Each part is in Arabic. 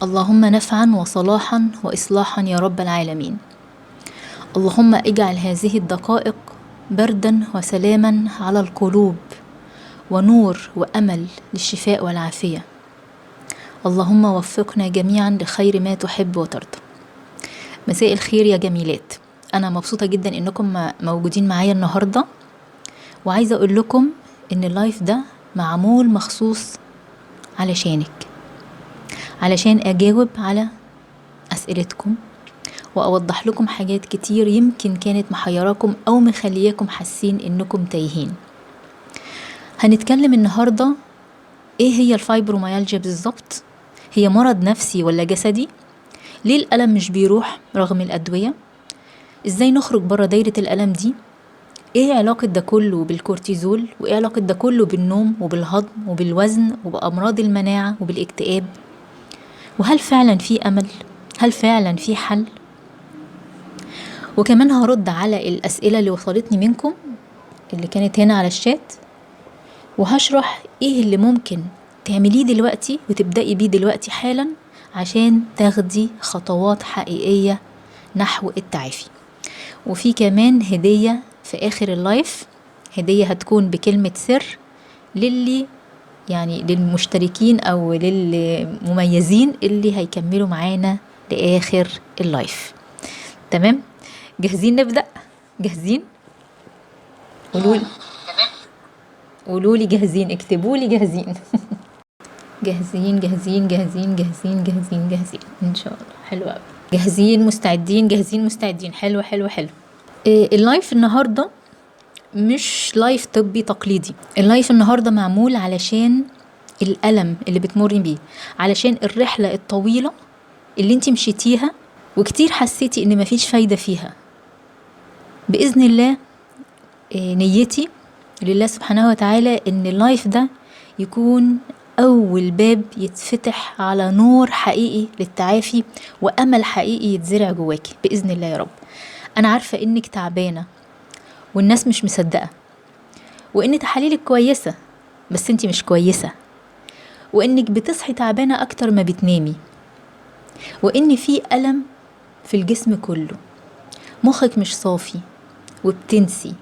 اللهم نفعا وصلاحا وإصلاحا يا رب العالمين. اللهم اجعل هذه الدقائق بردا وسلاما على القلوب ونور وأمل للشفاء والعافية. اللهم وفقنا جميعا لخير ما تحب وترضى. مساء الخير يا جميلات، أنا مبسوطة جدا إنكم موجودين معايا النهاردة، وعايزة أقول لكم إن اللايف ده معمول مخصوص علشانك، علشان أجاوب على أسئلتكم وأوضح لكم حاجات كتير يمكن كانت محيراكم أو مخلياكم حاسين إنكم تايهين. هنتكلم النهاردة إيه هي الفايبروميالجيا بالظبط؟ هي مرض نفسي ولا جسدي؟ ليه الألم مش بيروح رغم الأدوية؟ إزاي نخرج برا دايرة الألم دي؟ إيه علاقة ده كله بالكورتيزول؟ وإيه علاقة ده كله بالنوم وبالهضم وبالوزن وبأمراض المناعة وبالاكتئاب؟ وهل فعلا في أمل؟ هل فعلا في حل؟ وكمان هرد على الأسئلة اللي وصلتني منكم اللي كانت هنا على الشات، وهشرح ايه اللي ممكن تعمليه دلوقتي وتبدأي بيه دلوقتي حالا عشان تاخدي خطوات حقيقية نحو التعافي. وفي كمان هدية في آخر اللايف، هدية هتكون بكلمة سر للمشتركين أو للمميزين اللي هيكملوا معانا لآخر اللايف. تمام؟ جاهزين نبدأ؟ جاهزين؟ قولولي جاهزين، اكتبولي جاهزين. جاهزين جاهزين جاهزين جاهزين جاهزين جاهزين ان شاء الله. حلو قوي. جاهزين مستعدين جاهزين مستعدين. حلو حلو حلو. اللايف النهارده مش لايف طبي تقليدي. اللايف النهارده معمول علشان الألم اللي بتمري بيه، علشان الرحلة الطويلة اللي انتي مشيتيها وكتير حسيتي ان مفيش فايدة فيها. بإذن الله نيتي لله سبحانه وتعالى ان اللايف ده يكون أول باب يتفتح على نور حقيقي للتعافي وأمل حقيقي يتزرع جواكي بإذن الله يا رب. أنا عارفة إنك تعبانة والناس مش مصدقة، وإن تحاليلك كويسة بس انتي مش كويسة، وإنك بتصحي تعبانة أكتر ما بتنامي، وإن في ألم في الجسم كله، مخك مش صافي وبتنسي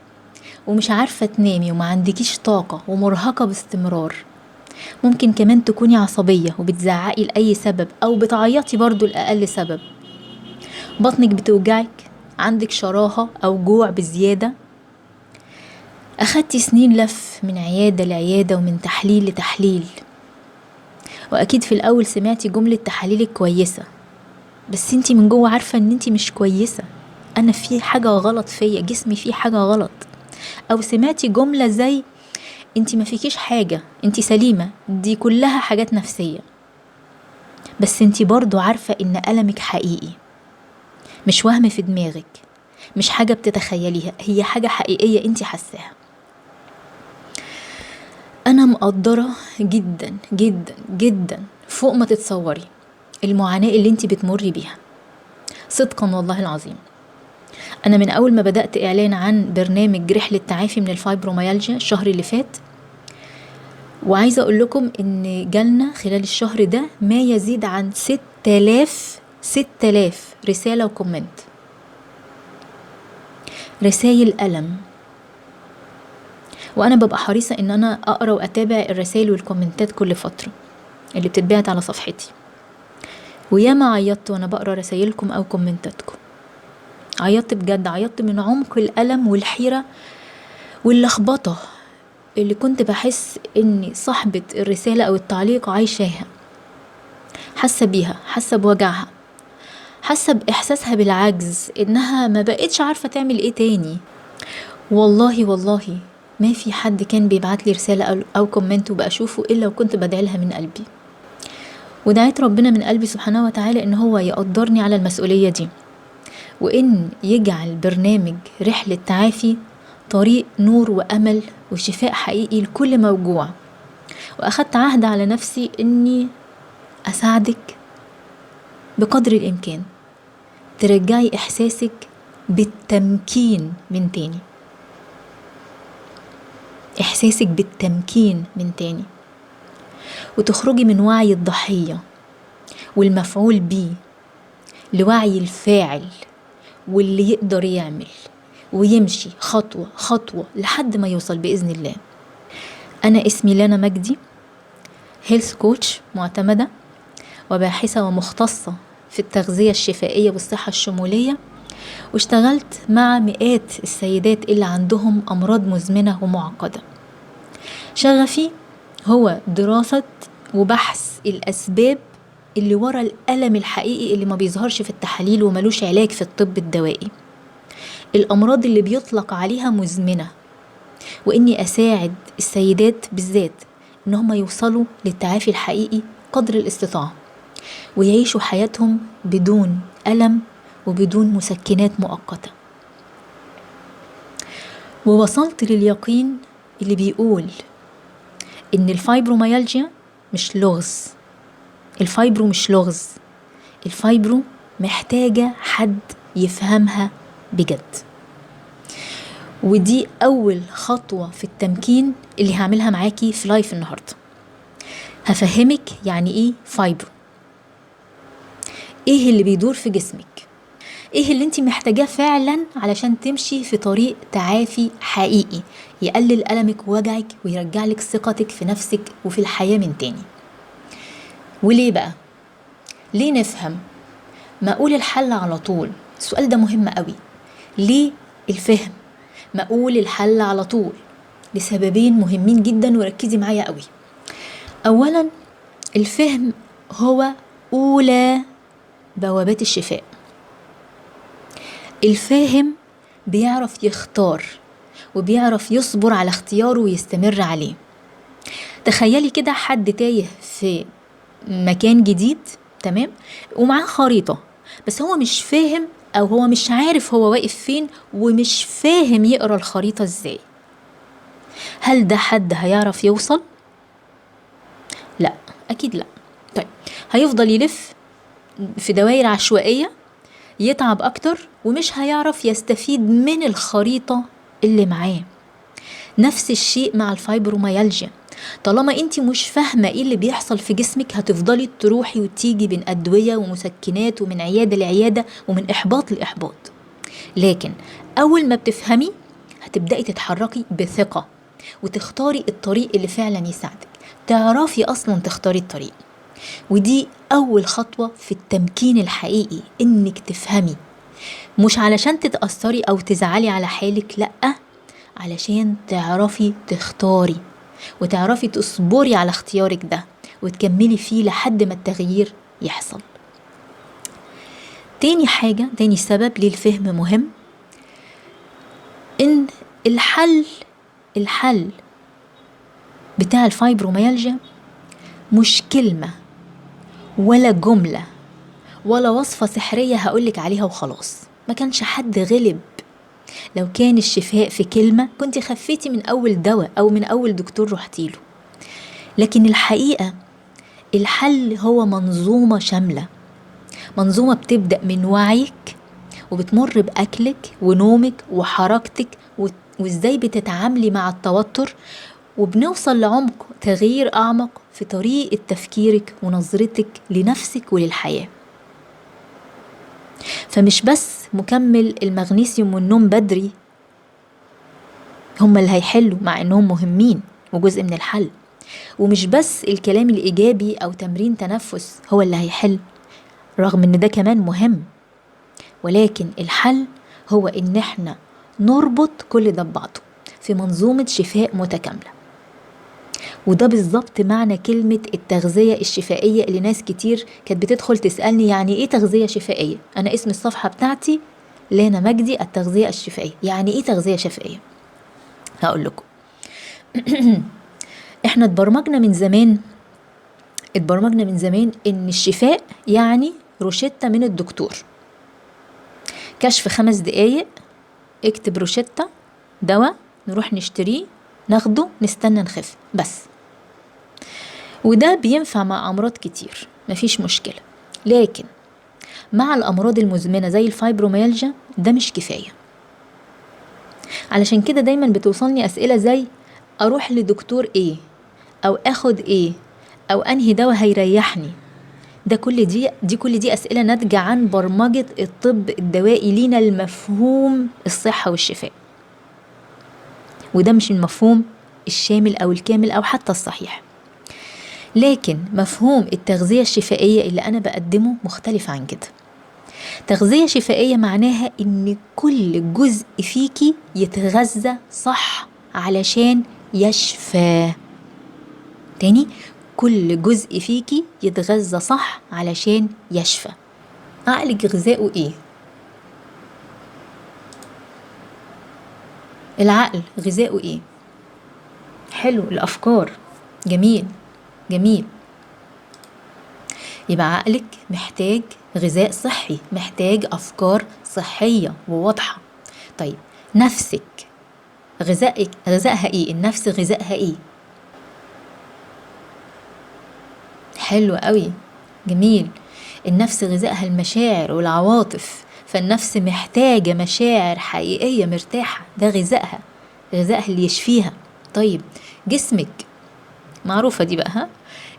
ومش عارفة تنامي وما عندكيش طاقة ومرهقة باستمرار. ممكن كمان تكوني عصبية وبتزعقي لأي سبب أو بتعيطي برضو لأقل سبب. بطنك بتوجعك، عندك شراهة أو جوع بزيادة. أخدتي سنين لف من عيادة لعيادة ومن تحليل لتحليل، وأكيد في الأول سمعتي جملة تحاليلك كويسة، بس انتي من جوه عارفة ان انتي مش كويسة. أنا في حاجة غلط فيا، جسمي فيه حاجة غلط. أو سمعتي جملة زي انتي ما فيكيش حاجة، انتي سليمة، دي كلها حاجات نفسية. بس انتي برضو عارفة ان ألمك حقيقي، مش وهم في دماغك، مش حاجة بتتخيليها، هي حاجة حقيقية انتي حساها. أنا مقدرة جدا جدا جدا فوق ما تتصوري المعاناة اللي انتي بتمري بيها، صدقا والله العظيم. أنا من أول ما بدأت إعلان عن برنامج رحلة تعافي من الفايبروميالجيا الشهر اللي فات، وعايزة أقول لكم إن جالنا خلال الشهر ده ما يزيد عن 6000 رسالة وكومنت، رسائل ألم. وأنا ببقى حريصة إن أنا أقرأ وأتابع الرسائل والكومنتات كل فترة اللي بتتبعت على صفحتي. وياما عيطت وأنا بقرأ رسائلكم أو كومنتاتكم، عيطت بجد، عيطت من عمق الألم والحيرة واللخبطة اللي كنت بحس إن صاحبة الرسالة أو التعليق عايشاها، حاسة بيها، حاسة بوجعها، حاسة بإحساسها بالعجز، إنها ما بقتش عارفة تعمل إيه تاني. والله والله ما في حد كان بيبعت لي رسالة أو كومنت وبقى أشوفه إلا وكنت بدعي لها من قلبي، ودعيت ربنا من قلبي سبحانه وتعالى إن هو يقدرني على المسؤولية دي، وإن يجعل برنامج رحلة تعافي طريق نور وأمل وشفاء حقيقي لكل موجوع. وأخدت عهد على نفسي إني أساعدك بقدر الإمكان ترجعي إحساسك بالتمكين من تاني، إحساسك بالتمكين من تاني، وتخرجي من وعي الضحية والمفعول بيه لوعي الفاعل واللي يقدر يعمل ويمشي خطوة خطوة لحد ما يوصل بإذن الله. أنا اسمي لانا مجدي، هيلث كوتش معتمدة وباحثة ومختصة في التغذية الشفائية والصحة الشمولية، واشتغلت مع مئات السيدات اللي عندهم أمراض مزمنة ومعقدة. شغفي هو دراسة وبحث الأسباب اللي ورا الألم الحقيقي اللي ما بيظهرش في التحاليل وملوش علاج في الطب الدوائي، الأمراض اللي بيطلق عليها مزمنة، وإني أساعد السيدات بالذات إن هم يوصلوا للتعافي الحقيقي قدر الاستطاعة ويعيشوا حياتهم بدون ألم وبدون مسكنات مؤقتة. ووصلت لليقين اللي بيقول إن الفايبروميالجيا مش لغز. الفايبرو مش لغز، الفايبرو محتاجة حد يفهمها بجد. ودي أول خطوة في التمكين اللي هعملها معاكي في لايف النهاردة. هفهمك يعني إيه فايبرو، إيه اللي بيدور في جسمك، إيه اللي انت محتاجاه فعلا علشان تمشي في طريق تعافي حقيقي يقلل ألمك ووجعك ويرجعلك ثقتك في نفسك وفي الحياة من تاني. وليه بقى؟ ليه نفهم؟ ما أقول الحل على طول. السؤال ده مهم قوي. ليه الفهم؟ ما أقول الحل على طول لسببين مهمين جدا، وركزي معايا قوي. أولا، الفهم هو أولى بوابات الشفاء. الفاهم بيعرف يختار وبيعرف يصبر على اختياره ويستمر عليه. تخيلي كده حد تايه في مكان جديد، تمام، ومعاه خريطة، بس هو مش فاهم أو هو مش عارف هو واقف فين ومش فاهم يقرأ الخريطة ازاي. هل ده حد هيعرف يوصل؟ لا، أكيد لا. طيب، هيفضل يلف في دوائر عشوائية، يتعب أكتر ومش هيعرف يستفيد من الخريطة اللي معاه. نفس الشيء مع الفايبروميالجيا. طالما انت مش فاهمة ايه اللي بيحصل في جسمك هتفضلي تروحي وتيجي بين أدوية ومسكنات ومن عيادة لعيادة ومن إحباط لإحباط. لكن أول ما بتفهمي هتبدأي تتحركي بثقة وتختاري الطريق اللي فعلا يساعدك، تعرفي أصلا تختاري الطريق. ودي أول خطوة في التمكين الحقيقي، إنك تفهمي، مش علشان تتأثري أو تزعلي على حالك، لأ، علشان تعرفي تختاري وتعرفي تصبري على اختيارك ده وتكملي فيه لحد ما التغيير يحصل. تاني حاجة، تاني سبب ليه الفهم مهم، إن الحل بتاع الفايبروميالجيا مش كلمة ولا جملة ولا وصفة سحرية هقولك عليها وخلاص. ما كانش حد غلب. لو كان الشفاء في كلمة كنت خفيتي من أول دواء أو من أول دكتور رحتيله. لكن الحقيقة الحل هو منظومة شاملة، منظومة بتبدأ من وعيك وبتمر بأكلك ونومك وحركتك وإزاي بتتعاملي مع التوتر، وبنوصل لعمق تغيير أعمق في طريقة تفكيرك ونظرتك لنفسك وللحياة. فمش بس مكمل المغنيسيوم والنوم بدري هم اللي هيحلوا، مع انهم مهمين وجزء من الحل، ومش بس الكلام الإيجابي أو تمرين تنفس هو اللي هيحل، رغم ان ده كمان مهم، ولكن الحل هو ان احنا نربط كل ده ببعضه في منظومة شفاء متكاملة. وده بالظبط معنى كلمة التغذية الشفائية اللي ناس كتير كانت بتدخل تسألني يعني ايه تغذية شفائية. انا اسم الصفحة بتاعتي لانا مجدي التغذية الشفائية. يعني ايه تغذية شفائية؟ هقول لكم. احنا اتبرمجنا من زمان ان الشفاء يعني روشتة من الدكتور، كشف 5 دقايق، اكتب روشتة دواء، نروح نشتريه ناخده نستنى نخف بس. وده بينفع مع أمراض كتير، مفيش مشكلة. لكن مع الأمراض المزمنة زي الفايبروميالجيا ده مش كفاية. علشان كده دايما بتوصلني أسئلة زي أروح لدكتور إيه، أو أخد إيه، أو أنهي دواء هيريحني. ده كل دي أسئلة ناتجة عن برمجة الطب الدوائي لينا المفهوم الصحة والشفاء، وده مش المفهوم الشامل أو الكامل أو حتى الصحيح. لكن مفهوم التغذية الشفائية اللي أنا بقدمه مختلف عن كده. تغذية شفائية معناها إن كل جزء فيكي يتغذى صح علشان يشفى. تاني، كل جزء فيكي يتغذى صح علشان يشفى. عقلك غذاؤه ايه؟ العقل غذاؤه ايه؟ حلو، الأفكار. جميل جميل. يبقى عقلك محتاج غذاء صحي، محتاج أفكار صحية وواضحة. طيب نفسك غذائها ايه؟ النفس غذائها ايه؟ حلو قوي، جميل. النفس غذائها المشاعر والعواطف، فالنفس محتاجة مشاعر حقيقية مرتاحة، ده غذائها اللي يشفيها. طيب جسمك، معروفة دي بقى، ها؟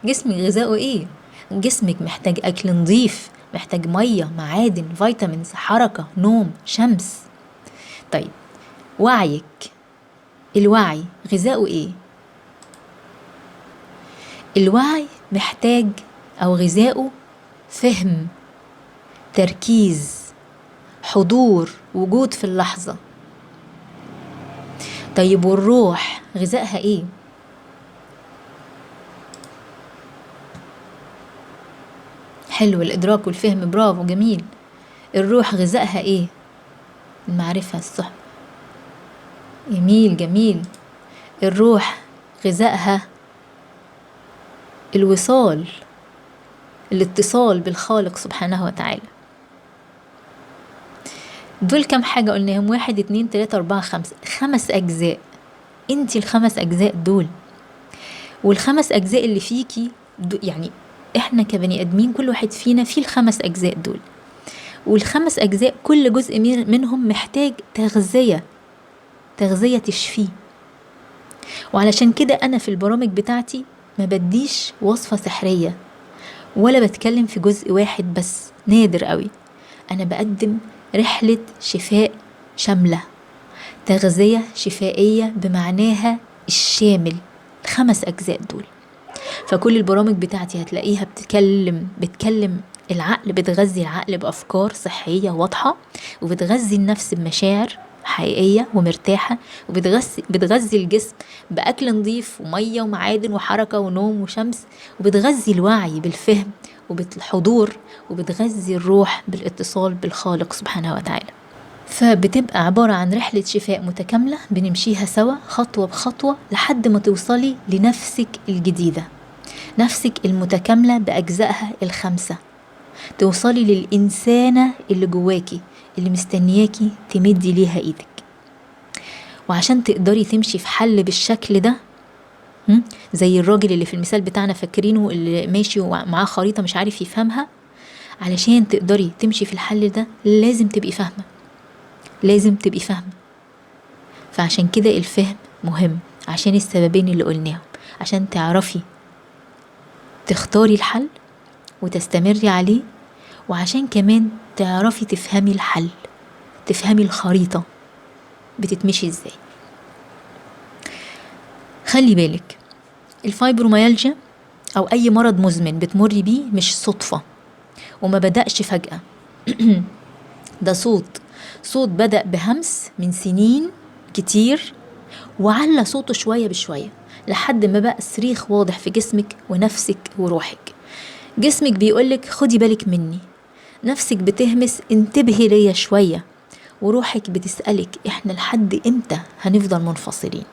جسمك غذائه ايه؟ جسمك محتاج أكل نظيف، محتاج مية، معادن، فيتامينز، حركة، نوم، شمس. طيب وعيك، الوعي غذائه ايه؟ الوعي محتاج أو غذائه فهم، تركيز، حضور، وجود في اللحظة. طيب والروح غذائها ايه؟ حلو، الإدراك والفهم، برافو، جميل. الروح غذائها ايه؟ المعرفة، الصحبة. جميل جميل. الروح غذائها الوصال، الاتصال بالخالق سبحانه وتعالى. دول كم حاجة قلناهم؟ 1 2 3 4 5، 5 أجزاء. انتي ال5 أجزاء دول، وال5 أجزاء اللي فيكي يعني احنا كبني ادمين كل واحد فينا فيه ال5 أجزاء دول، وال5 أجزاء كل جزء منهم محتاج تغذية تشفيه. وعلشان كده أنا في البرامج بتاعتي ما بديش وصفة سحرية ولا بتكلم في جزء واحد بس، نادر قوي. أنا بقدم رحلة شفاء شاملة، تغذية شفائية بمعناها الشامل، 5 أجزاء دول. فكل البرامج بتاعتي هتلاقيها بتكلم العقل، بتغذي العقل بأفكار صحية واضحة، وبتغذي النفس بمشاعر حقيقية ومرتاحة، وبتغذي الجسم بأكل نظيف ومية ومعادن وحركة ونوم وشمس، وبتغذي الوعي بالفهم وبالحضور، وبتغذي الروح بالاتصال بالخالق سبحانه وتعالى. فبتبقى عبارة عن رحلة شفاء متكاملة بنمشيها سوا خطوة بخطوة لحد ما توصلي لنفسك الجديدة، نفسك المتكاملة بأجزائها ال5، توصلي للإنسانة اللي جواكي اللي مستنياكي تمدي ليها إيدك. وعشان تقدري تمشي في حل بالشكل ده، زي الراجل اللي في المثال بتاعنا فاكرينه، اللي ماشي ومعاه خريطة مش عارف يفهمها، علشان تقدري تمشي في الحل ده لازم تبقي فاهمة. فعشان كده الفهم مهم، عشان السببين اللي قلناهم، عشان تعرفي تختاري الحل وتستمري عليه، وعشان كمان تعرفي تفهمي الحل، تفهمي الخريطة بتتمشي ازاي. خلي بالك، الفايبروميالجيا او اي مرض مزمن بتمري بيه مش صدفة وما بدأش فجأة. ده صوت بدأ بهمس من سنين كتير، وعلى صوته شوية بشوية لحد ما بقى صريخ واضح في جسمك ونفسك وروحك. جسمك بيقولك خدي بالك مني، نفسك بتهمس انتبهي ليا شوية، وروحك بتسألك احنا لحد امتى هنفضل منفصلين.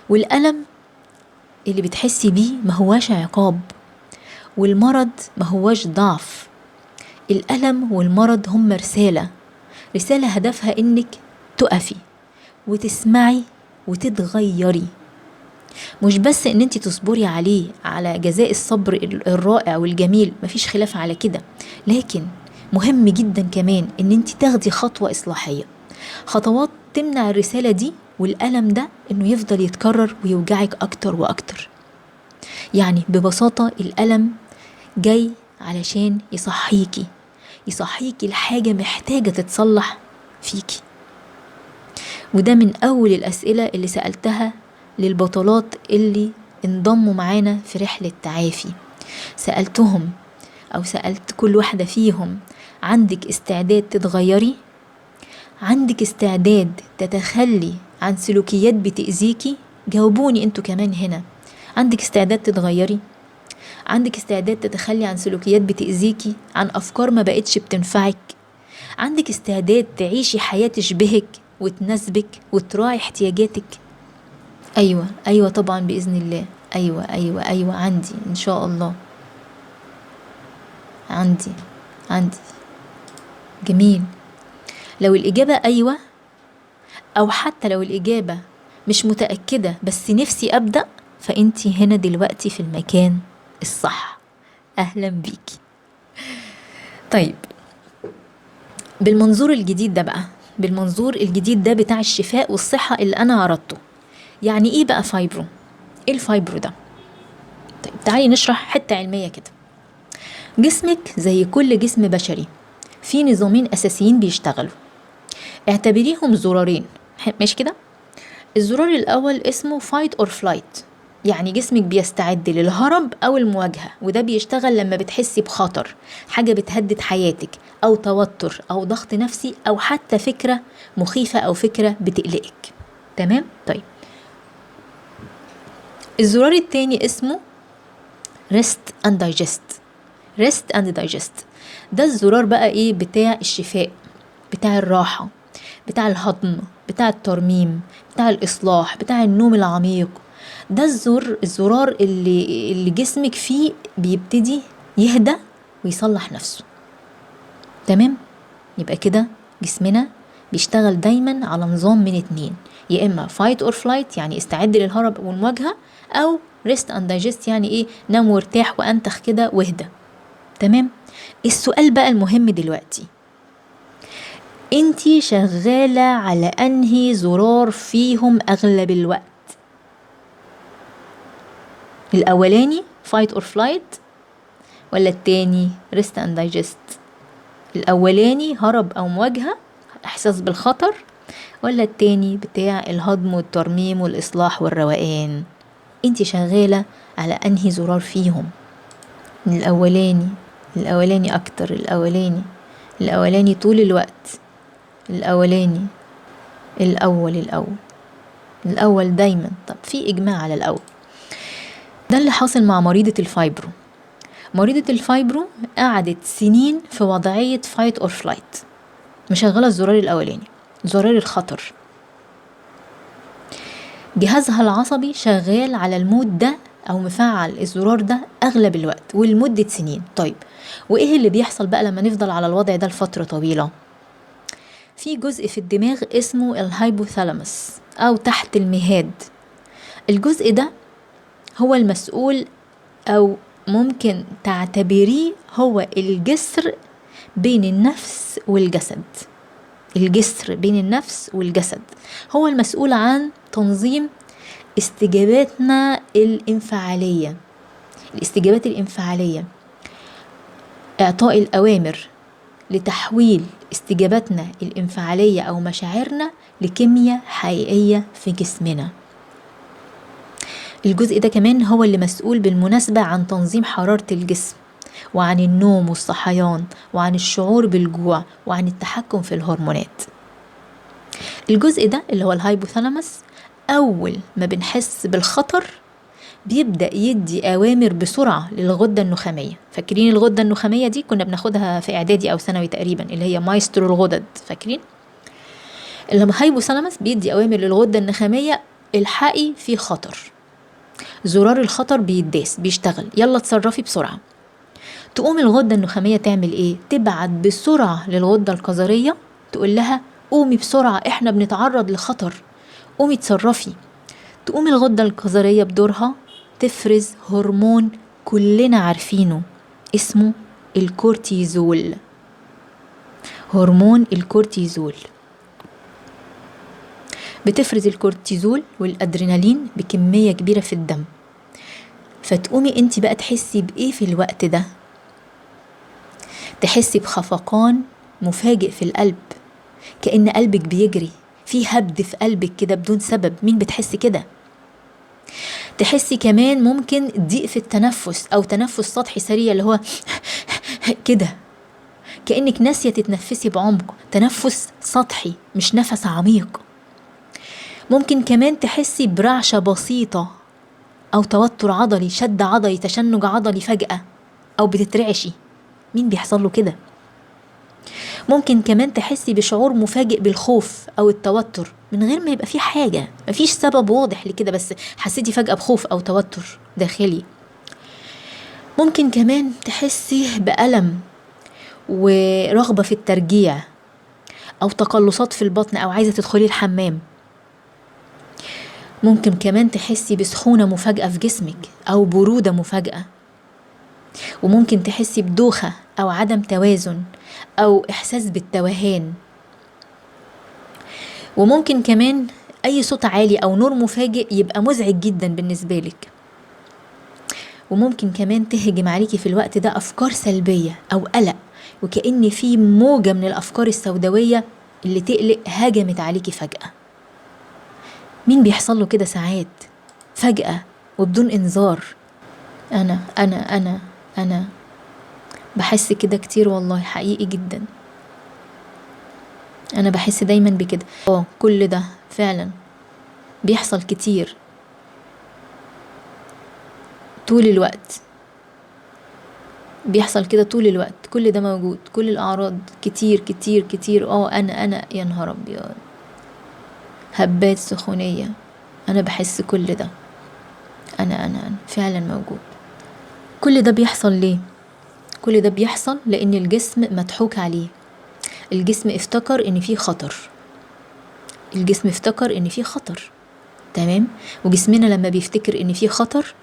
والألم اللي بتحسي بيه ما هواش عقاب، والمرض ما هواش ضعف. الألم والمرض هم رسالة هدفها انك تقفي وتسمعي وتتغيري، مش بس ان انت تصبري على جزاء الصبر الرائع والجميل، مفيش خلاف على كده، لكن مهم جدا كمان ان انت تاخدي خطوة إصلاحية، خطوات تمنع الرسالة دي والألم ده انه يفضل يتكرر ويوجعك اكتر واكتر. يعني ببساطة الألم جاي علشان يصحيكي لحاجة محتاجة تتصلح فيكي. وده من أول الأسئلة اللي سألتها للبطلات اللي انضموا معانا في رحلة تعافي. سألتهم أو سألت كل واحدة فيهم: عندك استعداد تتغيري؟ عندك استعداد تتخلي عن سلوكيات بتأذيكي؟ جاوبوني انتوا كمان هنا، عندك استعداد تتغيري؟ عندك استعداد تتخلي عن سلوكيات بتأذيكي، عن أفكار ما بقتش بتنفعك؟ عندك استعداد تعيشي حياة تشبهك وتناسبك وتراعي احتياجاتك؟ أيوة طبعا بإذن الله. أيوة عندي إن شاء الله. عندي جميل. لو الإجابة أيوة، أو حتى لو الإجابة مش متأكدة بس نفسي أبدأ، فأنتي هنا دلوقتي في المكان الصح. أهلا بيكي. طيب، بالمنظور الجديد ده بتاع الشفاء والصحة اللي أنا عرضته، يعني إيه بقى فايبرو؟ إيه الفايبرو ده؟ طيب تعالي نشرح حتة علمية كده. جسمك زي كل جسم بشري في نظامين أساسيين بيشتغلوا، اعتبريهم زرارين، مش كده؟ الزرار الأول اسمه fight or flight، يعني جسمك بيستعد للهرب أو المواجهة، وده بيشتغل لما بتحسي بخطر، حاجة بتهدد حياتك، أو توتر أو ضغط نفسي، أو حتى فكرة مخيفة أو فكرة بتقلقك. تمام؟ طيب، الزرار التاني اسمه rest and digest. ده الزرار بقى إيه؟ بتاع الشفاء، بتاع الراحة، بتاع الهضم، بتاع الترميم، بتاع الإصلاح، بتاع النوم العميق. ده الزرار اللي جسمك فيه بيبتدي يهدى ويصلح نفسه. تمام؟ يبقى كده جسمنا بيشتغل دايما على نظام من اتنين، يا إما fight or flight يعني استعد للهرب والمواجهة، أو rest and digest يعني إيه؟ نام وارتاح وأنتخ كده واهدى. تمام؟ السؤال بقى المهم دلوقتي، انتي شغالة على انهي زرار فيهم اغلب الوقت؟ الاولاني fight or flight ولا التاني rest and digest؟ الاولاني هرب او مواجهة، احساس بالخطر، ولا التاني بتاع الهضم والترميم والاصلاح والروقان؟ انتي شغالة على انهي زرار فيهم؟ الاولاني اكتر، الاولاني طول الوقت، الأول دايما. طب في إجماع على الأول. ده اللي حاصل مع مريضة الفايبرو. قعدت سنين في وضعية fight or flight، مشغلة الزرار الأولاني، زرار الخطر. جهازها العصبي شغال على المود ده أو مفعل الزرار ده أغلب الوقت ولمدة سنين. طيب، وإيه اللي بيحصل بقى لما نفضل على الوضع ده لفترة طويلة؟ في جزء في الدماغ اسمه الهايبوثالاموس أو تحت المهاد. الجزء ده هو المسؤول، أو ممكن تعتبريه هو الجسر بين النفس والجسد. هو المسؤول عن تنظيم استجاباتنا الانفعالية، إعطاء الأوامر لتحويل استجاباتنا الانفعالية أو مشاعرنا لكيمياء حقيقية في جسمنا. الجزء ده كمان هو اللي مسؤول بالمناسبة عن تنظيم حرارة الجسم، وعن النوم والصحيان، وعن الشعور بالجوع، وعن التحكم في الهرمونات. الجزء ده اللي هو الهايبوثالاموس، أول ما بنحس بالخطر بيبدأ يدي أوامر بسرعة للغدة النخامية. فاكرين الغدة النخامية دي كنا بناخدها في إعدادي أو ثانوي تقريبا، اللي هي مايسترو الغدد، فاكرين؟ الهايبوثالاموس بيدي أوامر للغدة النخامية: الحقي في خطر، زرار الخطر بيداس، بيشتغل، يلا تصرفي بسرعة. تقوم الغدة النخامية تعمل إيه؟ تبعت بسرعة للغدة الكظرية تقول لها: قومي بسرعة، إحنا بنتعرض لخطر، قومي تصرفي. تقوم الغدة الكظرية بدورها تفرز هرمون كلنا عارفينه اسمه الكورتيزول. هرمون الكورتيزول بتفرز الكورتيزول والأدرينالين بكمية كبيرة في الدم. فتقومي انت بقى تحسي بإيه في الوقت ده؟ تحسي بخفقان مفاجئ في القلب، كأن قلبك بيجري، في هبد في قلبك كده بدون سبب. مين بتحسي كده؟ تحسي كمان ممكن ضيق في التنفس أو تنفس سطحي سريع، اللي هو كده، كأنك ناسية تتنفسي بعمق، تنفس سطحي مش نفس عميق. ممكن كمان تحسي برعشة بسيطة أو توتر عضلي، شد عضلي، تشنج عضلي فجأة، أو بتترعشي. مين بيحصل له كده؟ ممكن كمان تحسي بشعور مفاجئ بالخوف أو التوتر من غير ما يبقى فيه حاجة، مفيش سبب واضح لكده، بس حسيتي فجأة بخوف أو توتر داخلي. ممكن كمان تحسي بألم ورغبة في الترجيع أو تقلصات في البطن أو عايزة تدخلي الحمام. ممكن كمان تحسي بسخونة مفاجئة في جسمك أو برودة مفاجئة. وممكن تحسي بدوخة أو عدم توازن أو إحساس بالتوهان. وممكن كمان أي صوت عالي أو نور مفاجئ يبقى مزعج جدا بالنسبة لك. وممكن كمان تهجم عليكي في الوقت ده أفكار سلبية أو قلق، وكأن في موجة من الأفكار السوداوية اللي تقلق هجمت عليكي فجأة. مين بيحصل له كده ساعات فجأة وبدون إنذار؟ أنا بحس كده كتير والله، حقيقي جدا. أنا بحس دايما بكده. كل ده فعلا بيحصل كتير طول الوقت، بيحصل كده طول الوقت، كل ده موجود، كل الأعراض كتير كتير كتير. أنا يا نهار أبيض، هبات سخونية، أنا بحس كل ده. أنا فعلا موجود. كل ده بيحصل ليه؟ كل ده بيحصل لأن الجسم مضحوك عليه. الجسم افتكر إن فيه خطر، الجسم افتكر إن فيه خطر، تمام؟ وجسمنا لما بيفتكر إن فيه خطر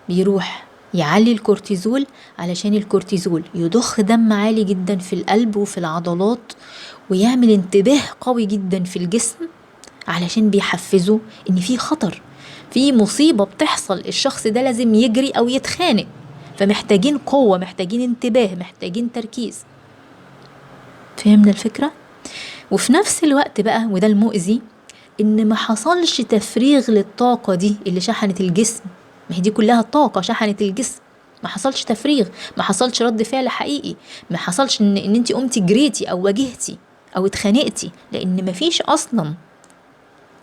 بيروح يعلي الكورتيزول، علشان الكورتيزول يضخ دم عالي جدا في القلب وفي العضلات، ويعمل انتباه قوي جدا في الجسم، علشان بيحفزه إن فيه خطر، في مصيبة بتحصل، الشخص ده لازم يجري أو يتخانق. فمحتاجين قوة، محتاجين انتباه، محتاجين تركيز. فهمنا الفكرة؟ وفي نفس الوقت بقى، وده المؤذي، إن ما حصلش تفريغ للطاقة دي اللي شحنت الجسم. ما هي دي كلها طاقة شحنت الجسم، ما حصلش تفريغ، ما حصلش رد فعل حقيقي، ما حصلش إن انت قمتي جريتي أو واجهتي أو اتخانقتي، لأن ما فيش أصلا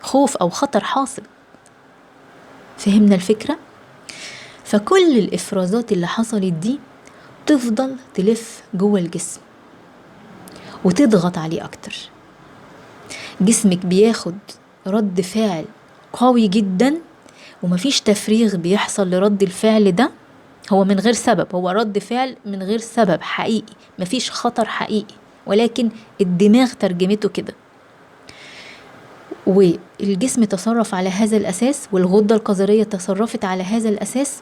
خوف أو خطر حاصل. فهمنا الفكرة؟ فكل الإفرازات اللي حصلت دي تفضل تلف جوه الجسم وتضغط عليه أكتر. جسمك بياخد رد فعل قوي جدا، ومفيش تفريغ بيحصل لرد الفعل ده. هو من غير سبب، هو رد فعل من غير سبب حقيقي، مفيش خطر حقيقي، ولكن الدماغ ترجمته كده. والجسم تصرف على هذا الأساس، والغدة الكظرية تصرفت على هذا الأساس،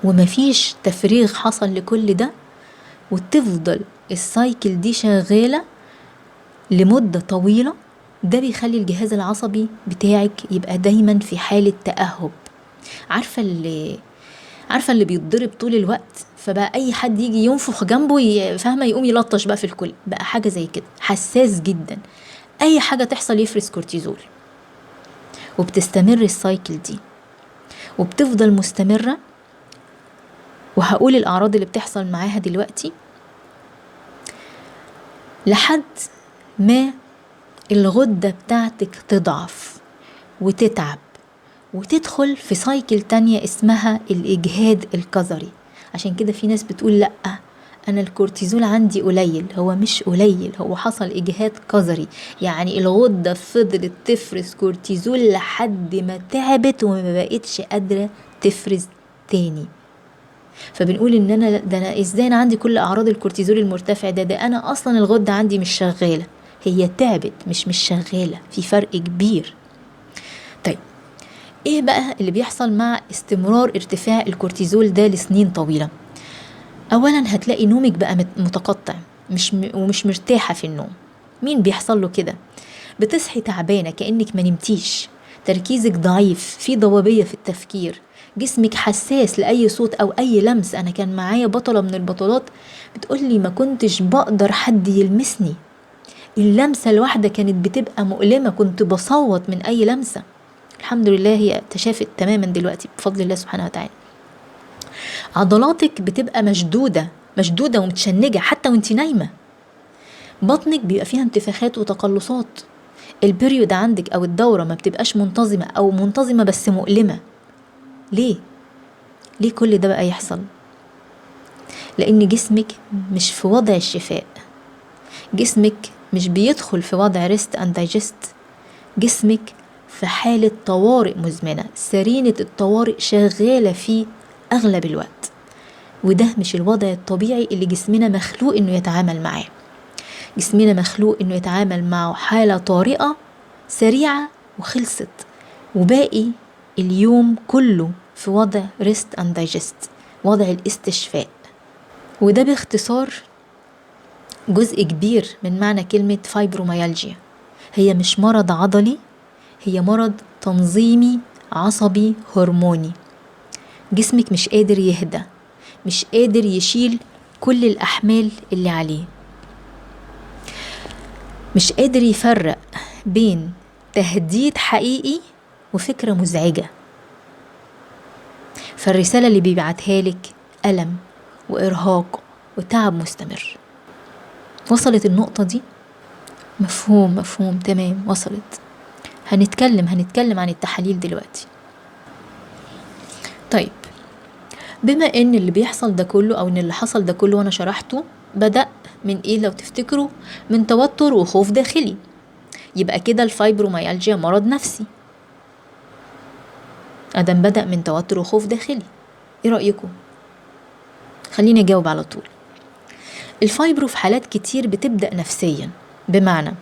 ومفيش تفريغ حصل لكل ده، وتفضل السايكل دي شغالة لمدة طويلة. ده بيخلي الجهاز العصبي بتاعك يبقى دايما في حالة تأهب. عارفة اللي بيتضرب طول الوقت، فبقى أي حد يجي ينفخ جنبه فاهمة يقوم يلطش بقى في الكل، بقى حاجة زي كده، حساس جدا، أي حاجة تحصل يفرز كورتيزول. وبتستمر السايكل دي وبتفضل مستمرة. وهقول الأعراض اللي بتحصل معاها دلوقتي، لحد ما الغدة بتاعتك تضعف وتتعب وتدخل في سايكل تانية اسمها الإجهاد الكظري. عشان كده في ناس بتقول لأ، أنا الكورتيزول عندي قليل. هو مش قليل، هو حصل إجهاد كظري، يعني الغدة فضلت تفرز كورتيزول لحد ما تعبت وما بقتش قادرة تفرز تاني. فبنقول ان انا ازاي انا عندي كل اعراض الكورتيزول المرتفع ده انا اصلا الغدة عندي مش شغالة، هي تعبت مش شغالة، في فرق كبير. طيب ايه بقى اللي بيحصل مع استمرار ارتفاع الكورتيزول ده لسنين طويلة؟ اولا هتلاقي نومك بقى متقطع، ومش مرتاحة في النوم. مين بيحصل له كده؟ بتصحي تعبانة كأنك ما نمتيش، تركيزك ضعيف، في ضبابية في التفكير، جسمك حساس لأي صوت أو أي لمس. أنا كان معايا بطلة من البطلات بتقولي ما كنتش بقدر حد يلمسني، اللمسة الواحدة كانت بتبقى مؤلمة، كنت بصوت من أي لمسة. الحمد لله هي تشافت تماما دلوقتي بفضل الله سبحانه وتعالى. عضلاتك بتبقى مشدودة ومتشنجة حتى وانت نايمة. بطنك بيبقى فيها انتفاخات وتقلصات. البريود عندك أو الدورة ما بتبقاش منتظمة أو منتظمة بس مؤلمة. ليه كل ده بقى يحصل؟ لأن جسمك مش في وضع الشفاء، جسمك مش بيدخل في وضع ريست اند دايجست، جسمك في حالة طوارئ مزمنة، سرينة الطوارئ شغالة فيه أغلب الوقت، وده مش الوضع الطبيعي اللي جسمنا مخلوق إنه يتعامل معاه. جسمنا مخلوق إنه يتعامل مع حالة طارئة سريعة وخلصت، وباقي اليوم كله في وضع ريست اند دايجست، وضع الاستشفاء. وده باختصار جزء كبير من معنى كلمة فايبروميالجيا. هي مش مرض عضلي، هي مرض تنظيمي عصبي هرموني. جسمك مش قادر يهدى، مش قادر يشيل كل الأحمال اللي عليه، مش قادر يفرق بين تهديد حقيقي وفكرة مزعجة. فالرسالة اللي بيبعتها لك ألم وإرهاق وتعب مستمر. وصلت النقطة دي؟ مفهوم تمام، وصلت. هنتكلم عن التحاليل دلوقتي. طيب، بما ان اللي بيحصل ده كله او ان اللي حصل ده كله وانا شرحته بدأ من ايه لو تفتكروا؟ من توتر وخوف داخلي. يبقى كده الفايبروميالجيا مرض نفسي ادم بدأ من توتر وخوف داخلي. ايه رأيكم؟ خليني اجاوب على طول. الفايبرو في حالات كتير بتبدأ نفسيا، بمعنى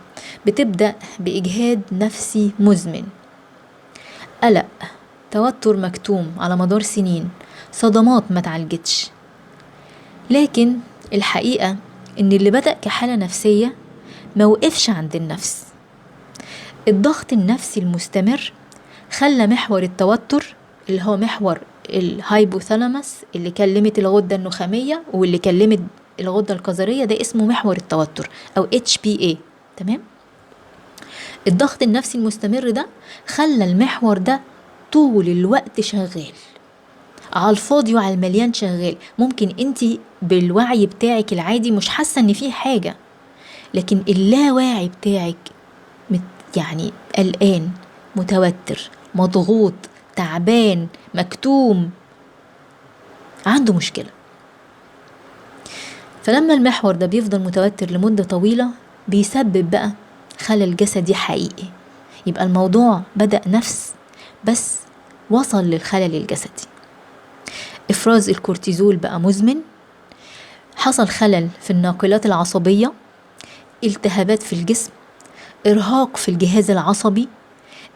بتبدأ بإجهاد نفسي مزمن، قلق، توتر مكتوم على مدار سنين، صدمات ما تعالجتش. لكن الحقيقة ان اللي بدأ كحالة نفسية ما وقفش عند النفس. الضغط النفسي المستمر خلى محور التوتر اللي هو محور الهايبوثالاموس اللي كلمت الغدة النخامية واللي كلمت الغدة الكظرية، ده اسمه محور التوتر أو HPA. تمام؟ الضغط النفسي المستمر ده خلى المحور ده طول الوقت شغال على الفاضي وعلى المليان شغال. ممكن انتي بالوعي بتاعك العادي مش حاسة ان فيه حاجة، لكن اللاواعي بتاعك يعني قلقان، متوتر، مضغوط، تعبان، مكتوم، عنده مشكلة. فلما المحور ده بيفضل متوتر لمدة طويلة بيسبب بقى خلل جسدي حقيقي. يبقى الموضوع بدأ نفس بس وصل للخلل الجسدي. إفراز الكورتيزول بقى مزمن، حصل خلل في الناقلات العصبية، التهابات في الجسم، إرهاق في الجهاز العصبي،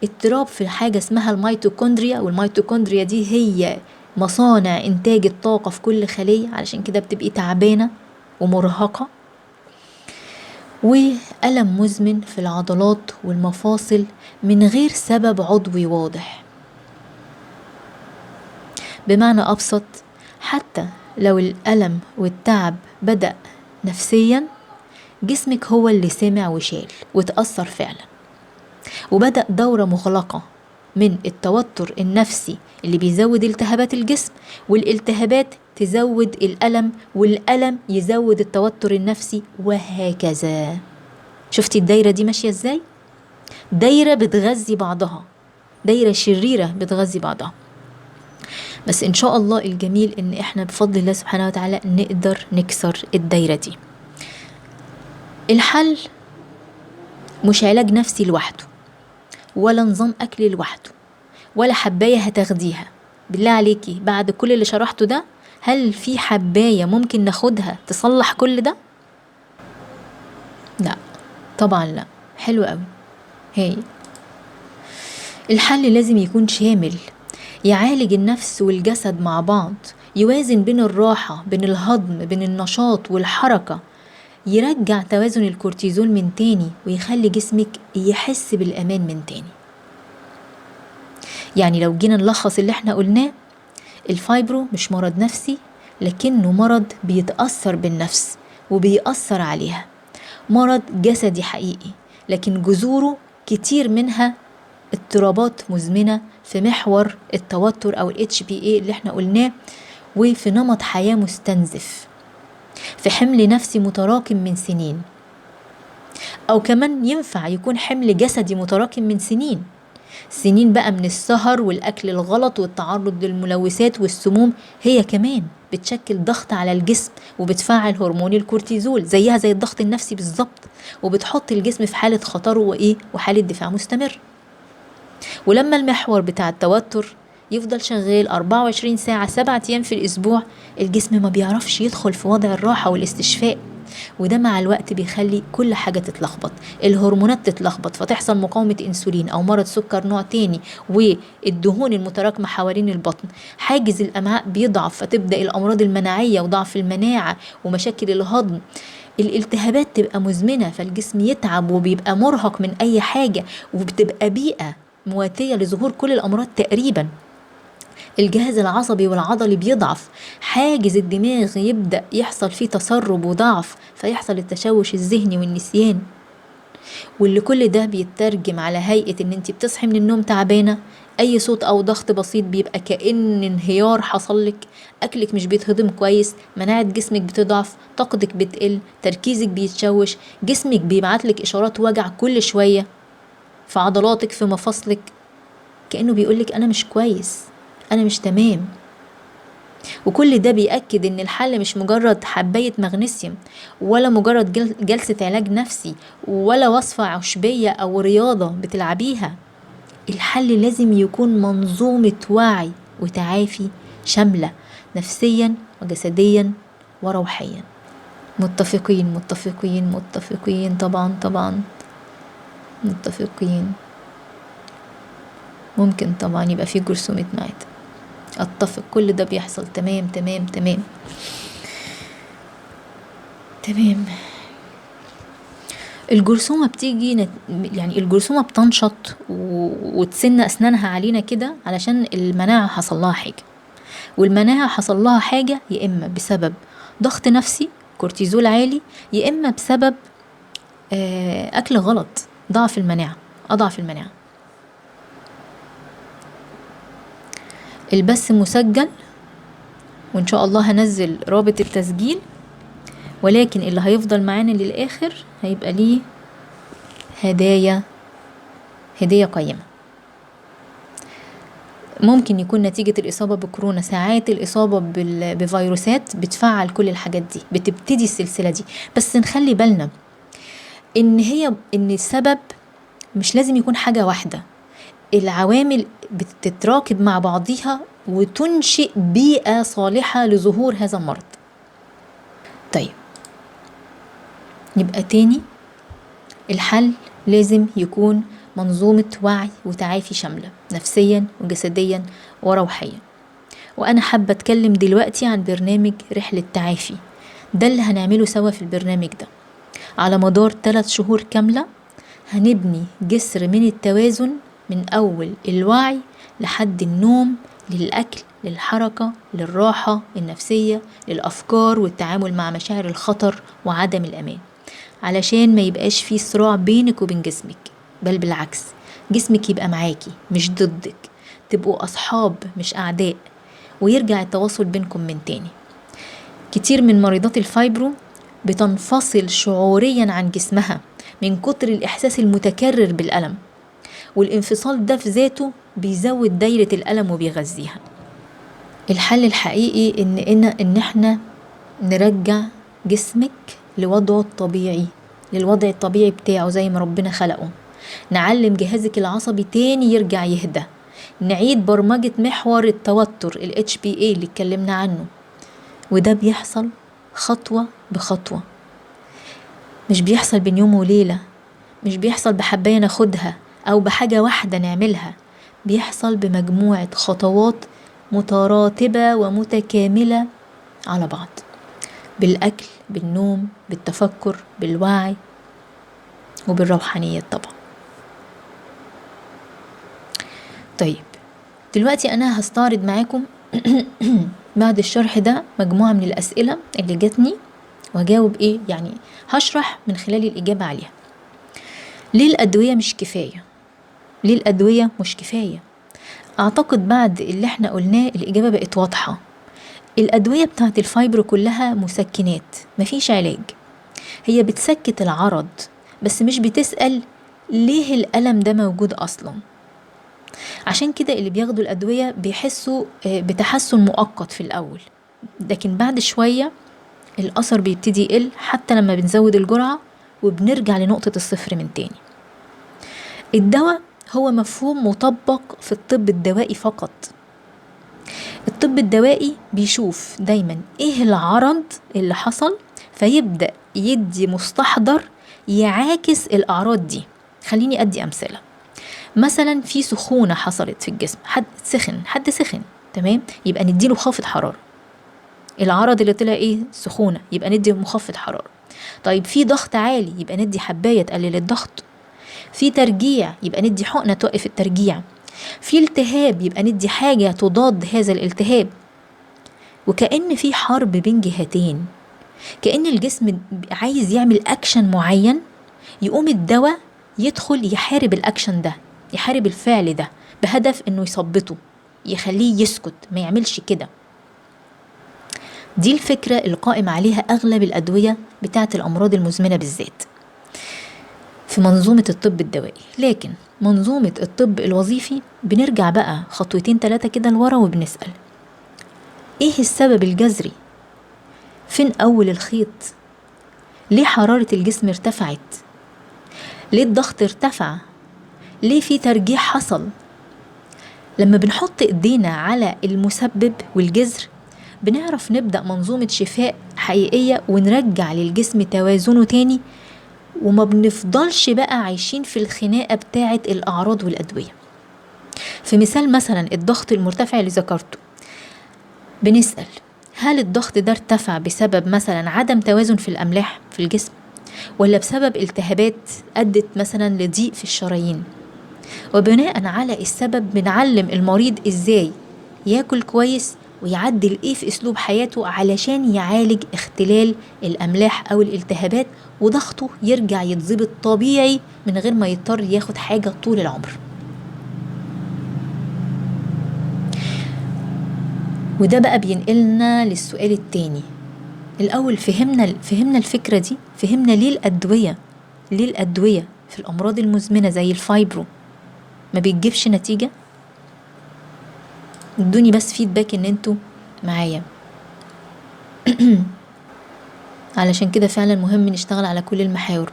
اضطراب في حاجة اسمها الميتوكوندريا، والميتوكوندريا دي هي مصانع إنتاج الطاقة في كل خلية، علشان كده بتبقي تعبانة ومرهقة، وألم مزمن في العضلات والمفاصل من غير سبب عضوي واضح. بمعنى أبسط، حتى لو الألم والتعب بدأ نفسيا، جسمك هو اللي سمع وشال وتأثر فعلا، وبدأ دورة مغلقة من التوتر النفسي اللي بيزود التهابات الجسم، والالتهابات تزود الألم، والألم يزود التوتر النفسي، وهكذا. شفتي الدايرة دي ماشية ازاي؟ دايرة بتغذي بعضها، دايرة شريرة بتغذي بعضها. بس إن شاء الله الجميل إن إحنا بفضل الله سبحانه وتعالى نقدر نكسر الدايرة دي. الحل مش علاج نفسي لوحده، ولا نظام أكل لوحده، ولا حباية هتاخديها. بالله عليكي بعد كل اللي شرحته ده، هل في حباية ممكن ناخدها تصلح كل ده؟ لا طبعا لا. حلو قوي. هاي الحل لازم يكون شامل، يعالج النفس والجسد مع بعض، يوازن بين الراحة، بين الهضم، بين النشاط والحركة، يرجع توازن الكورتيزول من تاني، ويخلي جسمك يحس بالأمان من تاني. يعني لو جينا نلخص اللي احنا قلناه، الفايبرو مش مرض نفسي، لكنه مرض بيتأثر بالنفس وبيأثر عليها، مرض جسدي حقيقي، لكن جذوره كتير منها اضطرابات مزمنة في محور التوتر أو ال HPA اللي احنا قلناه، وفي نمط حياة مستنزف، في حمل نفسي متراكم من سنين، أو كمان ينفع يكون حمل جسدي متراكم من سنين بقى من السهر والأكل الغلط والتعرض للملوثات والسموم. هي كمان بتشكل ضغط على الجسم وبتفعل هرمون الكورتيزول زيها زي الضغط النفسي بالظبط، وبتحط الجسم في حالة خطر وحالة دفاع مستمر. ولما المحور بتاع التوتر يفضل شغال 24 ساعة 7 أيام في الأسبوع، الجسم ما بيعرفش يدخل في وضع الراحة والاستشفاء، وده مع الوقت بيخلي كل حاجة تتلخبط، الهرمونات تتلخبط، فتحصل مقاومة انسولين او مرض سكر نوع تاني، والدهون المتراكمة حوالين البطن، حاجز الامعاء بيضعف، فتبدأ الامراض المناعية وضعف المناعة ومشاكل الهضم، الالتهابات تبقى مزمنة، فالجسم يتعب وبيبقى مرهق من اي حاجة، وبتبقى بيئة مواتية لظهور كل الامراض تقريبا. الجهاز العصبي والعضلي بيضعف، حاجز الدماغ يبدأ يحصل فيه تسرب وضعف، فيحصل التشوش الذهني والنسيان. واللي كل ده بيترجم على هيئة ان انت بتصحي من النوم تعبانة، اي صوت او ضغط بسيط بيبقى كأن انهيار حصلك، اكلك مش بيتهضم كويس، مناعة جسمك بتضعف، طاقتك بتقل، تركيزك بيتشوش، جسمك بيبعتلك اشارات وجع كل شوية في عضلاتك في مفاصلك، كأنه بيقولك انا مش كويس، انا مش تمام. وكل ده بيأكد ان الحل مش مجرد حباية مغنيسيوم، ولا مجرد جلسة علاج نفسي، ولا وصفة عشبية او رياضة بتلعبيها. الحل لازم يكون منظومة وعي وتعافي شاملة، نفسيا وجسديا وروحيا. متفقين متفقين متفقين، طبعا طبعا متفقين. ممكن طبعا يبقى فيه جرثومة معدة، اتفق، كل ده بيحصل، تمام تمام تمام تمام. الجرثومة بتيجي يعني الجرثومة بتنشط وتسن أسنانها علينا كده علشان المناعة حصل لها حاجة، والمناعة حصل لها حاجة يا إما بسبب ضغط نفسي كورتيزول عالي، يا إما بسبب أكل غلط، ضعف المناعة، أضعف المناعة. البث مسجل، وإن شاء الله هنزل رابط التسجيل، ولكن اللي هيفضل معانا للآخر هيبقى ليه هدية قيمة. ممكن يكون نتيجة الإصابة بكورونا، ساعات الإصابة بفيروسات بتفعل كل الحاجات دي، بتبتدي السلسلة دي، بس نخلي بالنا إن السبب مش لازم يكون حاجة واحدة، العوامل بتتراكب مع بعضها وتنشئ بيئة صالحة لظهور هذا المرض. طيب يبقى تاني، الحل لازم يكون منظومة وعي وتعافي شاملة، نفسيا وجسديا وروحيا. وأنا حابة أتكلم دلوقتي عن برنامج رحلة تعافي، ده اللي هنعمله سوا في البرنامج ده. على مدار 3 شهور كاملة هنبني جسر من التوازن، من أول الوعي لحد النوم، للأكل، للحركة، للراحة النفسية، للأفكار والتعامل مع مشاعر الخطر وعدم الأمان، علشان ما يبقاش فيه صراع بينك وبين جسمك، بل بالعكس، جسمك يبقى معاكي مش ضدك، تبقوا أصحاب مش أعداء، ويرجع التواصل بينكم من تاني. كتير من مريضات الفايبرو بتنفصل شعوريا عن جسمها من كتر الإحساس المتكرر بالألم، والانفصال ده في ذاته بيزود دايرة الألم وبيغذيها. الحل الحقيقي إن احنا نرجع جسمك لوضعه الطبيعي، للوضع الطبيعي بتاعه زي ما ربنا خلقه، نعلم جهازك العصبي تاني يرجع يهدى، نعيد برمجة محور التوتر ال HPA اللي اتكلمنا عنه، وده بيحصل خطوة بخطوة، مش بيحصل بين يوم وليلة، مش بيحصل بحباية ناخدها أو بحاجة واحدة نعملها، بيحصل بمجموعة خطوات متراتبة ومتكاملة على بعض، بالأكل، بالنوم، بالتفكر، بالوعي، وبالروحانية طبعا. طيب دلوقتي أنا هستعرض معاكم بعد الشرح ده مجموعة من الأسئلة اللي جاتني وهجاوب ايه، يعني هشرح من خلال الإجابة عليها. ليه الأدوية مش كفاية؟ ليه الأدوية مش كفاية؟ أعتقد بعد اللي احنا قلناه الإجابة بقت واضحة. الأدوية بتاعت الفايبرو كلها مسكنات، مفيش علاج. هي بتسكت العرض بس مش بتسأل ليه الألم ده موجود أصلا. عشان كده اللي بياخدوا الأدوية بيحسوا بتحسن مؤقت في الأول، لكن بعد شوية الأثر بيبتدي يقل حتى لما بنزود الجرعة وبنرجع لنقطة الصفر من تاني. الدواء هو مفهوم مطبق في الطب الدوائي فقط. الطب الدوائي بيشوف دايما ايه العرض اللي حصل فيبدأ يدي مستحضر يعاكس الأعراض دي. خليني أدي أمثلة. مثلا في سخونة حصلت في الجسم، حد سخن، تمام، يبقى نديله خافض حرارة. العرض اللي طلع ايه؟ سخونة، يبقى ندي مخفض حرارة. طيب في ضغط عالي، يبقى ندي حباية تقلل الضغط. في ترجيع، يبقى ندي حقنة توقف الترجيع. في التهاب، يبقى ندي حاجة تضاد هذا الالتهاب. وكأن في حرب بين جهتين، كأن الجسم عايز يعمل أكشن معين، يقوم الدواء يدخل يحارب الأكشن ده، يحارب الفعل ده بهدف إنه يثبطه، يخليه يسكت ما يعملش كده. دي الفكرة اللي قائم عليها أغلب الأدوية بتاعة الأمراض المزمنة بالذات في منظومة الطب الدوائي. لكن منظومة الطب الوظيفي بنرجع بقى خطوتين 3 كده لورا وبنسأل إيه السبب الجذري؟ فين أول الخيط؟ ليه حرارة الجسم ارتفعت؟ ليه الضغط ارتفع؟ ليه في ترجيح حصل؟ لما بنحط إيدينا على المسبب والجذر بنعرف نبدأ منظومة شفاء حقيقية ونرجع للجسم توازنه تاني، وما بنفضلش بقى عايشين في الخناقة بتاعة الأعراض والأدوية. في مثال مثلا الضغط المرتفع اللي ذكرته، بنسأل هل الضغط ده ارتفع بسبب مثلا عدم توازن في الأملاح في الجسم، ولا بسبب التهابات أدت مثلا لضيق في الشرايين؟ وبناء على السبب بنعلم المريض إزاي ياكل كويس ويعدل إيه في أسلوب حياته علشان يعالج اختلال الأملاح أو الالتهابات، وضغطه يرجع يتظبط طبيعي من غير ما يضطر ياخد حاجة طول العمر. وده بقى بينقلنا للسؤال التاني. الأول فهمنا الفكرة دي، فهمنا ليه الأدوية في الأمراض المزمنة زي الفايبرو ما بيجيبش نتيجة. ادوني بس فيدباك ان انتوا معايا. علشان كده فعلا مهم نشتغل على كل المحاور.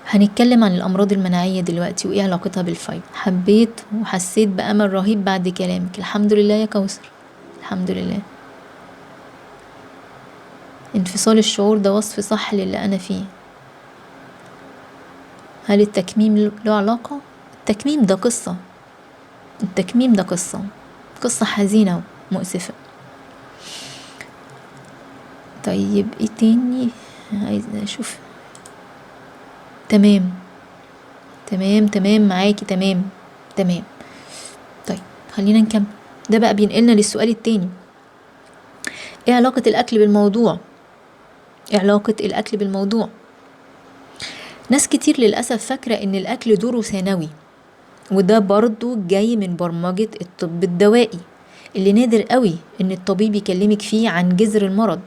هنتكلم عن الأمراض المناعية دلوقتي وإيه علاقتها بالفايبر. حبيت وحسيت بأمل رهيب بعد كلامك. الحمد لله يا كوثر، الحمد لله. انفصال الشعور ده وصف صح للي أنا فيه. هل التكميم له علاقة؟ التكميم ده قصة حزينة ومؤسفة. طيب ايه تاني عايز اشوف؟ تمام معاكي، تمام. طيب خلينا نكمل. ده بقى بينقلنا للسؤال التاني، ايه علاقة الأكل بالموضوع؟ ناس كتير للأسف فاكرة ان الأكل دوره ثانوي، وده برضو جاي من برمجة الطب الدوائي اللي نادر قوي ان الطبيب يكلمك فيه عن جذر المرض.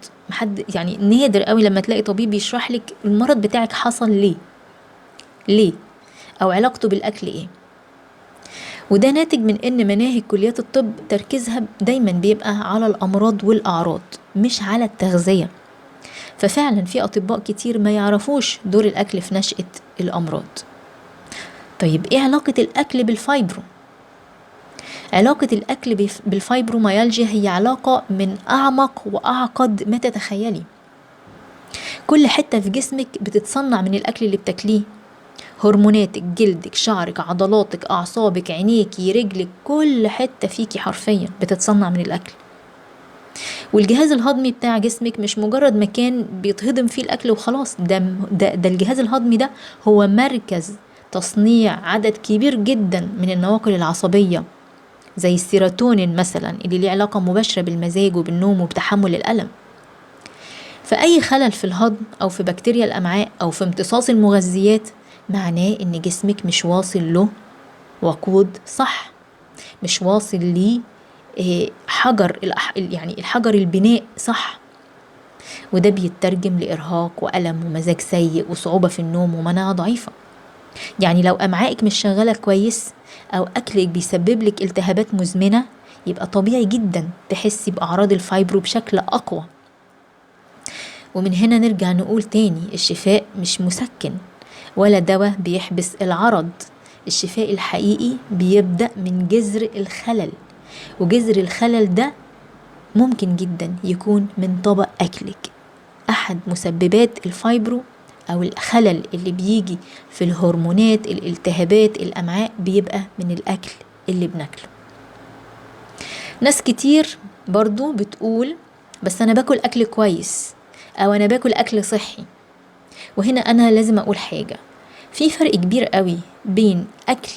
يعني نادر قوي لما تلاقي طبيب يشرح لك المرض بتاعك حصل ليه او علاقته بالاكل ايه. وده ناتج من ان مناهج كليات الطب تركيزها دايما بيبقى على الامراض والاعراض مش على التغذية. ففعلا في اطباء كتير ما يعرفوش دور الاكل في نشأة الامراض. طيب ايه علاقة الاكل بالفايبرو؟ علاقة الأكل بالفايبروميالجيا هي علاقة من أعمق وأعقد ما تتخيلي. كل حتة في جسمك بتتصنع من الأكل اللي بتاكليه، هرموناتك، جلدك، شعرك، عضلاتك، أعصابك، عينيكي، رجلك، كل حتة فيكي حرفيا بتتصنع من الأكل. والجهاز الهضمي بتاع جسمك مش مجرد مكان بيتهضم فيه الأكل وخلاص، ده الجهاز الهضمي ده هو مركز تصنيع عدد كبير جدا من النواقل العصبية زي السيروتونين مثلا اللي ليه علاقة مباشرة بالمزاج وبالنوم وبتحمل الألم. فأي خلل في الهضم أو في بكتيريا الأمعاء أو في امتصاص المغذيات معناه إن جسمك مش واصل له وقود صح، مش واصل ليه يعني الحجر البناء صح، وده بيترجم لإرهاق وألم ومزاج سيء وصعوبة في النوم ومناعة ضعيفة. يعني لو أمعائك مش شغالة كويس أو أكلك بيسبب لك التهابات مزمنة، يبقى طبيعي جدا تحسي بأعراض الفايبرو بشكل أقوى. ومن هنا نرجع نقول تاني، الشفاء مش مسكن ولا دواء بيحبس العرض. الشفاء الحقيقي بيبدأ من جذر الخلل، وجذر الخلل ده ممكن جدا يكون من طبق أكلك. أحد مسببات الفايبرو أو الخلل اللي بيجي في الهرمونات الالتهابات الأمعاء بيبقى من الأكل اللي بناكله. ناس كتير برضو بتقول بس أنا باكل أكل كويس أو أنا باكل أكل صحي. وهنا أنا لازم أقول حاجة، في فرق كبير قوي بين أكل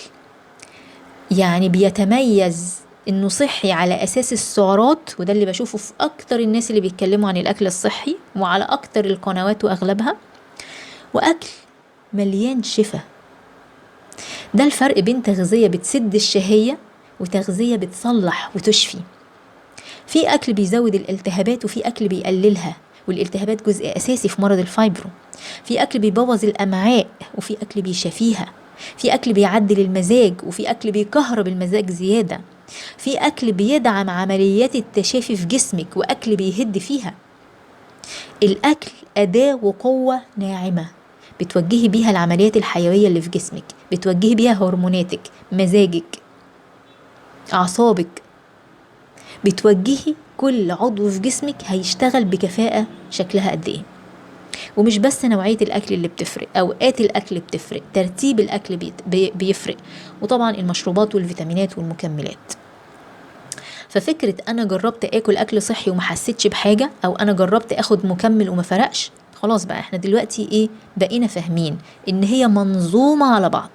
يعني بيتميز إنه صحي على أساس السعرات، وده اللي بشوفه في أكتر الناس اللي بيتكلموا عن الأكل الصحي وعلى أكتر القنوات وأغلبها، وأكل مليان شفا. ده الفرق بين تغذية بتسد الشهية وتغذية بتصلح وتشفي. في أكل بيزود الالتهابات وفي أكل بيقللها، والالتهابات جزء أساسي في مرض الفايبرو. في أكل بيبوظ الأمعاء وفي أكل بيشفيها. في أكل بيعدل المزاج وفي أكل بيكهرب المزاج زيادة. في أكل بيدعم عمليات التشافي في جسمك وأكل بيهد فيها. الأكل أداة وقوة ناعمة بتوجهي بيها العمليات الحيوية اللي في جسمك، بتوجهي بيها هرموناتك، مزاجك، أعصابك، بتوجهي كل عضو في جسمك هيشتغل بكفاءة شكلها قد ايه. ومش بس نوعية الأكل اللي بتفرق، أوقات الأكل بتفرق، ترتيب الأكل بيفرق، وطبعا المشروبات والفيتامينات والمكملات. ففكرة أنا جربت أكل أكل صحي وما حسيتش بحاجة، أو أنا جربت أخد مكمل وما فرقش، خلاص بقى احنا دلوقتي ايه، بقينا فاهمين إن هي منظومة على بعض.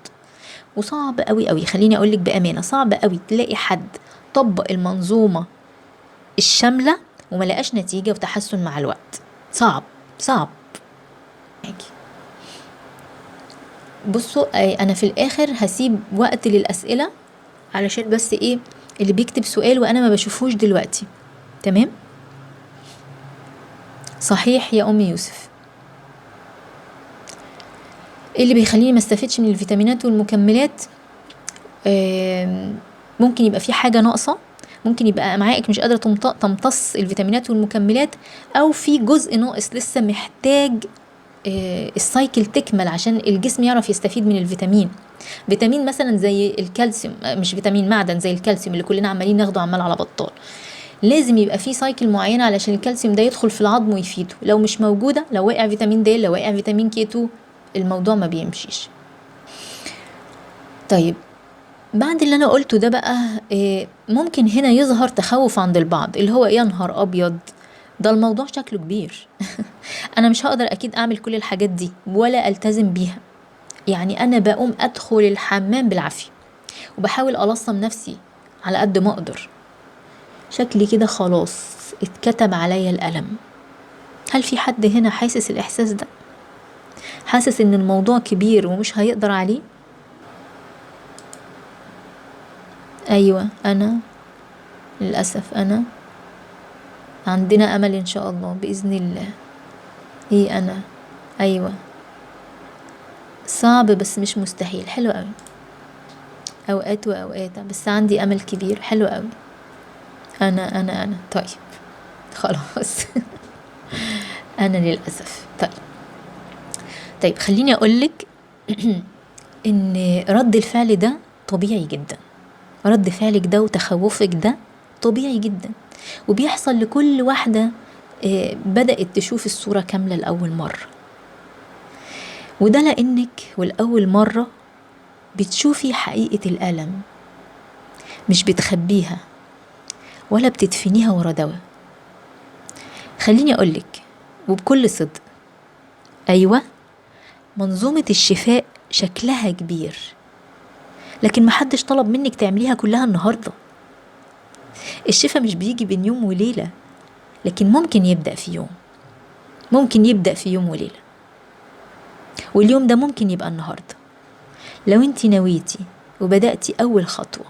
وصعب قوي قوي، خليني أقولك بأمانة، صعب قوي تلاقي حد طبق المنظومة الشاملة وما لقاش نتيجة وتحسن مع الوقت. صعب صعب. بصوا أنا في الآخر هسيب وقت للأسئلة علشان بس ايه اللي بيكتب سؤال وأنا ما بشوفوش دلوقتي. تمام؟ صحيح يا أم يوسف. اللي بيخليني ما استفدش من الفيتامينات والمكملات ممكن يبقى في حاجة ناقصة، ممكن يبقى أمعائك مش قادرة تمتص الفيتامينات والمكملات، أو في جزء ناقص لسه محتاج السايكل تكمل عشان الجسم يعرف يستفيد من الفيتامين. فيتامين مثلا زي الكالسيوم، مش فيتامين، معدن زي الكالسيوم اللي كلنا عمالين ناخده عمال على بطال، لازم يبقى في سايكل معينة علشان الكالسيوم ده يدخل في العظم ويفيده. لو مش موجودة، لو واقع فيتامين د، لو واقع فيتامين كي2، الموضوع ما بيمشيش. طيب بعد اللي انا قلته ده بقى ممكن هنا يظهر تخوف عند البعض، اللي هو يا نهار ابيض ده الموضوع شكله كبير. انا مش هقدر اكيد اعمل كل الحاجات دي ولا التزم بيها. يعني انا بقوم ادخل الحمام بالعافية وبحاول ألصم نفسي على قد ما اقدر، شكلي كده خلاص اتكتب عليا الألم. هل في حد هنا حاسس الإحساس ده؟ حاسس ان الموضوع كبير ومش هيقدر عليه؟ ايوه انا للأسف أنا عندنا أمل إن شاء الله بإذن الله. إيه أنا أيوة صعب بس مش مستحيل. حلو قوي، أوقات وأوقات، بس عندي أمل كبير. حلو قوي. أنا طيب خلاص. أنا للأسف. طيب خليني أقولك إن رد الفعل ده طبيعي جدا. رد فعلك ده وتخوفك ده طبيعي جدا، وبيحصل لكل واحدة بدأت تشوف الصورة كاملة لأول مرة. وده لأنك والأول مرة بتشوفي حقيقة الألم، مش بتخبيها ولا بتدفنيها ورا دواء. خليني أقولك وبكل صدق، أيوة منظومة الشفاء شكلها كبير، لكن محدش طلب منك تعمليها كلها النهاردة. الشفاء مش بيجي بين يوم وليلة، لكن ممكن يبدأ في يوم، ممكن يبدأ في يوم وليلة، واليوم ده ممكن يبقى النهاردة. لو انت نويتي وبدأتي أول خطوة،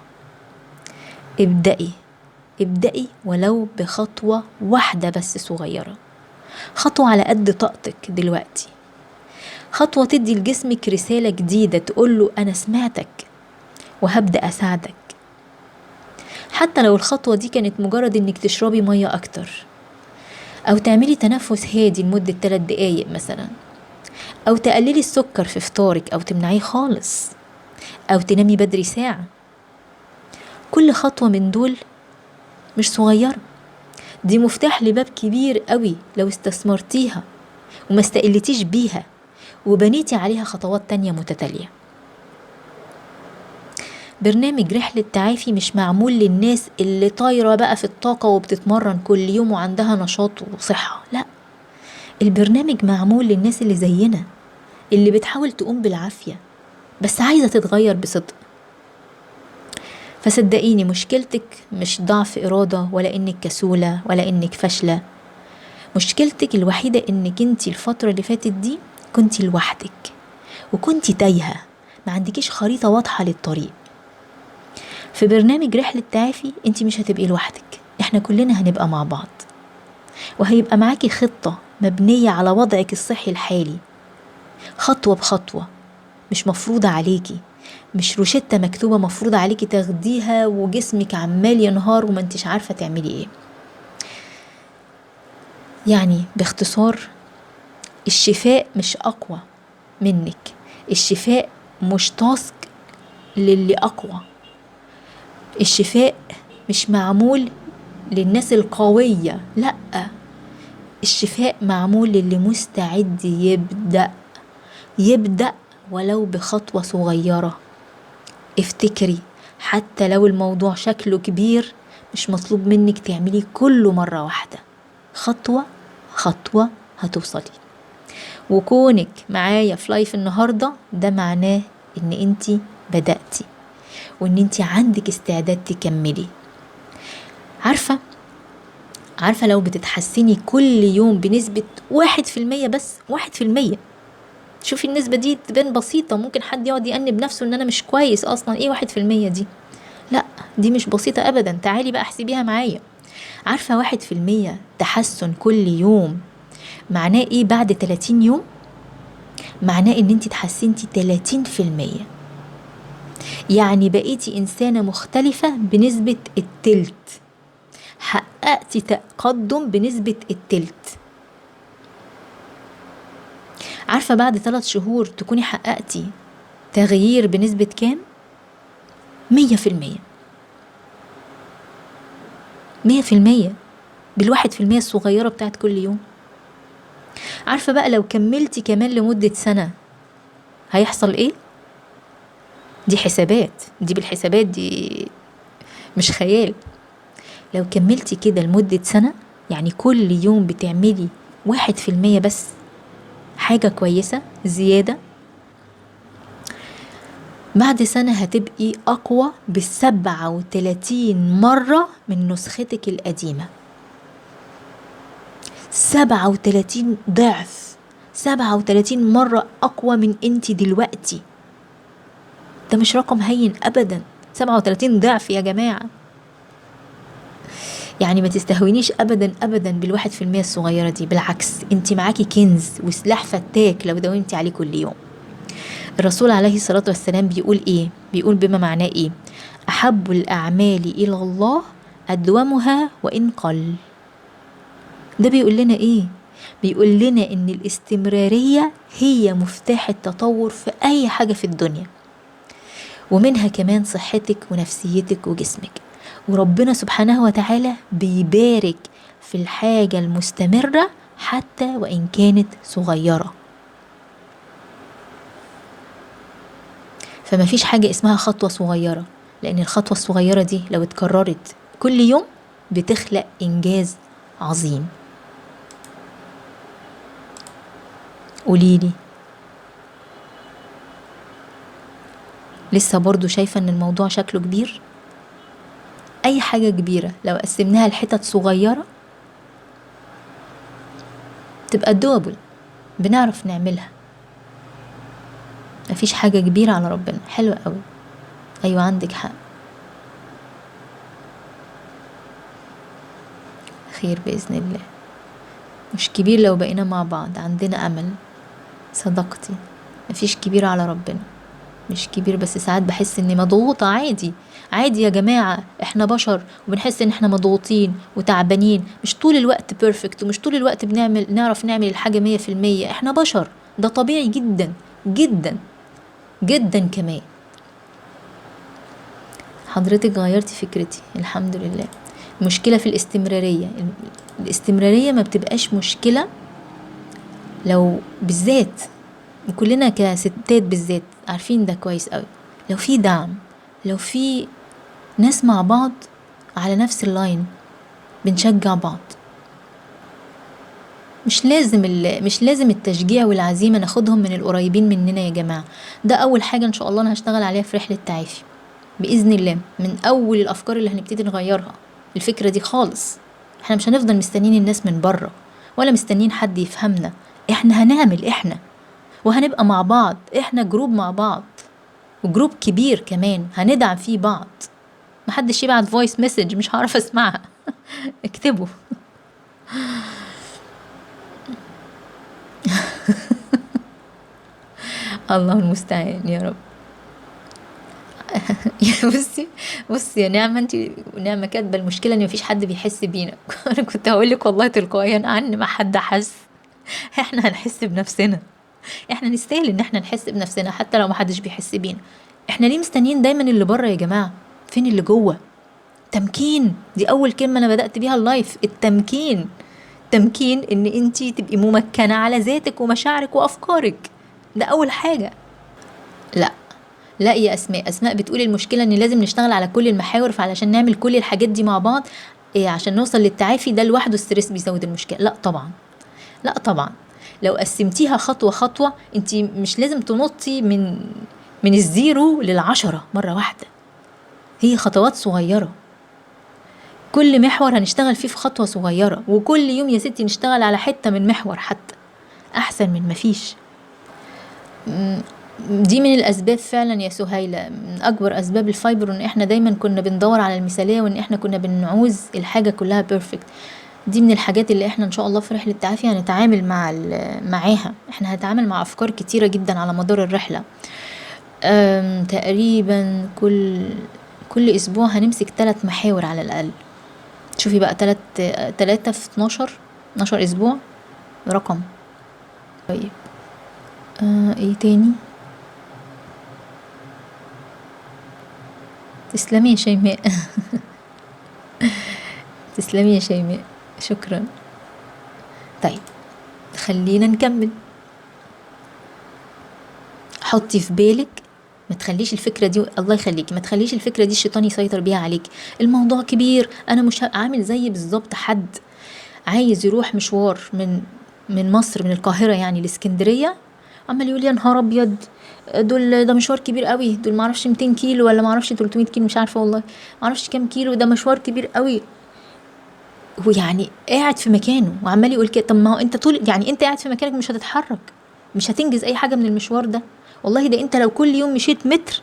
ابدأي ولو بخطوة واحدة بس صغيرة، خطوة على قد طاقتك دلوقتي، خطوة تدي لجسمك رسالة جديدة تقوله أنا سمعتك وهبدأ أساعدك. حتى لو الخطوة دي كانت مجرد إنك تشربي مية أكتر، أو تعملي تنفس هادي لمدة 3 دقايق مثلا، أو تقللي السكر في فطارك أو تمنعيه خالص، أو تنامي بدري ساعة. كل خطوة من دول مش صغيرة، دي مفتاح لباب كبير قوي لو استثمرتيها وما استقلتيش بيها وبنيتي عليها خطوات تانية متتالية. برنامج رحلة تعافي مش معمول للناس اللي طايرة بقى في الطاقة وبتتمرن كل يوم وعندها نشاط وصحة، لا، البرنامج معمول للناس اللي زينا، اللي بتحاول تقوم بالعافية بس عايزة تتغير بصدق. فصدقيني مشكلتك مش ضعف إرادة، ولا إنك كسولة، ولا إنك فاشلة. مشكلتك الوحيدة إنك انتي الفترة اللي فاتت دي كنتي لوحدك، وكنتي تايهة، ما عندكيش خريطة واضحة للطريق. في برنامج رحلة تعافي انتي مش هتبقي لوحدك، احنا كلنا هنبقى مع بعض، وهيبقى معاكي خطة مبنية على وضعك الصحي الحالي، خطوة بخطوة، مش مفروضة عليكي، مش روشتة مكتوبة مفروضة عليكي تاخديها وجسمك عمال ينهار وما انتش عارفة تعملي ايه. يعني باختصار، الشفاء مش أقوى منك، الشفاء مش تاسك للي أقوى، الشفاء مش معمول للناس القوية، لأ، الشفاء معمول للي مستعد يبدأ ولو بخطوة صغيرة. افتكري، حتى لو الموضوع شكله كبير مش مطلوب منك تعملي كله مرة واحدة، خطوة خطوة هتوصلي. وكونك معايا في لايف النهاردة ده معناه ان انتي بدأتي، وان انتي عندك استعداد تكملي. عارفة لو بتتحسني كل يوم بنسبة 1%، بس 1%، شوفي النسبة دي تبان بسيطة، ممكن حد يقعد يأنب نفسه ان انا مش كويس اصلا، ايه 1% دي؟ لا، دي مش بسيطة ابدا، تعالي بقى احسبيها معايا. عارفة 1% تحسن كل يوم معناه ايه بعد 30 يوم؟ معناه ان انتي تحسنتي 30%، يعني بقيتي إنسانة مختلفة بنسبة التلت، حققتي تقدم بنسبة التلت. عارفة بعد 3 شهور تكوني حققتي تغيير بنسبة كام؟ 100%، 100% بال1% الصغيرة بتاعت كل يوم. عارفة بقى لو كملتي كمان لمدة سنة هيحصل ايه؟ دي حسابات، دي بالحسابات، دي مش خيال. لو كملتي كده لمدة سنة، يعني كل يوم بتعملي 1% بس حاجة كويسة زيادة، بعد سنة هتبقي أقوى ب37 مرة من نسختك القديمة، 37 ضعف، 37 مرة أقوى من انتي دلوقتي. ده مش رقم هين أبدا، 37 ضعف يا جماعة. يعني ما تستهونيش أبدا أبدا بال1% الصغيرة دي، بالعكس انتي معاكي كنز وسلاح فتاك لو داومتي عليه كل يوم. الرسول عليه الصلاة والسلام بيقول ايه؟ بيقول بما معناه ايه؟ أحب الأعمال إلى الله أدومها وإن قل. ده بيقول لنا ايه؟ بيقول لنا ان الاستمرارية هي مفتاح التطور في أي حاجة في الدنيا، ومنها كمان صحتك ونفسيتك وجسمك. وربنا سبحانه وتعالى بيبارك في الحاجة المستمرة حتى وإن كانت صغيرة. فما فيش حاجة اسمها خطوة صغيرة، لأن الخطوة الصغيرة دي لو اتكررت كل يوم بتخلق إنجاز عظيم. قوليلي، لسه برضو شايفة ان الموضوع شكله كبير؟ اي حاجة كبيرة لو قسمناها لحتت صغيرة تبقى دوبل، بنعرف نعملها. مفيش حاجة كبيرة على ربنا. حلوة قوي. ايوه عندك حق. خير بإذن الله. مش كبير لو بقينا مع بعض، عندنا أمل. صدقتي، مفيش كبير على ربنا. مش كبير، بس ساعات بحس اني مضغوطة. عادي عادي يا جماعة، احنا بشر وبنحس ان احنا مضغوطين وتعبانين. مش طول الوقت بيرفكت، ومش طول الوقت نعرف نعمل الحاجة 100%. احنا بشر، ده طبيعي جدا جدا جدا كمان. حضرتك غيرتي فكرتي، الحمد لله. المشكلة في الاستمرارية. الاستمرارية ما بتبقاش مشكلة لو بالذات، وكلنا كستات بالذات عارفين ده كويس قوي، لو في دعم، لو في ناس مع بعض على نفس اللاين بنشجع بعض. مش لازم التشجيع والعزيمة ناخدهم من القريبين مننا يا جماعة. ده أول حاجة إن شاء الله أنا هشتغل عليها في رحلة تعافي بإذن الله. من أول الأفكار اللي هنبتدي نغيرها الفكرة دي خالص. احنا مش هنفضل مستنين الناس من بره، ولا مستنين حد يفهمنا. احنا هنعمل احنا، وهنبقى مع بعض. احنا جروب مع بعض، وجروب كبير كمان هندعم فيه بعض. محدش يبعت فويس مسج مش هعرف اسمعها. اكتبوا. الله المستعان يا رب. بصي يا نعمة، انت نعمة كاتبة المشكلة ان مفيش حد بيحس بينا. انا كنت هقولك والله تلقائيا عن ما حد حس. احنا هنحس بنفسنا. احنا نستاهل ان احنا نحس بنفسنا حتى لو محدش بيحس بينا. احنا ليه مستنيين دايما اللي بره يا جماعة؟ فين اللي جوه؟ تمكين. دي اول كلمة انا بدأت بيها اللايف، التمكين. تمكين ان انتي تبقي ممكنة على ذاتك ومشاعرك وافكارك. ده اول حاجة. لا لا يا اسماء بتقول المشكلة ان لازم نشتغل على كل المحاور، فعلشان نعمل كل الحاجات دي مع بعض إيه عشان نوصل للتعافي ده لوحده ستريس بيزود المشكلة. لا طبعا، لا طبعا. لو قسمتيها خطوة خطوة، انتي مش لازم تنطي من الزيرو لل10 مرة واحدة. هي خطوات صغيرة، كل محور هنشتغل فيه في خطوة صغيرة، وكل يوم يا ستي نشتغل على حتة من محور حتى، أحسن من مفيش. دي من الأسباب فعلا يا سهيلة، من أكبر أسباب الفايبر إن إحنا دايما كنا بندور على المثالية، وإن إحنا كنا بنعوز الحاجة كلها بيرفكت. دي من الحاجات اللي إحنا إن شاء الله في رحلة التعافي هنتعامل معاها. إحنا هنتعامل مع أفكار كتيرة جدا على مدار الرحلة. تقريبا كل أسبوع هنمسك 3 محاور على الأقل. شوفي بقى 3 في 12 أسبوع، رقم. طيب ايه تاني؟ تسلمي يا شيماء. تسلمي يا شيماء، شكرا. طيب خلينا نكمل. حطي في بالك، ما تخليش الفكرة دي، الله يخليكي، ما تخليش الفكرة دي الشيطان يسيطر بيها عليك. الموضوع كبير، انا مش عامل زي بالظبط حد عايز يروح مشوار من مصر، من القاهرة يعني لاسكندرية، عمال يقول يا نهار ابيض ده مشوار كبير قوي، دول معرفش 200 كيلو ولا معرفش 300 كيلو، مش عارفة والله، معرفش كام كيلو، ده مشوار كبير قوي. هو يعني قاعد في مكانه وعمال يقول كده. طب ما هو انت طول يعني انت قاعد في مكانك مش هتتحرك، مش هتنجز اي حاجة من المشوار ده. والله ده انت لو كل يوم مشيت متر،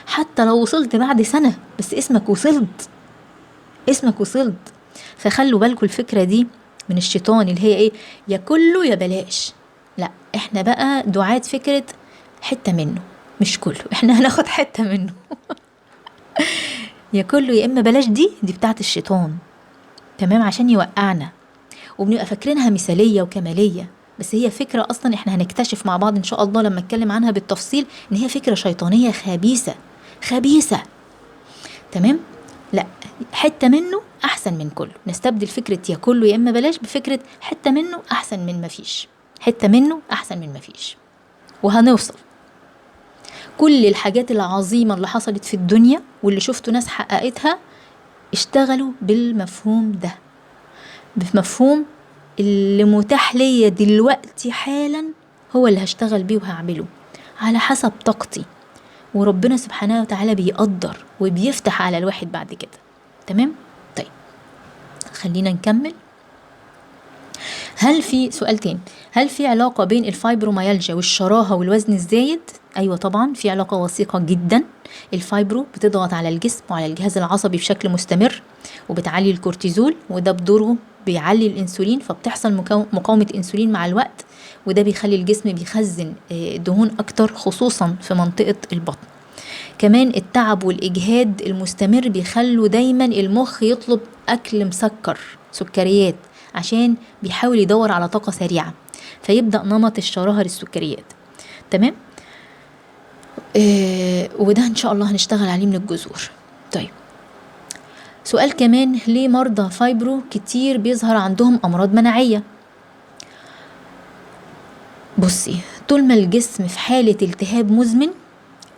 حتى لو وصلت بعد سنة، بس اسمك وصلت، اسمك وصلت. فخلوا بالكم الفكرة دي من الشيطان اللي هي ايه، يا كله يا بلاش. لا احنا بقى دعاة فكرة حتة منه مش كله، احنا هناخد حتة منه. يا كله يا اما بلاش. دي بتاعت الشيطان، تمام، عشان يوقعنا، وبنبقى فاكرينها مثالية وكمالية، بس هي فكرة اصلا احنا هنكتشف مع بعض ان شاء الله لما اتكلم عنها بالتفصيل ان هي فكرة شيطانية خبيثة خبيثة. تمام. لا حتة منه احسن من كله. نستبدل فكرة يا كله يا اما بلاش بفكرة حتة منه احسن من مفيش. حتة منه احسن من مفيش. وهنوصل. كل الحاجات العظيمة اللي حصلت في الدنيا واللي شفتوا ناس حققتها اشتغلوا بالمفهوم ده، بمفهوم اللي متاح ليا دلوقتي حالا هو اللي هشتغل بيه وهعمله على حسب طاقتي. وربنا سبحانه وتعالى بيقدر وبيفتح على الواحد بعد كده. تمام. طيب خلينا نكمل. هل في سؤال تاني، هل في علاقة بين الفايبروميالجيا والشراهة والوزن الزايد؟ أيوة طبعا في علاقة وثيقة جدا. الفايبرو بتضغط على الجسم وعلى الجهاز العصبي بشكل مستمر، وبتعلي الكورتيزول، وده بدوره بيعلي الانسولين، فبتحصل مقاومة انسولين مع الوقت، وده بيخلي الجسم بيخزن دهون اكتر خصوصا في منطقة البطن. كمان التعب والإجهاد المستمر بيخلوا دايما المخ يطلب أكل مسكر، سكريات، عشان بيحاول يدور على طاقة سريعة، فيبدأ نمط الشراهة للسكريات. تمام. وده إن شاء الله هنشتغل عليه من الجذور. طيب سؤال كمان، ليه مرضى فايبرو كتير بيظهر عندهم أمراض مناعية؟ بصي، طول ما الجسم في حالة التهاب مزمن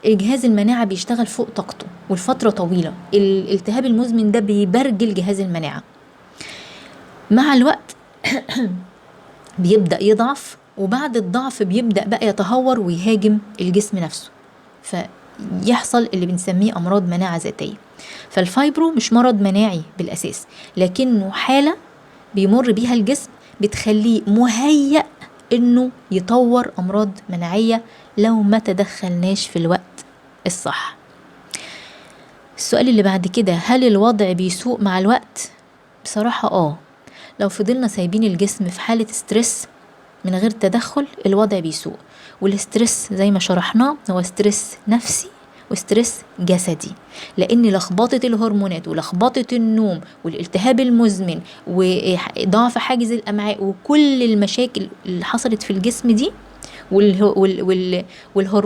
الجهاز المناعة بيشتغل فوق طاقته والفترة طويلة، الالتهاب المزمن ده بيبرجل جهاز المناعة. مع الوقت بيبدأ يضعف، وبعد الضعف بيبدأ بقى يتهور ويهاجم الجسم نفسه، فيحصل اللي بنسميه أمراض مناعة ذاتية. فالفايبرو مش مرض مناعي بالأساس، لكنه حالة بيمر بيها الجسم بتخليه مهيأ إنه يطور أمراض مناعية لو ما تدخلناش في الوقت الصح. السؤال اللي بعد كده، هل الوضع بيسوء مع الوقت؟ بصراحة لو فضلنا سايبين الجسم في حالة ستريس من غير تدخل الوضع بيسوء. والستريس زي ما شرحناه هو ستريس نفسي وستريس جسدي، لان لخبطة الهرمونات ولخبطة النوم والالتهاب المزمن وضعف حاجز الامعاء وكل المشاكل اللي حصلت في الجسم دي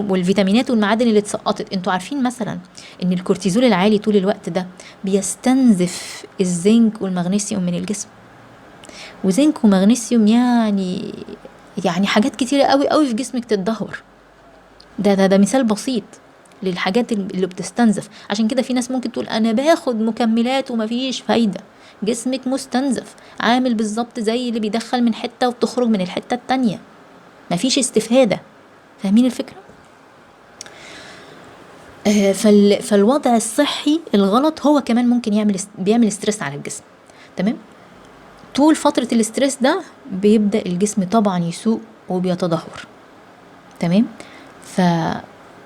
والفيتامينات والمعادن اللي اتسقطت. انتوا عارفين مثلا ان الكورتيزول العالي طول الوقت ده بيستنزف الزنك والمغنيسيوم من الجسم، وزنك ومغنيسيوم يعني حاجات كتيرة قوي قوي في جسمك تتدهور. ده مثال بسيط للحاجات اللي بتستنزف. عشان كده في ناس ممكن تقول انا باخد مكملات ومفيش فايدة، جسمك مستنزف، عامل بالظبط زي اللي بيدخل من حتة وبتخرج من الحتة التانية، مفيش استفادة. فاهمين الفكرة؟ فالوضع الصحي الغلط هو كمان ممكن بيعمل ستريس على الجسم. تمام. طول فترة الاسترس ده بيبدأ الجسم طبعا يسوء وبيتدهور. تمام.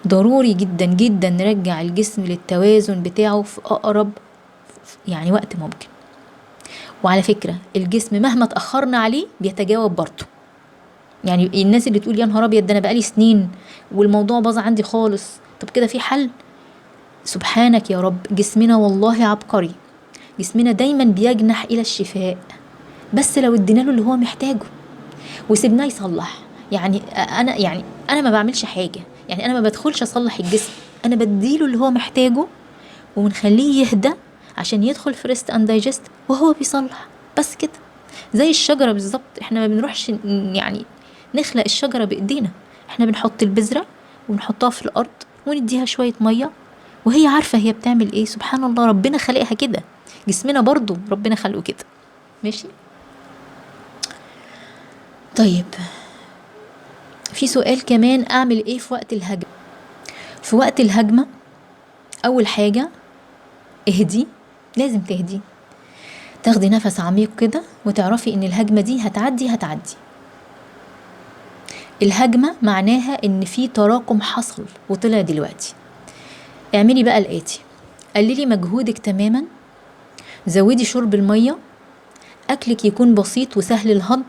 فضروري جدا جدا نرجع الجسم للتوازن بتاعه في أقرب وقت ممكن. وعلى فكرة الجسم مهما تأخرنا عليه بيتجاوب برضه. يعني الناس اللي تقول يا نهار أبيض ده أنا بقالي سنين والموضوع باظ عندي خالص، طب كده في حل؟ سبحانك يا رب، جسمنا والله عبقري، جسمنا دايما بيجنح إلى الشفاء، بس لو ادينا له اللي هو محتاجه وسيبناه يصلح. انا ما بعملش حاجه، يعني انا ما بدخلش اصلح الجسم، انا بديله اللي هو محتاجه وبنخليه يهدى عشان يدخل في ريست اند دايجست وهو بيصلح. بس كده، زي الشجره بالظبط، احنا ما بنروحش نخلق الشجره بايدينا، احنا بنحط البذره ونحطها في الارض ونديها شويه ميه وهي عارفه هي بتعمل ايه. سبحان الله، ربنا خلقها كده، جسمنا برضو ربنا خلقه كده. ماشي. طيب في سؤال كمان، اعمل ايه في وقت الهجمة؟ في وقت الهجمة اول حاجة اهدي، لازم تهدي، تاخدي نفس عميق كده وتعرفي ان الهجمة دي هتعدي. الهجمة معناها ان في تراكم حصل وطلع دلوقتي. اعملي بقى الاتي، قللي مجهودك تماما، زودي شرب المية، اكلك يكون بسيط وسهل الهضم،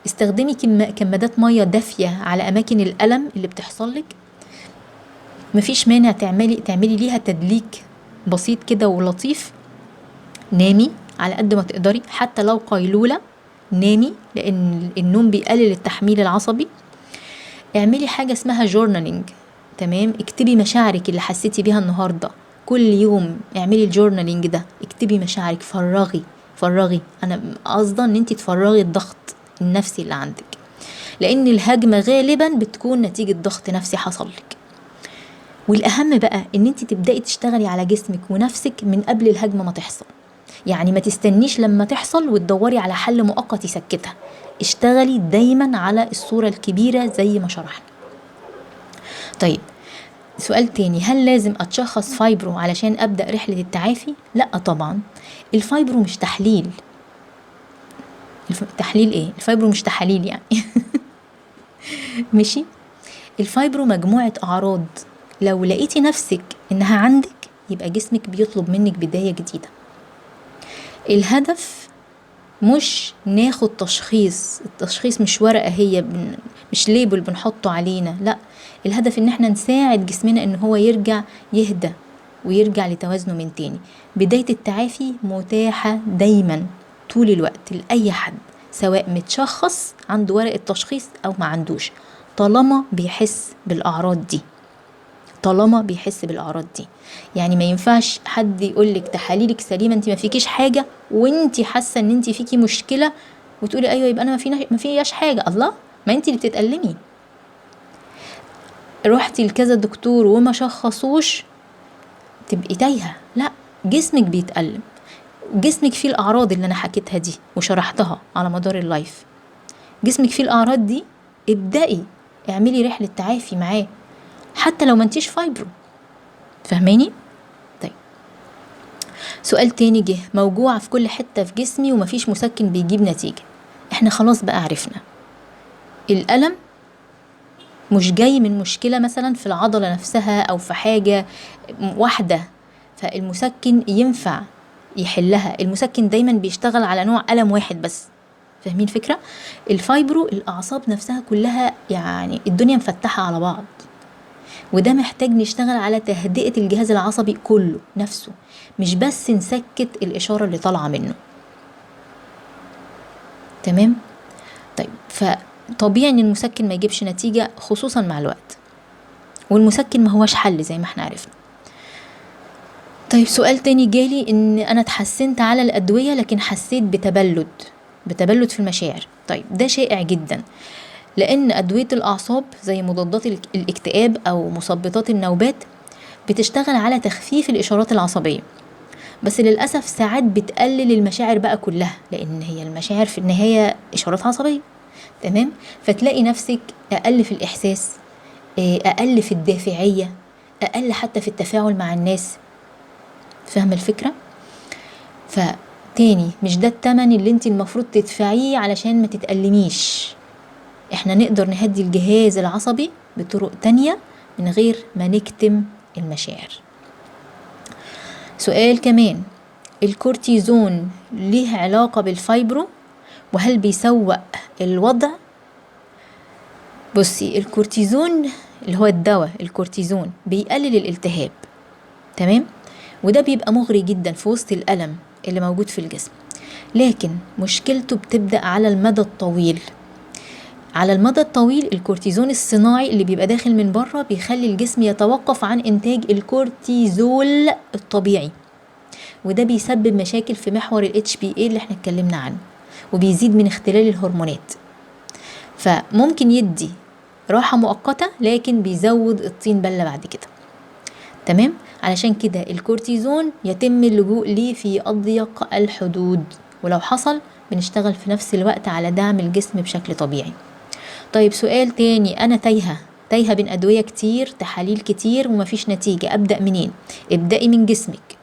استخدمي كمادات مية دافية على أماكن الألم اللي بتحصل لك، مفيش مانع تعملي ليها تدليك بسيط كده ولطيف. نامي على قد ما تقدري، حتى لو قيلولة نامي، لأن النوم بيقلل التحميل العصبي. اعملي حاجة اسمها جورنالينج. تمام. اكتبي مشاعرك اللي حسيتي بيها النهاردة كل يوم، اعملي الجورنالينج ده، اكتبي مشاعرك، فرغي. أنا قصدا ان انتي تفرغي الضغط النفسي اللي عندك، لان الهجمة غالبا بتكون نتيجة ضغط نفسي حصل لك. والاهم بقى ان انت تبدأي تشتغلي على جسمك ونفسك من قبل الهجمة ما تحصل، يعني ما تستنيش لما تحصل وتدوري على حل مؤقت يسكتها، اشتغلي دايما على الصورة الكبيرة زي ما شرحنا. طيب سؤال تاني، هل لازم اتشخص فايبرو علشان ابدأ رحلة التعافي؟ لا طبعا، الفايبرو مش تحليل. تحليل ايه؟ الفايبرو مش تحاليل يعني. ماشي. الفايبرو مجموعة اعراض، لو لقيتي نفسك انها عندك يبقى جسمك بيطلب منك بداية جديدة. الهدف مش ناخد تشخيص، التشخيص مش ورقة، هي مش ليبل بنحطه علينا، لا، الهدف ان احنا نساعد جسمنا ان هو يرجع يهدى ويرجع لتوازنه من تاني. بداية التعافي متاحة دايما طول الوقت لأي حد، سواء متشخص عنده ورقة تشخيص او ما عندوش، طالما بيحس بالأعراض دي. طالما بيحس بالاعراض دي، يعني ما ينفعش حد يقولك تحاليلك سليمه انت ما فيكيش حاجه وانت حاسه ان انت فيكي مشكله وتقولي ايوه يبقى انا ما فيهاش حاجه. الله، ما انت اللي بتتألمي. رحتي لكذا دكتور وما شخصوش تبقي تايهه. لا، جسمك بيتألم، جسمك فيه الاعراض اللي انا حكيتها دي وشرحتها على مدار اللايف. جسمك فيه الاعراض دي، ابدأي اعملي رحله تعافي معاه حتى لو ما انتيش فايبرو. فهماني؟ طيب، سؤال تاني جه، موجوعة في كل حتة في جسمي ومفيش مسكن بيجيب نتيجة. احنا خلاص بقى عرفنا الألم مش جاي من مشكلة مثلا في العضلة نفسها أو في حاجة واحدة، فالمسكن ينفع يحلها. المسكن دايما بيشتغل على نوع ألم واحد بس. فاهمين فكرة؟ الفايبرو الأعصاب نفسها كلها، يعني الدنيا مفتحة على بعض، وده محتاج نشتغل على تهدئة الجهاز العصبي كله نفسه، مش بس نسكت الإشارة اللي طالعة منه. تمام؟ طيب، فطبيعي ان المسكن ما يجيبش نتيجة خصوصا مع الوقت، والمسكن ما هوش حل زي ما احنا عرفنا. طيب، سؤال تاني جالي، ان انا اتحسنت على الأدوية لكن حسيت بتبلد في المشاعر. طيب، ده شائع جدا، لان أدوية الأعصاب زي مضادات الاكتئاب او مثبطات النوبات بتشتغل على تخفيف الإشارات العصبية، بس للأسف ساعات بتقلل المشاعر بقى كلها، لأن هي المشاعر في النهاية إشارات عصبية. تمام؟ فتلاقي نفسك أقل في الإحساس، أقل في الدافعية، أقل حتى في التفاعل مع الناس. فاهمة الفكرة؟ فتاني، مش ده التمن اللي انت المفروض تدفعيه علشان ما تتألميش. احنا نقدر نهدي الجهاز العصبي بطرق تانية من غير ما نكتم المشاعر. سؤال كمان، الكورتيزون ليه علاقة بالفايبرو وهل بيسوء الوضع؟ بصي، الكورتيزون اللي هو الدواء الكورتيزون بيقلل الالتهاب، تمام، وده بيبقى مغري جدا في وسط الألم اللي موجود في الجسم، لكن مشكلته بتبدأ على المدى الطويل. على المدى الطويل الكورتيزون الصناعي اللي بيبقى داخل من بره بيخلي الجسم يتوقف عن إنتاج الكورتيزول الطبيعي، وده بيسبب مشاكل في محور ال HPA اللي احنا اتكلمنا عنه، وبيزيد من اختلال الهرمونات، فممكن يدي راحة مؤقتة لكن بيزود الطين بلة بعد كده. تمام؟ علشان كده الكورتيزون يتم اللجوء ليه في أضيق الحدود، ولو حصل بنشتغل في نفس الوقت على دعم الجسم بشكل طبيعي. طيب، سؤال تاني، أنا تايهة بين أدوية كتير، تحاليل كتير ومفيش نتيجة، أبدأ منين؟ ابدأي من جسمك،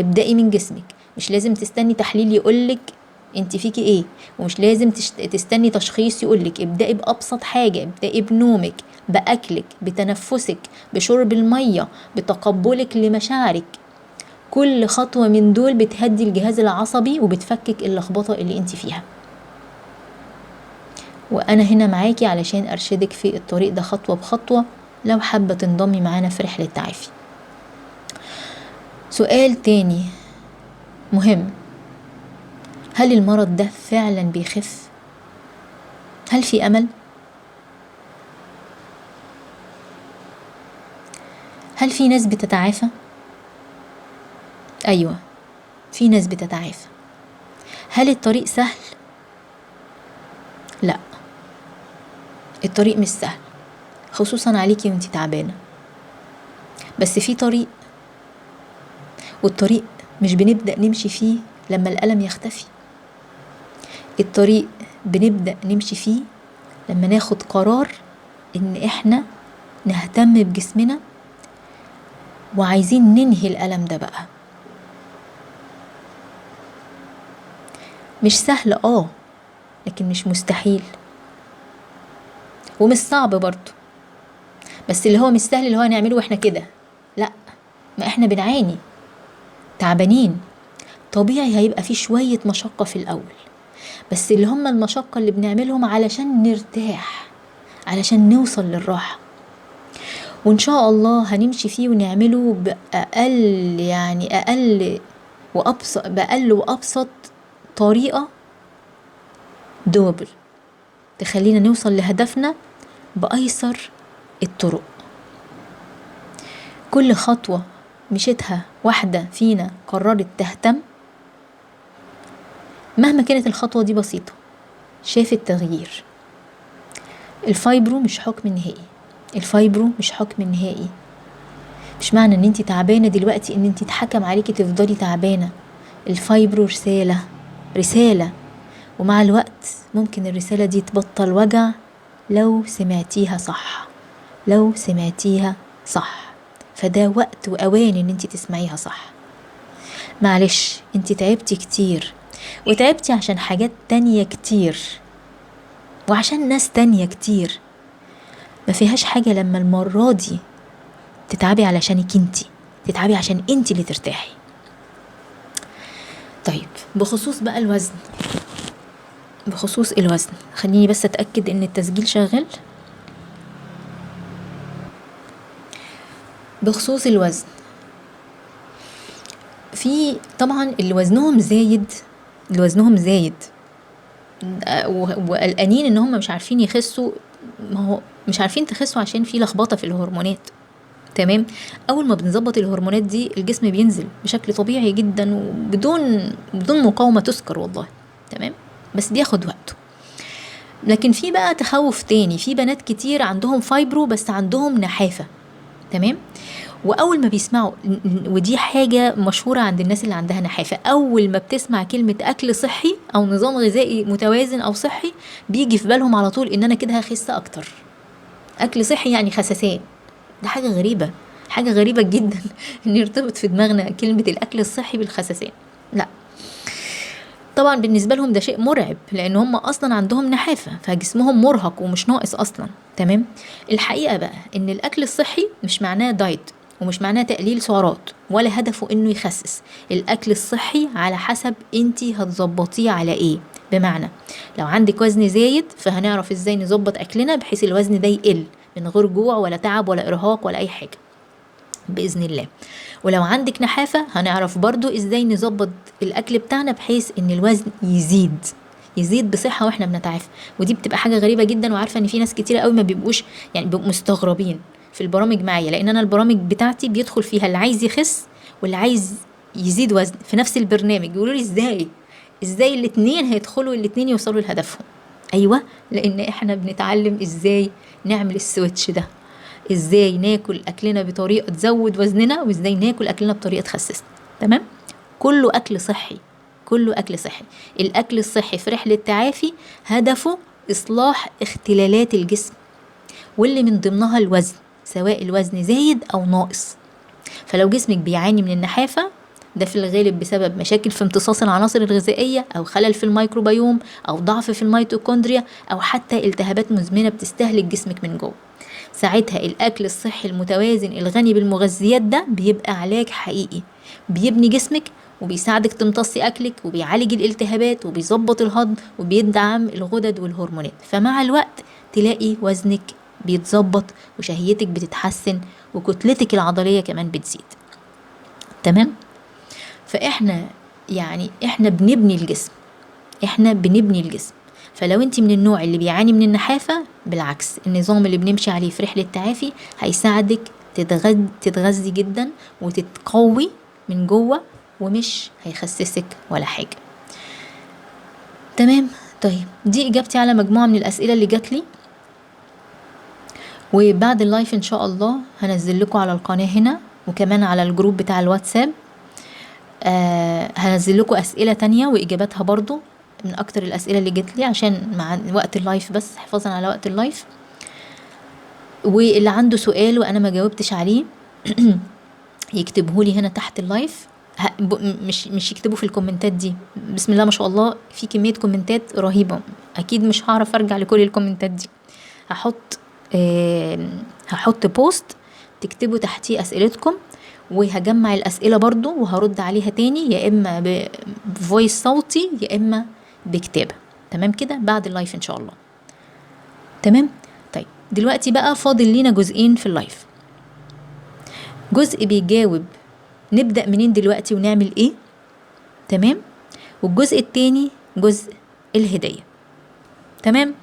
ابدأي من جسمك. مش لازم تستني تحليل يقولك انت فيكي ايه، ومش لازم تستني تشخيص يقولك. ابدأي بأبسط حاجة، ابدأي بنومك، بأكلك، بتنفسك، بشرب المية، بتقبلك لمشاعرك. كل خطوة من دول بتهدي الجهاز العصبي وبتفكك اللخبطة اللي انت فيها، وأنا هنا معاكي علشان أرشدك في الطريق ده خطوة بخطوة لو حابة تنضمي معانا في رحلة تعافي. سؤال تاني مهم، هل المرض ده فعلا بيخف؟ هل في أمل؟ هل في ناس بتتعافى؟ أيوة، في ناس بتتعافى. هل الطريق سهل؟ لا، الطريق مش سهل، خصوصا عليكي وانتي تعبانة، بس في طريق، والطريق مش بنبدأ نمشي فيه لما الألم يختفي. الطريق بنبدأ نمشي فيه لما ناخد قرار ان احنا نهتم بجسمنا وعايزين ننهي الألم ده بقى. مش سهل لكن مش مستحيل ومش صعب برضو. بس اللي هو مش سهل اللي هو نعمله واحنا كده، لا، ما احنا بنعاني تعبانين، طبيعي هيبقى في شوية مشقة في الأول، بس اللي هم المشقة اللي بنعملهم علشان نرتاح، علشان نوصل للراحة. وإن شاء الله هنمشي فيه ونعمله بأقل بأقل وأبسط طريقة دوبل تخلينا نوصل لهدفنا بأيسر الطرق. كل خطوة مشيتها واحدة فينا قررت تهتم، مهما كانت الخطوة دي بسيطة، شافت تغيير. الفايبرو مش حكم نهائي، الفايبرو مش حكم نهائي. مش معنى ان انتي تعبانة دلوقتي ان انتي تحكم عليكي تفضلي تعبانة. الفايبرو رسالة، ومع الوقت ممكن الرسالة دي تبطل وجع لو سمعتيها صح. فده وقت وأوان ان انتي تسمعيها صح. معلش، انتي تعبتي كتير، وتعبتي عشان حاجات تانية كتير، وعشان ناس تانية كتير. ما فيهاش حاجة لما المرة دي تتعبي علشانك انتي، تتعبي عشان انتي اللي ترتاحي. طيب، بخصوص الوزن، خليني بس اتأكد ان التسجيل شغال. بخصوص الوزن، في طبعا اللي وزنهم زايد وقلقانين ان هم مش عارفين يخسوا. ما هو مش عارفين تخسوا عشان في لخبطة في الهرمونات. تمام. اول ما بنظبط الهرمونات دي الجسم بينزل بشكل طبيعي جدا وبدون مقاومة تذكر والله. تمام. بس بياخد وقته. لكن في بقى تخوف تاني، في بنات كتير عندهم فايبرو بس عندهم نحافة. تمام. واول ما بيسمعوا، ودي حاجة مشهورة عند الناس اللي عندها نحافة، اول ما بتسمع كلمة اكل صحي او نظام غذائي متوازن او صحي بيجي في بالهم على طول ان انا كده هخس اكتر. اكل صحي يعني خسسان. ده حاجة غريبة جدا ان يرتبط في دماغنا كلمة الاكل الصحي بالخسسان. لا، طبعا بالنسبة لهم ده شيء مرعب، لان هم اصلا عندهم نحافة فجسمهم مرهق ومش ناقص اصلا. تمام. الحقيقة بقى ان الاكل الصحي مش معناه دايت، ومش معناه تقليل سعرات، ولا هدفه انه يخسس. الاكل الصحي على حسب انتي هتظبطيه على ايه. بمعنى لو عندك وزن زايد فهنعرف ازاي نظبط اكلنا بحيث الوزن ده يقل من غير جوع ولا تعب ولا ارهاق ولا اي حاجة بإذن الله. ولو عندك نحافة هنعرف برضو ازاي نظبط الاكل بتاعنا بحيث ان الوزن يزيد بصحة واحنا بنتعافى. ودي بتبقى حاجة غريبة جدا، وعارفة ان في ناس كتير قوي ما بيبقوش بيبقوا مستغربين في البرامج معايا، لان انا البرامج بتاعتي بيدخل فيها اللي عايز يخس واللي عايز يزيد وزن في نفس البرنامج. يقولوا لي ازاي الاتنين يوصلوا لهدفهم. ايوه، لان احنا بنتعلم ازاي نعمل السويتش ده، ازاي ناكل اكلنا بطريقه تزود وزننا، وازاي ناكل اكلنا بطريقه تخسسنا. تمام. كله اكل صحي. الاكل الصحي في رحله تعافي هدفه اصلاح اختلالات الجسم، واللي من ضمنها الوزن، سواء الوزن زايد او ناقص. فلو جسمك بيعاني من النحافه، ده في الغالب بسبب مشاكل في امتصاص العناصر الغذائيه، او خلل في الميكروبيوم، او ضعف في الميتوكوندريا، او حتى التهابات مزمنه بتستهلك جسمك من جوه. ساعتها الأكل الصحي المتوازن الغني بالمغذيات ده بيبقى علاج حقيقي، بيبني جسمك وبيساعدك تمتصي أكلك وبيعالج الالتهابات وبيظبط الهضم وبيدعم الغدد والهرمونات. فمع الوقت تلاقي وزنك بيتظبط وشهيتك بتتحسن وكتلتك العضلية كمان بتزيد. تمام. فإحنا بنبني الجسم. فلو انت من النوع اللي بيعاني من النحافة، بالعكس، النظام اللي بنمشي عليه في رحلة تعافي هيساعدك تتغذي جدا وتتقوي من جوه، ومش هيخسسك ولا حاجة. تمام. طيب، دي اجابتي على مجموعة من الاسئلة اللي جات لي. وبعد اللايف ان شاء الله هنزل لكم على القناة هنا، وكمان على الجروب بتاع الواتساب هنزل لكم اسئلة تانية واجاباتها برضو من اكتر الاسئله اللي جت لي، عشان مع وقت اللايف، بس حفاظا على وقت اللايف. واللي عنده سؤال وانا ما جاوبتش عليه يكتبهولي هنا تحت اللايف. مش يكتبوا في الكومنتات دي، بسم الله ما شاء الله في كمية كومنتات رهيبة، اكيد مش هعرف ارجع لكل الكومنتات دي. هحط بوست تكتبوا تحتيه اسئلتكم، وهجمع الاسئلة برضو وهرد عليها تاني، يا اما بفويس صوتي يا اما بكتابة. تمام كده بعد اللايف ان شاء الله. تمام. طيب دلوقتي بقى فاضل لينا جزئين في اللايف. جزء بيجاوب نبدأ منين دلوقتي ونعمل ايه، تمام، والجزء التاني جزء الهدية. تمام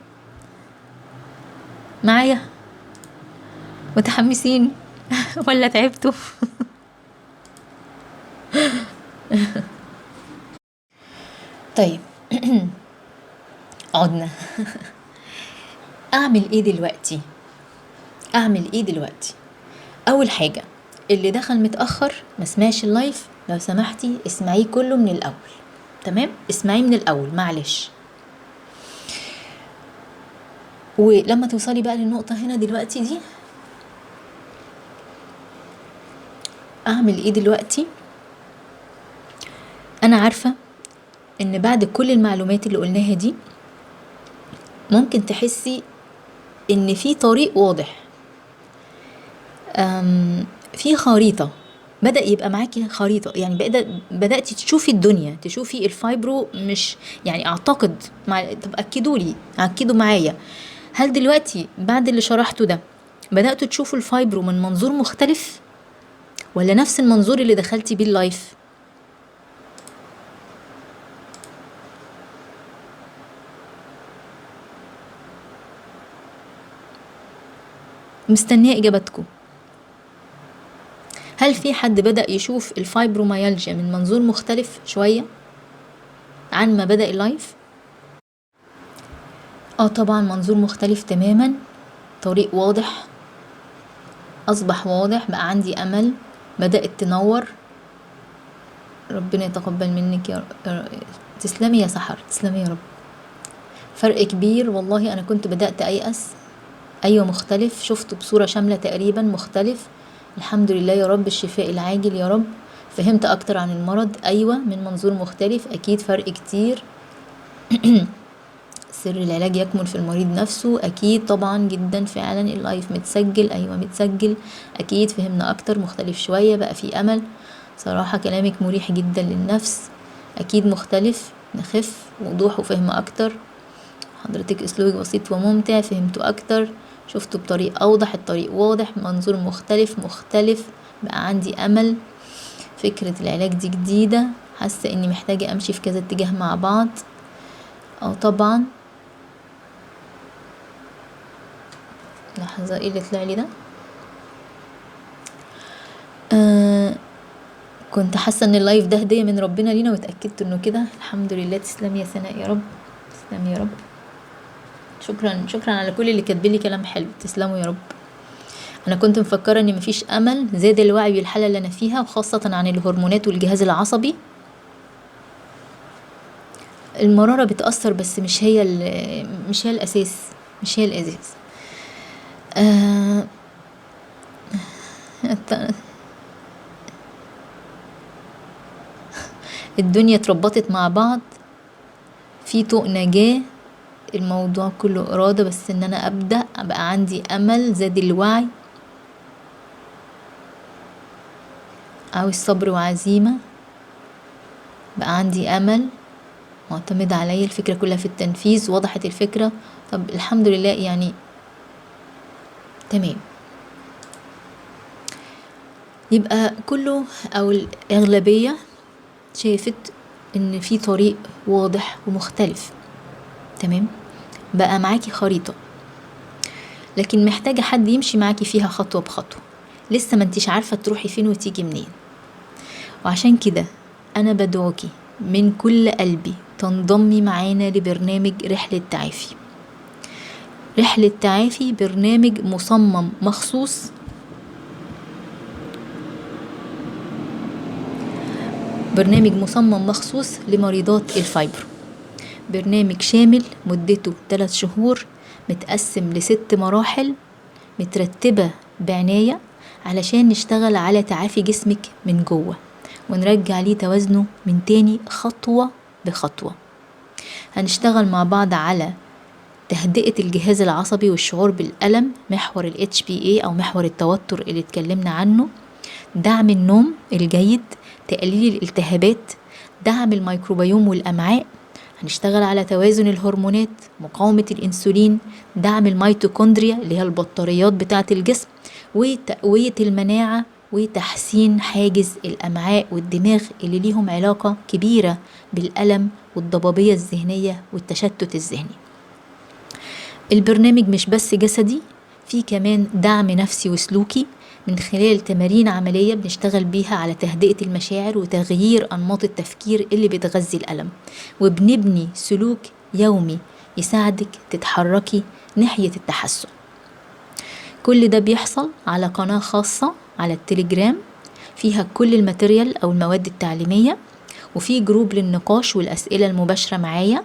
معايا؟ متحمسين ولا تعبتوا؟ طيب عدنا. اعمل ايه دلوقتي؟ اول حاجة، اللي دخل متأخر ما سمعش اللايف، لو سمحتي اسمعيه كله من الاول. تمام، اسمعيه من الاول معلش. ولما توصلي بقى للنقطة هنا دلوقتي دي، اعمل ايه دلوقتي؟ انا عارفة ان بعد كل المعلومات اللي قلناها دي ممكن تحسي ان في طريق واضح، في خريطة، بدأ يبقى معاكي خريطة، يعني بدأتي تشوفي الدنيا، تشوفي الفايبرو، مش يعني اعتقد طب اكدوا معايا، هل دلوقتي بعد اللي شرحته ده بدأتوا تشوفوا الفايبرو من منظور مختلف، ولا نفس المنظور اللي دخلتي بيه اللايف؟ مستنية اجابتكم. هل في حد بدأ يشوف الفايبروميالجيا من منظور مختلف شوية عن ما بدأ اللايف؟ طبعا منظور مختلف تماما، طريق واضح، اصبح واضح، بقى عندي امل، بدأت تنور. ربنا يتقبل منك يا رب. تسلمي يا سحر، تسلمي يا رب. فرق كبير والله، انا كنت بدأت ايأس. ايوه مختلف، شفته بصورة شاملة تقريبا مختلف. الحمد لله يا رب، الشفاء العاجل يا رب. فهمت اكتر عن المرض، ايوه من منظور مختلف، اكيد فرق كتير. سر العلاج يكمن في المريض نفسه، اكيد طبعا جدا فعلا. اللايف متسجل، ايوه متسجل، اكيد فهمنا اكتر، مختلف شوية، بقى في امل. صراحة كلامك مريح جدا للنفس، اكيد مختلف، نخف، وضوح وفهم اكتر. حضرتك اسلوبك بسيط وممتع، فهمته اكتر، شفته بطريقة اوضح، الطريق واضح، منظور مختلف، بقى عندي امل. فكرة العلاج دي جديدة، حاسة اني محتاجة امشي في كذا اتجاه مع بعض. طبعا. لحظة، ايه اللي طلع لي ده؟ كنت حاسة ان اللايف ده هدية من ربنا لينا، واتأكدت انه كده. الحمد لله، تسلمي يا سناء يا رب، تسلمي يا رب. شكرا على كل اللي كاتبلي كلام حلو، تسلموا يا رب. انا كنت مفكرة ان مفيش امل، زاد الوعي بالحالة اللي انا فيها، وخاصة عن الهرمونات والجهاز العصبي. المرارة بتأثر، بس مش هي الاساس، مش هي الاساس. الدنيا اتربطت مع بعض، في طوق نجاة، الموضوع كله إرادة، بس ان انا ابدأ، بقى عندي امل، زاد الوعي، عاوز صبر وعزيمة، بقى عندي امل، معتمد عليا، الفكرة كلها في التنفيذ، وضحت الفكرة. طب الحمد لله يعني، تمام. يبقى كله او الاغلبية شايفت ان في طريق واضح ومختلف. تمام، بقى معاكي خريطة، لكن محتاجة حد يمشي معاكي فيها خطوة بخطوة، لسه ما انتش عارفة تروحي فين وتيجي منين. وعشان كده انا بدعوكي من كل قلبي تنضمي معانا لبرنامج رحلة تعافي. رحلة تعافي برنامج مصمم مخصوص، لمريضات الفايبرو. برنامج شامل مدته 3 شهور، متقسم ل6 مراحل، مترتبة بعناية علشان نشتغل على تعافي جسمك من جوه ونرجع ليه توازنه من تاني خطوة بخطوة. هنشتغل مع بعض على تهدئة الجهاز العصبي والشعور بالألم، محور ال HPA أو محور التوتر اللي اتكلمنا عنه، دعم النوم الجيد، تقليل الالتهابات، دعم الميكروبيوم والأمعاء. هنشتغل على توازن الهرمونات، مقاومة الإنسولين، دعم الميتوكوندريا اللي هي البطاريات بتاعة الجسم، وتقوية المناعة، وتحسين حاجز الأمعاء والدماغ اللي ليهم علاقة كبيرة بالألم والضبابية الذهنية والتشتت الذهني. البرنامج مش بس جسدي، فيه كمان دعم نفسي وسلوكي من خلال تمارين عملية بنشتغل بيها على تهدئة المشاعر وتغيير أنماط التفكير اللي بتغذي الألم، وبنبني سلوك يومي يساعدك تتحركي ناحية التحسن. كل ده بيحصل على قناة خاصة على التليجرام فيها كل الماتيريال أو المواد التعليمية، وفي جروب للنقاش والأسئلة المباشرة معايا،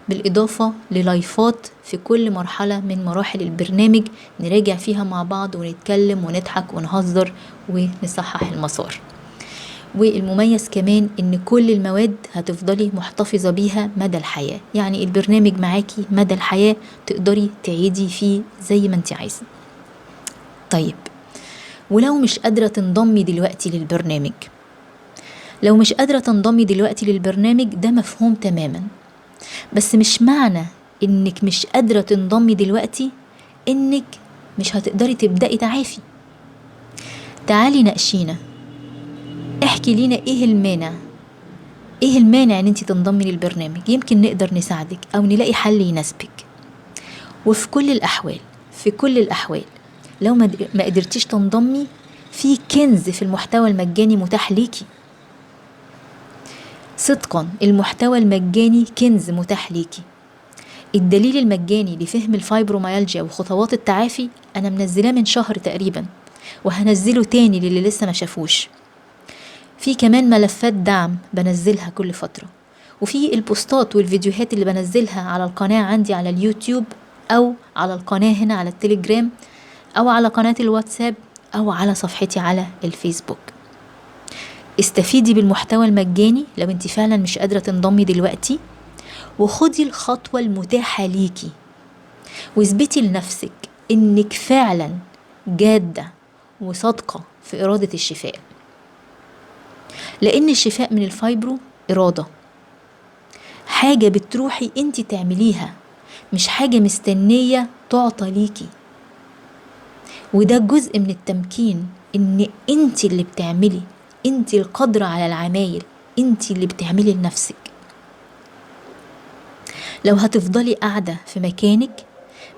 بالإضافة للايفات في كل مرحلة من مراحل البرنامج نراجع فيها مع بعض ونتكلم ونضحك ونهزر ونصحح المسار. والمميز كمان إن كل المواد هتفضلي محتفظة بيها مدى الحياة، يعني البرنامج معاكي مدى الحياة، تقدري تعيدي فيه زي ما انت عايزة. طيب، ولو مش قادرة تنضمي دلوقتي للبرنامج، لو مش قادرة تنضمي دلوقتي للبرنامج ده مفهوم تماما، بس مش معنى انك مش قادرة تنضمي دلوقتي انك مش هتقدري تبدأي تعافي. تعالي ناقشينا، احكي لينا ايه المانع ان انت تنضمي للبرنامج، يمكن نقدر نساعدك او نلاقي حل يناسبك. وفي كل الاحوال لو ما قدرتيش تنضمي، في كنز في المحتوى المجاني متاح ليكي. صدقا المحتوى المجاني كنز متاح ليكي. الدليل المجاني لفهم الفايبروميالجيا وخطوات التعافي أنا منزلاه من شهر تقريبا، وهنزله تاني للي لسه ما شافوش. في كمان ملفات دعم بنزلها كل فترة، وفي البوستات والفيديوهات اللي بنزلها على القناة عندي على اليوتيوب، أو على القناة هنا على التليجرام، أو على قناة الواتساب، أو على صفحتي على الفيسبوك. استفيدي بالمحتوى المجاني لو انت فعلا مش قادرة تنضمي دلوقتي، وخدي الخطوة المتاحة ليكي، واثبتي لنفسك انك فعلا جادة وصادقة في إرادة الشفاء، لأن الشفاء من الفايبرو إرادة، حاجة بتروحي انت تعمليها، مش حاجة مستنية تعطى ليكي. وده جزء من التمكين، ان انت اللي بتعملي، انت القادرة على العمايل، انت اللي بتعملي لنفسك. لو هتفضلي قاعدة في مكانك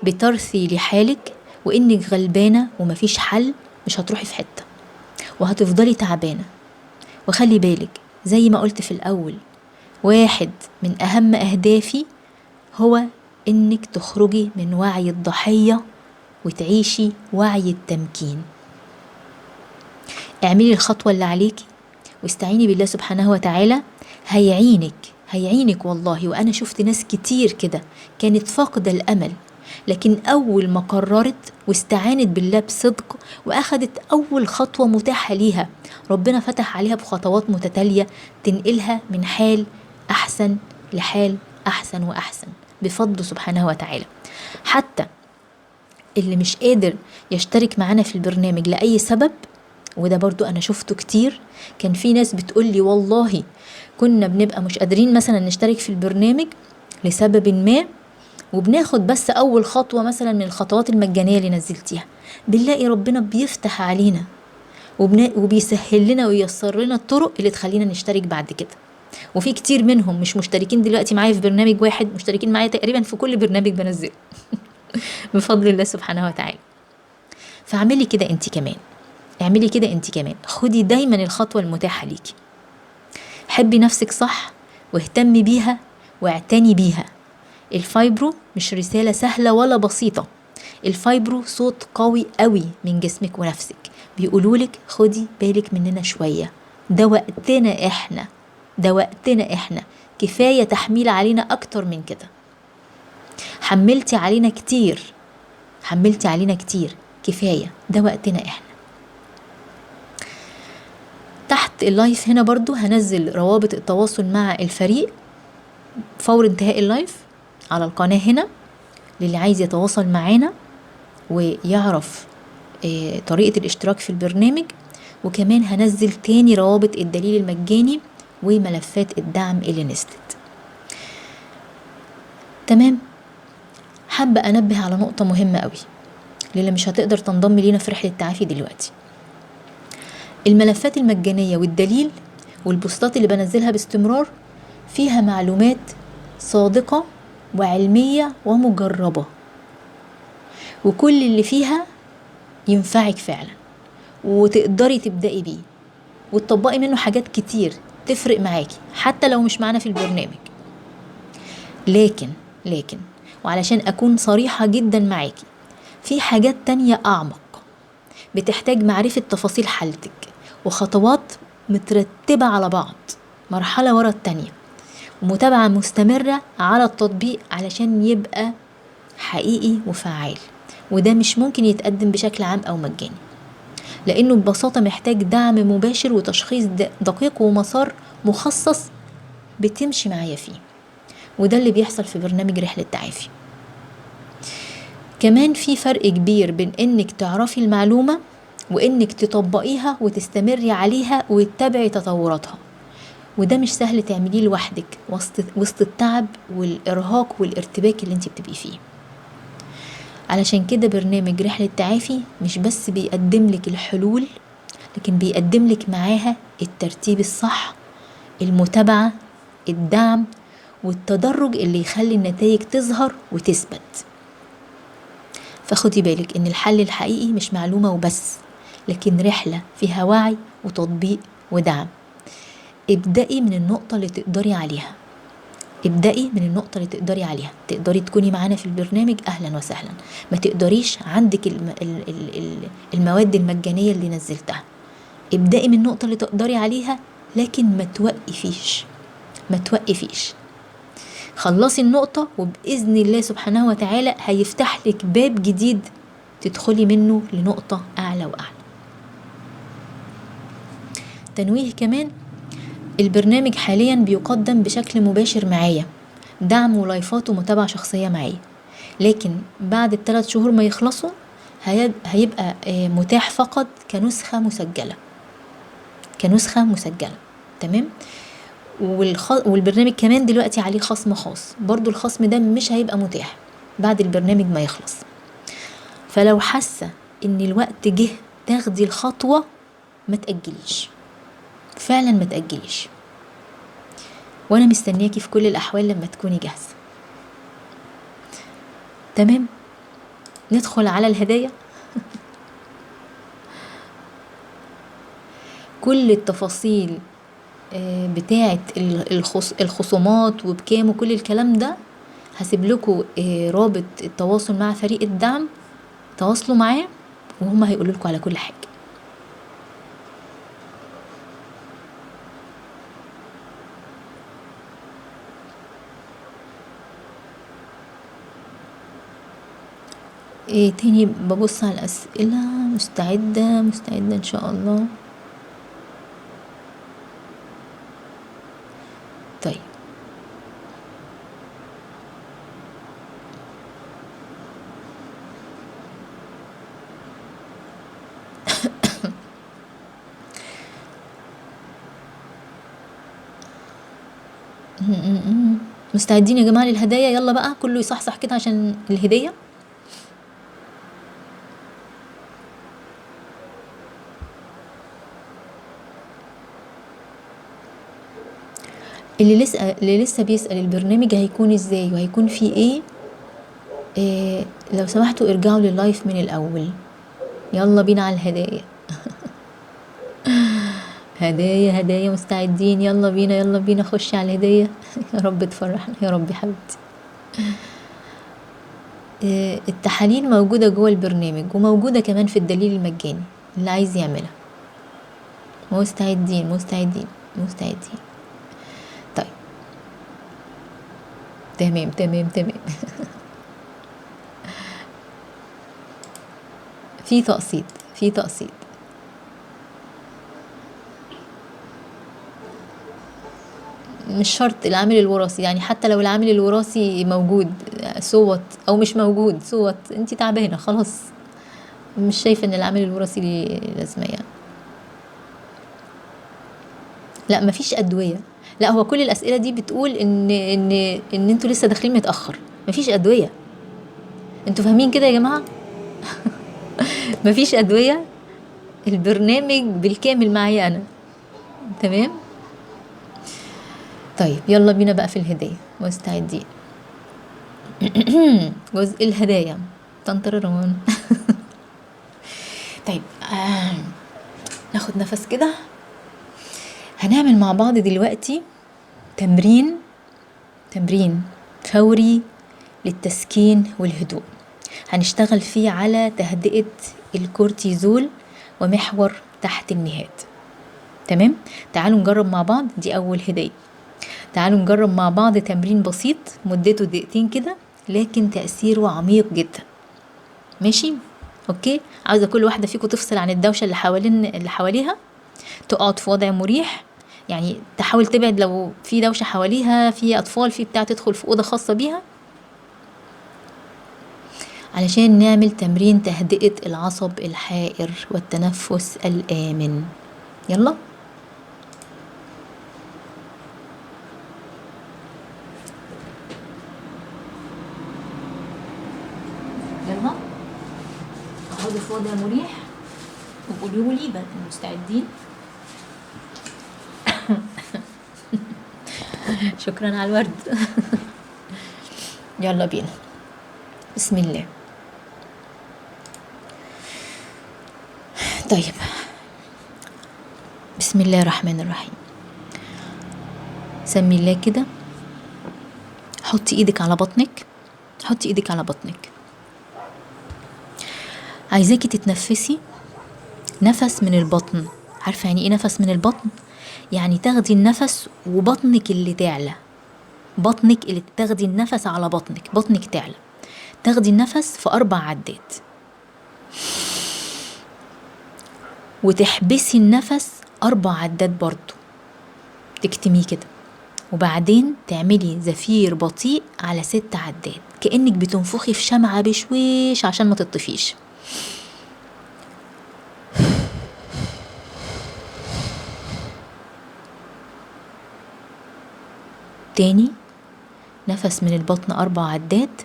بترثي لحالك وانك غلبانة ومفيش حل، مش هتروحي في حتة وهتفضلي تعبانة. وخلي بالك زي ما قلت في الأول، واحد من أهم أهدافي هو انك تخرجي من وعي الضحية وتعيشي وعي التمكين. اعملي الخطوة اللي عليكي واستعيني بالله سبحانه وتعالى، هيعينك والله. وأنا شفت ناس كتير كده كانت فاقدة الأمل، لكن أول ما قررت واستعانت بالله بصدق وأخدت أول خطوة متاحة ليها، ربنا فتح عليها بخطوات متتالية تنقلها من حال أحسن لحال أحسن وأحسن بفضل سبحانه وتعالى. حتى اللي مش قادر يشترك معنا في البرنامج لأي سبب، وده برضو أنا شفته كتير، كان في ناس بتقولي والله كنا بنبقى مش قادرين مثلا نشترك في البرنامج لسبب ما، وبناخد بس أول خطوة مثلا من الخطوات المجانية اللي نزلتيها، بنلاقي ربنا بيفتح علينا وبيسهل لنا وييسر لنا الطرق اللي تخلينا نشترك بعد كده. وفي كتير منهم مش مشتركين دلوقتي معايا في برنامج واحد، مشتركين معايا تقريبا في كل برنامج بنزله بفضل الله سبحانه وتعالى. فاعملي كده انت كمان، اعملي كده انت كمان، خدي دايما الخطوة المتاحة ليكي. حبي نفسك صح واهتمي بيها واعتني بيها. الفايبرو مش رسالة سهلة ولا بسيطة، الفايبرو صوت قوي قوي من جسمك ونفسك بيقولولك خدي بالك مننا شوية، ده وقتنا احنا، كفاية تحميل علينا اكتر من كده، حملتي علينا كتير كفاية، ده وقتنا احنا. وقت اللايف هنا برضو هنزل روابط التواصل مع الفريق فور انتهاء اللايف على القناة هنا للي عايز يتواصل معانا ويعرف طريقة الاشتراك في البرنامج. وكمان هنزل تاني روابط الدليل المجاني وملفات الدعم اللي نزلت. تمام. حابة أنبه على نقطة مهمة قوي للي مش هتقدر تنضم لينا في رحلة التعافي دلوقتي. الملفات المجانية والدليل والبوستات اللي بنزلها باستمرار فيها معلومات صادقة وعلمية ومجربة، وكل اللي فيها ينفعك فعلا وتقدري تبدأي بيه وتطبقي منه حاجات كتير تفرق معاكي حتى لو مش معانا في البرنامج. لكن وعلشان أكون صريحة جدا معاكي، في حاجات تانية أعمق بتحتاج معرفة تفاصيل حالتك وخطوات مترتبة على بعض مرحلة ورا التانية ومتابعة مستمرة على التطبيق علشان يبقى حقيقي وفعال. وده مش ممكن يتقدم بشكل عام أو مجاني، لأنه ببساطة محتاج دعم مباشر وتشخيص دقيق ومسار مخصص بتمشي معايا فيه، وده اللي بيحصل في برنامج رحلة تعافي. كمان في فرق كبير بين انك تعرفي المعلومة وانك تطبقيها وتستمري عليها وتتابعي تطوراتها، وده مش سهل تعمليه لوحدك وسط التعب والإرهاق والارتباك اللي انت بتبقي فيه. علشان كده برنامج رحلة تعافي مش بس بيقدم لك الحلول، لكن بيقدم لك معاها الترتيب الصح، المتابعة، الدعم والتدرج اللي يخلي النتائج تظهر وتثبت. فخدي بالك ان الحل الحقيقي مش معلومة وبس، لكن رحلة فيها وعي وتطبيق ودعم. ابدأي من النقطة اللي تقدري عليها، تقدري تكوني معانا في البرنامج أهلا وسهلا. ما تقدريش، عندك المواد المجانية اللي نزلتها. ابدأي من النقطة اللي تقدري عليها، لكن ما توقفيش. خلصي النقطة وبإذن الله سبحانه وتعالى هيفتح لك باب جديد تدخلي منه لنقطة أعلى وأعلى. تنويه كمان، البرنامج حاليا بيقدم بشكل مباشر معايا، دعم ولايفات ومتابعة شخصية معايا، لكن بعد ال3 شهور ما يخلصوا هيبقى متاح فقط كنسخة مسجلة. تمام. والبرنامج كمان دلوقتي عليه خصم خاص، برضو الخصم ده مش هيبقى متاح بعد البرنامج ما يخلص. فلو حاسة ان الوقت جه تاخدي الخطوة، ما تأجليش، فعلا ما تأجليش، وانا مستنياكي في كل الاحوال لما تكوني جاهزة. تمام. ندخل على الهدايا. كل التفاصيل بتاعة الخصومات وبكام وكل الكلام ده هسيب لكم رابط التواصل مع فريق الدعم، تواصلوا معاه وهم هيقولوا لكم على كل حاجة. تاني ببص على الأسئلة. مستعدة إن شاء الله. طيب. مستعدين يا جماعة للهدايا؟ يلا بقى كله يصحصح كده عشان الهدية. اللي لسه بيسأل البرنامج هيكون ازاي وهيكون فيه ايه، لو سمحتوا ارجعوا لللايف من الاول. يلا بينا على الهدايا. هدايا مستعدين؟ يلا بينا خش على الهدية. يا رب تفرحنا يا رب حبيبتي. التحاليل موجودة جوه البرنامج وموجودة كمان في الدليل المجاني اللي عايز يعملها. مستعدين. طيب. تمام. في تقسيط. مش شرط العامل الوراثي، يعني حتى لو العامل الوراثي موجود صوت او مش موجود صوت، انت تعبانه خلاص. مش شايفه ان العامل الوراثي ليه لازمه يعني. لا مفيش ادويه. لا هو كل الاسئله دي بتقول ان انتوا لسه داخلين متاخر. مفيش ادويه. انتوا فاهمين كده يا جماعه؟ مفيش ادويه. البرنامج بالكامل معايا انا. تمام. طيب يلا بينا بقى في الهدايا، مستعدين؟ جزء الهدايا. طنطررون. طيب ناخد نفس كده. هنعمل مع بعض دلوقتي تمرين فوري للتسكين والهدوء. هنشتغل فيه على تهدئة الكورتيزول ومحور تحت النهاد. تمام. تعالوا نجرب مع بعض، دي أول هدية. تعالوا نجرب مع بعض تمرين بسيط مدته دقيقتين كده، لكن تأثيره عميق جدا. ماشي؟ اوكي. عاوزة كل واحدة فيكم تفصل عن الدوشة اللي حواليها، تقعد في وضع مريح، يعني تحاول تبعد لو في دوشة حواليها، في أطفال، في بتاع، تدخل في أوضة خاصة بيها علشان نعمل تمرين تهدئة العصب الحائر والتنفس الآمن. يلا. يلا اقعدوا في وضع مريح وقولوا لي بقى مستعدين. شكرا على الورد. يلا بينا. بسم الله. طيب بسم الله الرحمن الرحيم. سمي الله كده. حطي ايدك على بطنك، حطي ايدك على بطنك. عايزاكي تتنفسي نفس من البطن. عارفه يعني ايه نفس من البطن؟ يعني تاخدي النفس وبطنك اللي تعلى، بطنك اللي تاخدي النفس على بطنك تعلى. تاخدي النفس في 4 عدات، وتحبسي النفس 4 عدات برضو، تكتميه كده، وبعدين تعملي زفير بطيء على 6 عدات، كأنك بتنفخي في شمعة بشويش عشان ما تطفيش. تاني، نفس من البطن 4 عدات،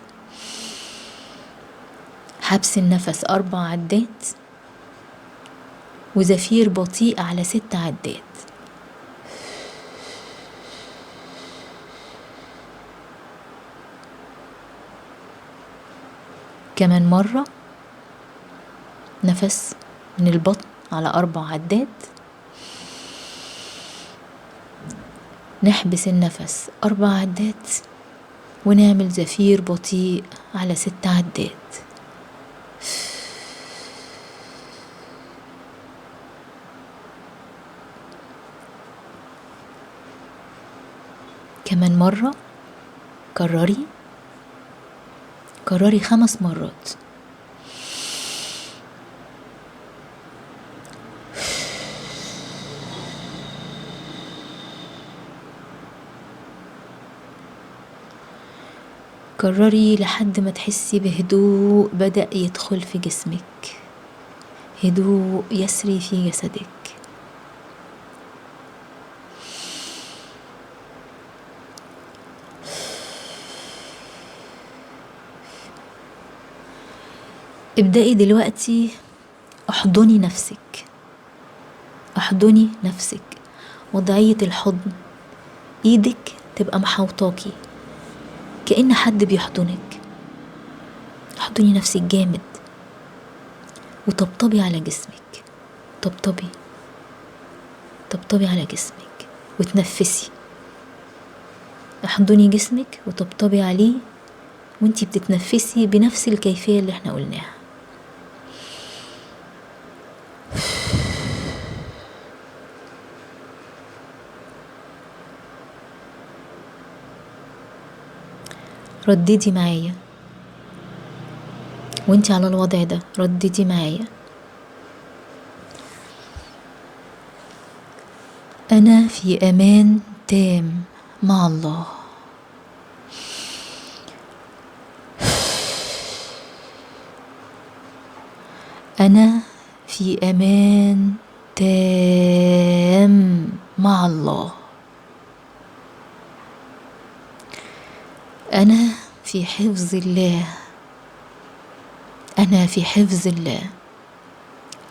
حبس النفس 4 عدات، وزفير بطيء على 6 عدات. كمان مرة، نفس من البطن على 4 عدات، نحبس النفس 4 عدات، ونعمل زفير بطيء على 6 عدات. كمان مرة، كرري 5 مرات. كرري لحد ما تحسي بهدوء بدأ يدخل في جسمك، هدوء يسري في جسدك. ابدأي دلوقتي احضني نفسك، احضني نفسك. وضعية الحضن، ايدك تبقى محوطاكي كأن حد بيحضنك. احضني نفسك جامد وطبطبي على جسمك، طبطبي على جسمك وتنفسي. احضني جسمك وطبطبي عليه وانتي بتتنفسي بنفس الكيفية اللي احنا قلناها. رددي معايا وانتي على الوضع ده، رددي معايا: أنا في أمان تام مع الله. أنا في أمان تام مع الله. أنا في حفظ الله. أنا في حفظ الله.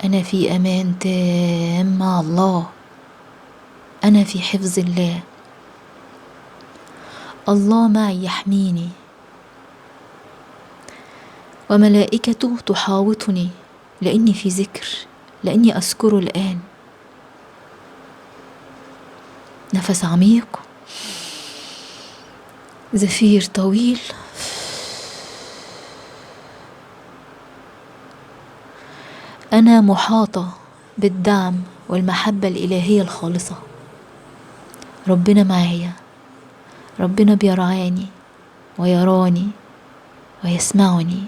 أنا في أمان تام مع الله. أنا في حفظ الله. الله معي يحميني، وملائكته تحاوطني، لأني في ذكر، لأني أذكره الآن. نفس عميق، زفير طويل. أنا محاطة بالدعم والمحبة الإلهية الخالصة. ربنا معايا، ربنا بيرعاني ويراني ويسمعني.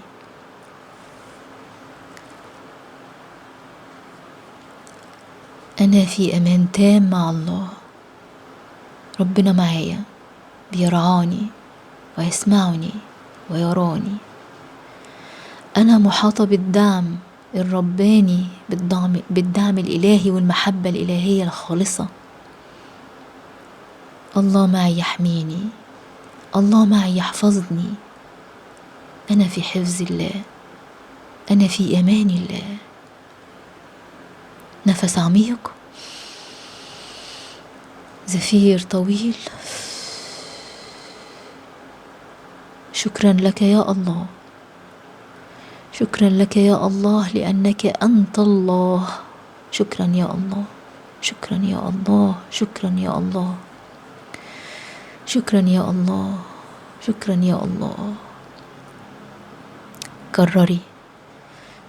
أنا في أمان تام مع الله. ربنا معايا، بيرعاني ويسمعني ويراني. أنا محاطة بالدعم الرباني، بالدعم الإلهي والمحبة الإلهية الخالصة. الله معي يحميني، الله معي يحفظني. أنا في حفظ الله. أنا في أمان الله. نفس عميق، زفير طويل. شكرا لك يا الله، شكرا لك يا الله، لأنك أنت الله. شكرا يا الله، شكرا يا الله، شكرا يا الله، شكرا يا الله، شكرا يا الله. كرري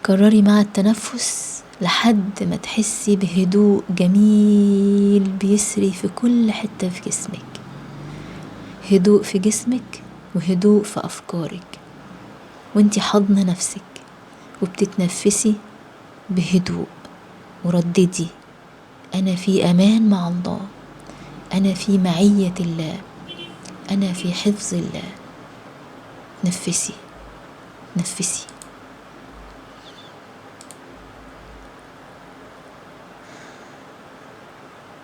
كرري مع التنفس لحد ما تحسي بهدوء جميل بيسري في كل حتة في جسمك. هدوء في جسمك وهدوء في أفكارك، وانتي حاضنة نفسك وبتتنفسي بهدوء. ورددي: أنا في أمان مع الله. أنا في معية الله. أنا في حفظ الله. نفسي نفسي.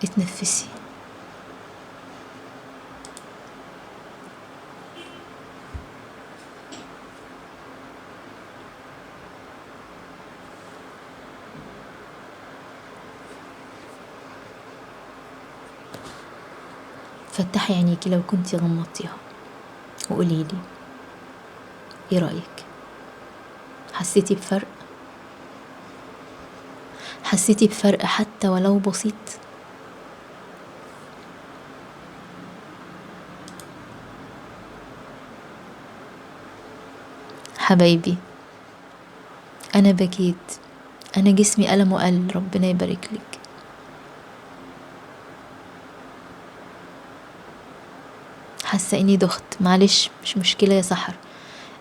اتنفسي. فتحي عينيكي لو كنتي غمضتيها وقوليلي ايه رأيك؟ حسيتي بفرق؟ حسيتي بفرق حتى ولو بسيط؟ حبايبي، أنا بكيت، أنا جسمي ألم وقل. ربنا يبارك لك. حاسة إني دخت، معلش مش مشكلة يا سحر.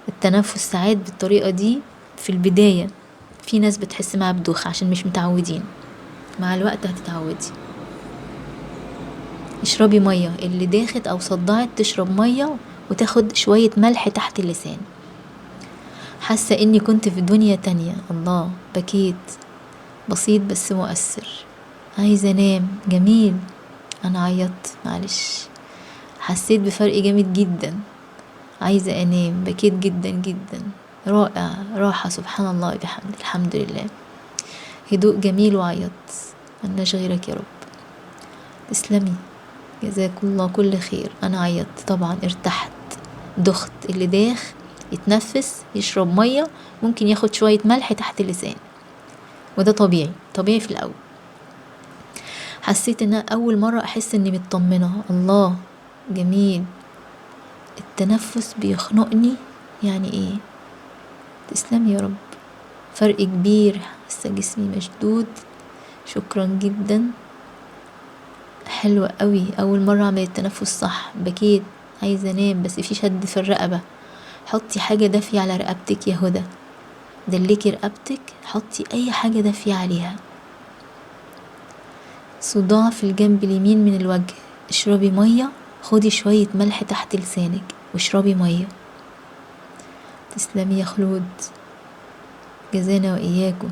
التنفس ساعات بالطريقة دي في البداية في ناس بتحس معاها بدوخة عشان مش متعودين. مع الوقت هتتعودي. اشربي مية، اللي داخت أو صدعت تشرب مية وتاخد شوية ملح تحت اللسان. حاسة إني كنت في دنيا تانية. الله، بكيت بسيط بس مؤثر. عايزة أنام، جميل. أنا عيطت، معلش. حسيت بفرق جامد جدا. عايزة أنام، بكيت جدا جدا. رائع، راحة، سبحان الله بحمد. الحمد لله. هدوء جميل وعيط. ملناش غيرك يا رب. تسلمي، جزاكم الله كل خير. أنا عيطت طبعا، ارتحت، دخت. اللي داخ يتنفس، يشرب مية، ممكن ياخد شوية ملح تحت اللسان، وده طبيعي، طبيعي في الأول. حسيت ان أول مرة أحس إني مطمنة. الله، جميل. التنفس بيخنقني، يعني ايه؟ تسلم يا رب. فرق كبير. حاسة جسمي مشدود. شكرا جدا. حلوة قوي. أول مرة أعمل التنفس صح. بكيت، عايزة أنام بس في شد في الرقبة. حطي حاجة دافية على رقبتك يا هدى. دلكي رقبتك، حطي أي حاجة دافية عليها. صداع في الجنب اليمين من الوجه. اشربي مية خدي شوية ملح تحت لسانك واشربي مية. تسلمي يا خلود، جزانا وإياكم.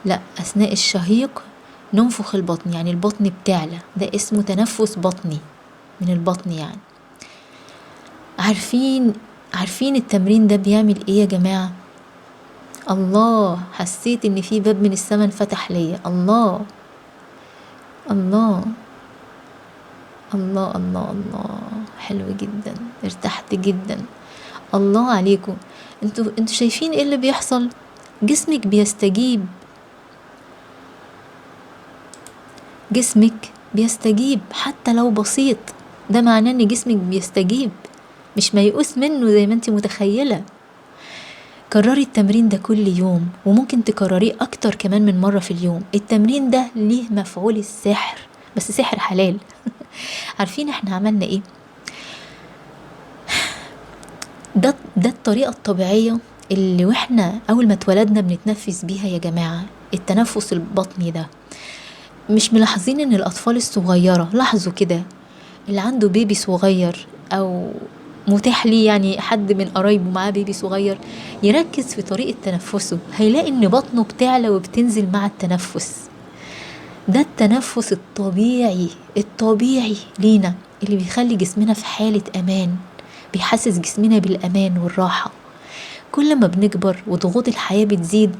لا، أثناء الشهيق ننفخ البطن، يعني البطن بتعلى، ده اسمه تنفس بطني من البطن يعني. عارفين التمرين ده بيعمل ايه يا جماعة؟ الله، حسيت ان في باب من السماء انفتح ليا. الله الله الله الله الله، حلو جدا، ارتحت جدا. الله عليكم. انتوا شايفين ايه اللي بيحصل؟ جسمك بيستجيب، جسمك بيستجيب حتى لو بسيط. ده معناه ان جسمك بيستجيب، مش ميؤوس منه زي ما انت متخيلة. كرري التمرين ده كل يوم، وممكن تكرريه اكتر كمان من مرة في اليوم. التمرين ده ليه مفعول السحر، بس سحر حلال. عارفين احنا عملنا ايه؟ ده الطريقة الطبيعية اللي واحنا اول ما اتولدنا بنتنفس بيها يا جماعة. التنفس البطني ده، مش ملاحظين ان الاطفال الصغيرة، لاحظوا كده، اللي عنده بيبي صغير او متاح ليه يعني حد من قرايبه معاه بيبي صغير، يركز في طريقة تنفسه، هيلاقي ان بطنه بتعلى وبتنزل مع التنفس. ده التنفس الطبيعي لينا، اللي بيخلي جسمنا في حالة امان، بيحسس جسمنا بالامان والراحة. كل ما بنكبر وضغوط الحياة بتزيد،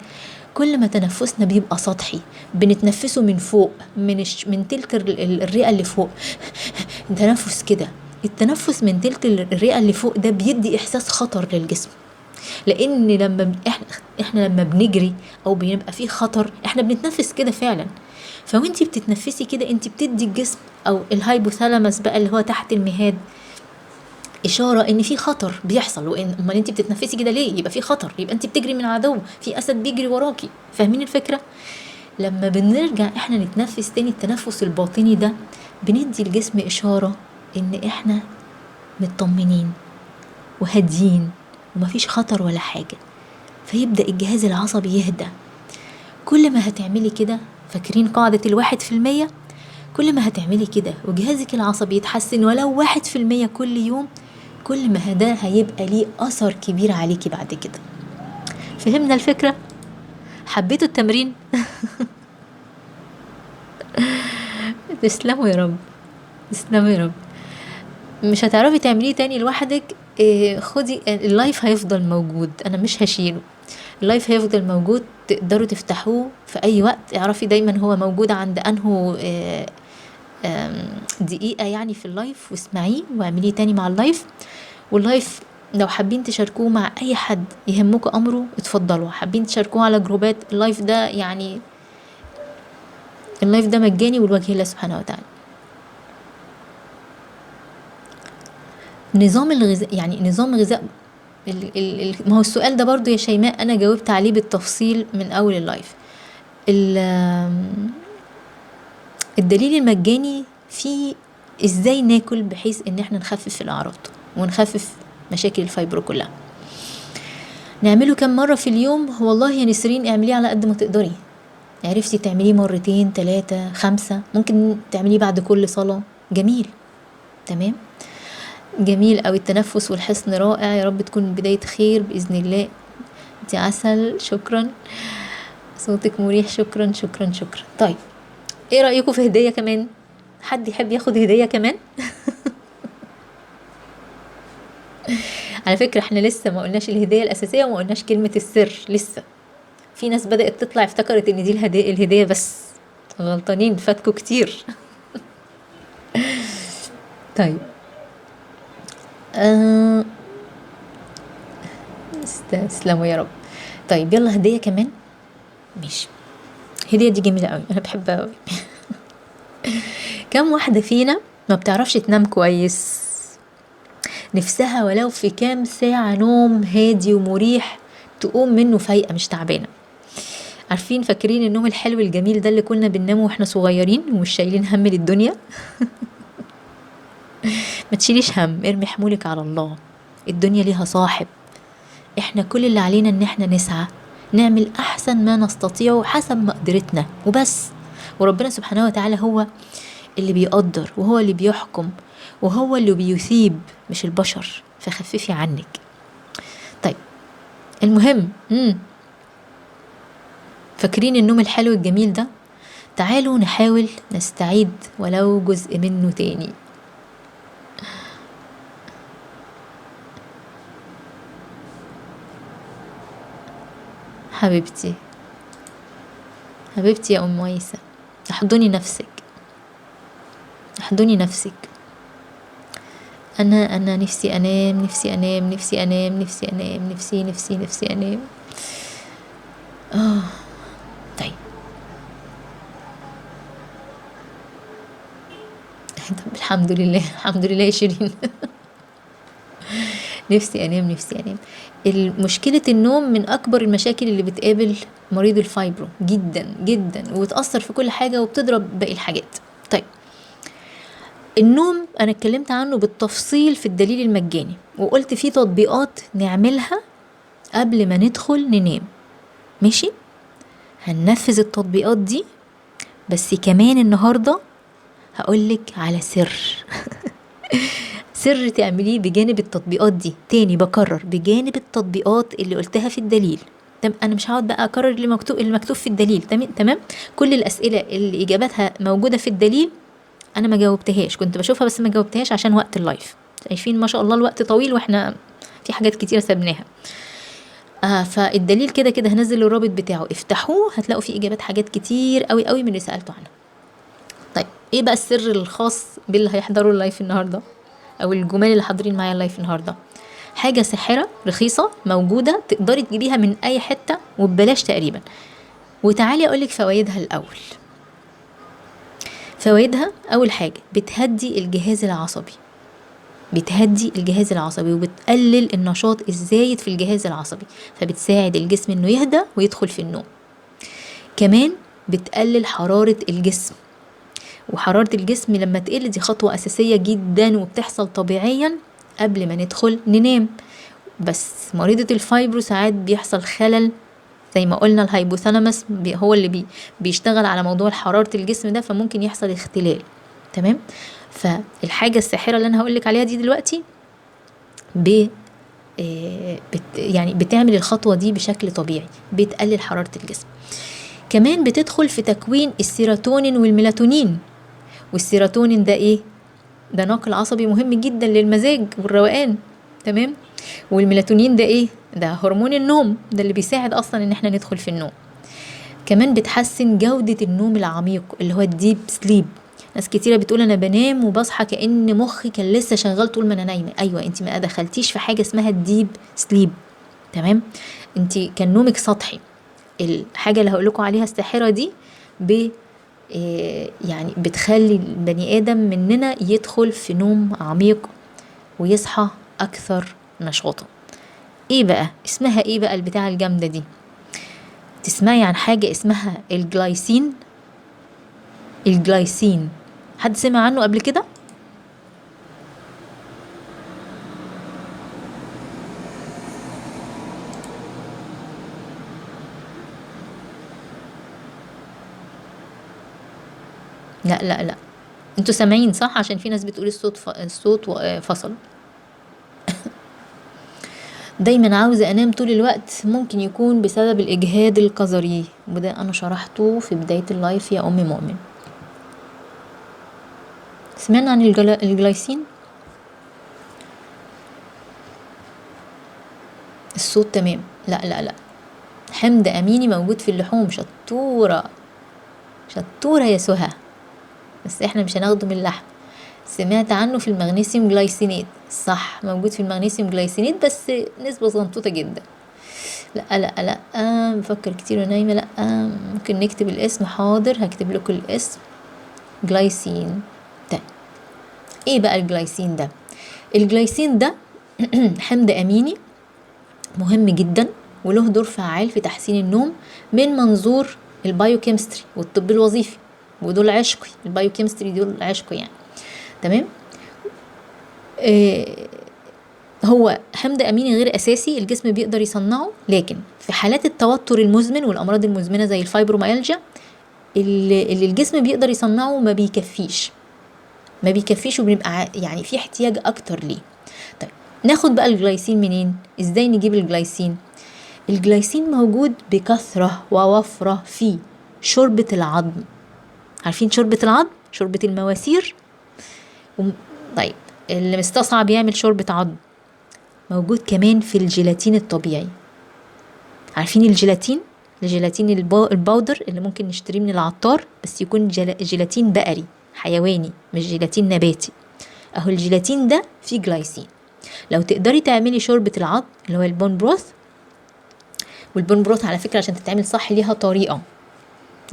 كل ما تنفسنا بيبقى سطحي، بنتنفسه من فوق، من تلك الرئة اللي فوق. تنفس كده، التنفس من تلك الرئة اللي فوق ده بيدي احساس خطر للجسم، لان لما احنا لما بنجري او بيبقى فيه خطر، احنا بنتنفس كده فعلا. فوانتي بتتنفسي كده، انتي بتدي الجسم او الهايبوثالاموس بقى اللي هو تحت المهاد اشاره ان في خطر بيحصل. وان امال انت بتتنفسي كده ليه؟ يبقى في خطر، يبقى انت بتجري من عدو، في اسد بيجري وراكي. فاهمين الفكره؟ لما بنرجع احنا نتنفس تاني التنفس الباطني ده، بندي الجسم اشاره ان احنا مطمنين وهاديين ومفيش خطر ولا حاجه، فيبدا الجهاز العصبي يهدى. كل ما هتعملي كده، فاكرين قاعده 1%؟ كل ما هتعملي كده وجهازك العصبي يتحسن ولو 1% كل يوم، كل ما ده هيبقى ليه أثر كبير عليكي بعد كده. فهمنا الفكرة؟ حبيتوا التمرين؟ تسلموا يا رب، تسلموا يا رب. مش هتعرفي تعمليه تاني لوحدك، خدي اللايف هيفضل موجود، انا مش هشيله. اللايف هيفضل موجود، تقدروا تفتحوه في اي وقت. اعرفي دايما هو موجود عند انه دقيقة يعني في اللايف، واسمعيه واعمليه تاني مع اللايف. واللايف لو حابين تشاركوه مع اي حد يهمكم امره، اتفضلوا. حابين تشاركوه على جروبات، اللايف ده يعني اللايف ده مجاني والوجه الله سبحانه وتعالى. نظام الغذاء، يعني نظام غذاء ما هو السؤال ده برضو يا شيماء انا جاوبت عليه بالتفصيل من اول اللايف. الدليل المجاني فيه ازاي ناكل بحيث ان احنا نخفف الاعراض ونخفف مشاكل الفايبرو كلها. نعمله كم مرة في اليوم؟ والله يا نسرين اعمليه على قد ما تقدري. عرفتي تعمليه 2 3 5، ممكن تعمليه بعد كل صلاة، جميل، تمام، جميل. او التنفس والحصن رائع، يا رب تكون بداية خير بإذن الله. انت عسل، شكرا، صوتك مريح، شكرا شكرا شكرا. طيب ايه رأيكم في هدية كمان؟ حد يحب ياخد هدية كمان؟ على فكرة احنا لسه ما قلناش الهدية الأساسية وما قلناش كلمة السر لسه. في ناس بدأت تطلع افتكرت ان دي الهدية بس، غلطانين، فاتكوا كتير. طيب تسلموا يا رب. طيب يلا هدية كمان، ماشي. هدية دي جميلة قوي، انا بحبها قوي. كم واحدة فينا ما بتعرفش تنام كويس؟ نفسها ولو في كام ساعة نوم هادي ومريح تقوم منه فايقة مش تعبانة. عارفين فاكرين النوم الحلو الجميل ده اللي كنا بننامه واحنا صغيرين ومش شايلين هم للدنيا؟ ما تشيليش هم، ارمي حمولك على الله، الدنيا ليها صاحب. احنا كل اللي علينا ان احنا نسعى نعمل احسن ما نستطيع حسب مقدرتنا وبس. وربنا سبحانه وتعالى هو اللي بيقدر وهو اللي بيحكم، وهو اللي بيثيب مش البشر، فخففي عنك. طيب المهم فاكرين النوم الحلو الجميل ده؟ تعالوا نحاول نستعيد ولو جزء منه تاني. حبيبتي حبيبتي يا ام ويسة، احضني نفسك، احضني نفسك. انا نفسي انام، نفسي انام، نفسي انام، نفسي انام، نفسي انام. طيب طب الحمد لله، الحمد لله يا شيرين. نفسي انام، نفسي انام. مشكلة النوم من اكبر المشاكل اللي بتقابل مريض الفايبرو جدا جدا، وبتأثر في كل حاجة وبتضرب باقي الحاجات. طيب النوم انا اتكلمت عنه بالتفصيل في الدليل المجاني، وقلت في تطبيقات نعملها قبل ما ندخل ننام. ماشي، هننفذ التطبيقات دي، بس كمان النهاردة هقولك على سر. سر تعمليه بجانب التطبيقات دي. تاني بكرر، بجانب التطبيقات اللي قلتها في الدليل. انا مش هقعد بقى اكرر اللي مكتوب في الدليل. تمام. كل الاسئله اللي اجاباتها موجوده في الدليل انا ما جاوبتهاش، كنت بشوفها بس ما جاوبتهاش عشان وقت اللايف. شايفين ما شاء الله الوقت طويل واحنا في حاجات كتيره سبناها. فالدليل كده كده هنزل الرابط بتاعه، افتحوه هتلاقوا فيه اجابات حاجات كتير قوي قوي من اللي سالته عنها. طيب ايه بقى السر الخاص باللي هيحضروا اللايف النهارده، او الجمال اللي حاضرين معايا اللايف النهارده؟ حاجه ساحره رخيصه موجوده تقدري تجيبيها من اي حته وببلاش تقريبا. وتعالي اقولك فوائدها الاول. فوائدها اول حاجه بتهدي الجهاز العصبي، بتهدي الجهاز العصبي وبتقلل النشاط الزايد في الجهاز العصبي، فبتساعد الجسم انه يهدى ويدخل في النوم. كمان بتقلل حرارة الجسم، وحرارة الجسم لما تقل دي خطوة أساسية جدا وبتحصل طبيعيا قبل ما ندخل ننام. بس مريضة الفايبرو ساعات بيحصل خلل، زي ما قلنا الهايبوثالاموس هو اللي بيشتغل على موضوع حرارة الجسم ده، فممكن يحصل اختلال. تمام. فالحاجة الساحرة اللي انا هقولك عليها دي دلوقتي يعني بتعمل الخطوة دي بشكل طبيعي، بتقلل حرارة الجسم. كمان بتدخل في تكوين السيروتونين والميلاتونين. والسيروتونين ده ايه؟ ده ناقل عصبي مهم جدا للمزاج والروقان. تمام. والميلاتونين ده ايه؟ ده هرمون النوم، ده اللي بيساعد اصلا ان احنا ندخل في النوم. كمان بتحسن جودة النوم العميق اللي هو الديب سليب. ناس كتيرة بتقول انا بنام وبصحى كأن مخي كان لسه شغال طول ما انا نايمة. ايوه، انت ما دخلتيش في حاجة اسمها الديب سليب. تمام. انت كان نومك سطحي. الحاجة اللي هقولكوا عليها الساحرة دي يعني بتخلي البني آدم مننا يدخل في نوم عميق ويصحى أكثر نشاطا. ايه بقى اسمها؟ ايه بقى البتاعة الجامدة دي؟ تسمعي عن حاجة اسمها الجلايسين؟ الجلايسين حد سمع عنه قبل كده؟ لا لا لا، انتوا سامعين صح؟ عشان في ناس بتقول الصوت فصل. دايما عاوزة انام طول الوقت، ممكن يكون بسبب الاجهاد القذري، وده انا شرحته في بداية اللايف يا ام مؤمن. سمعنا عن الجلايسين؟ الصوت تمام. لا لا لا، حمض اميني موجود في اللحوم. شطورة شطورة يا سهى، بس احنا مش هناخده من اللحم. سمعت عنه في المغنيسيوم جلايسينات، صح موجود في المغنيسيوم جلايسينات بس نسبة صغنطوطة جدا. لا لا لا، بفكر كتير ونايمة. لا، ممكن نكتب الاسم. حاضر هكتب لكم الاسم. جلايسين ده ايه بقى؟ الجلايسين ده، الجلايسين ده حمض اميني مهم جدا وله دور فعال في تحسين النوم من منظور البايوكيمستري والطب الوظيفي، ودول عشقي. البايوكيمستري دول عشقي يعني. تمام. هو حمض اميني غير اساسي الجسم بيقدر يصنعه، لكن في حالات التوتر المزمن والامراض المزمنه زي الفايبروميالجيا اللي الجسم بيقدر يصنعه ما بيكفيش. ما بيكفيش وبنبقى يعني في احتياج اكتر ليه. طيب ناخد بقى الجلايسين منين؟ ازاي نجيب الجلايسين؟ الجلايسين موجود بكثرة ووفرة في شوربة العظم. عارفين شوربة العظم؟ شوربة المواسير. طيب اللي مستصعب يعمل شوربة عظم، موجود كمان في الجيلاتين الطبيعي. عارفين الجيلاتين؟ الجيلاتين الباودر اللي ممكن نشتريه من العطار، بس يكون جيلاتين بقري حيواني مش جيلاتين نباتي. اهو الجيلاتين ده فيه جلايسين. لو تقدري تعملي شوربة العظم اللي هو البون بروث، والبون بروث على فكرة عشان تتعمل صح ليها طريقة،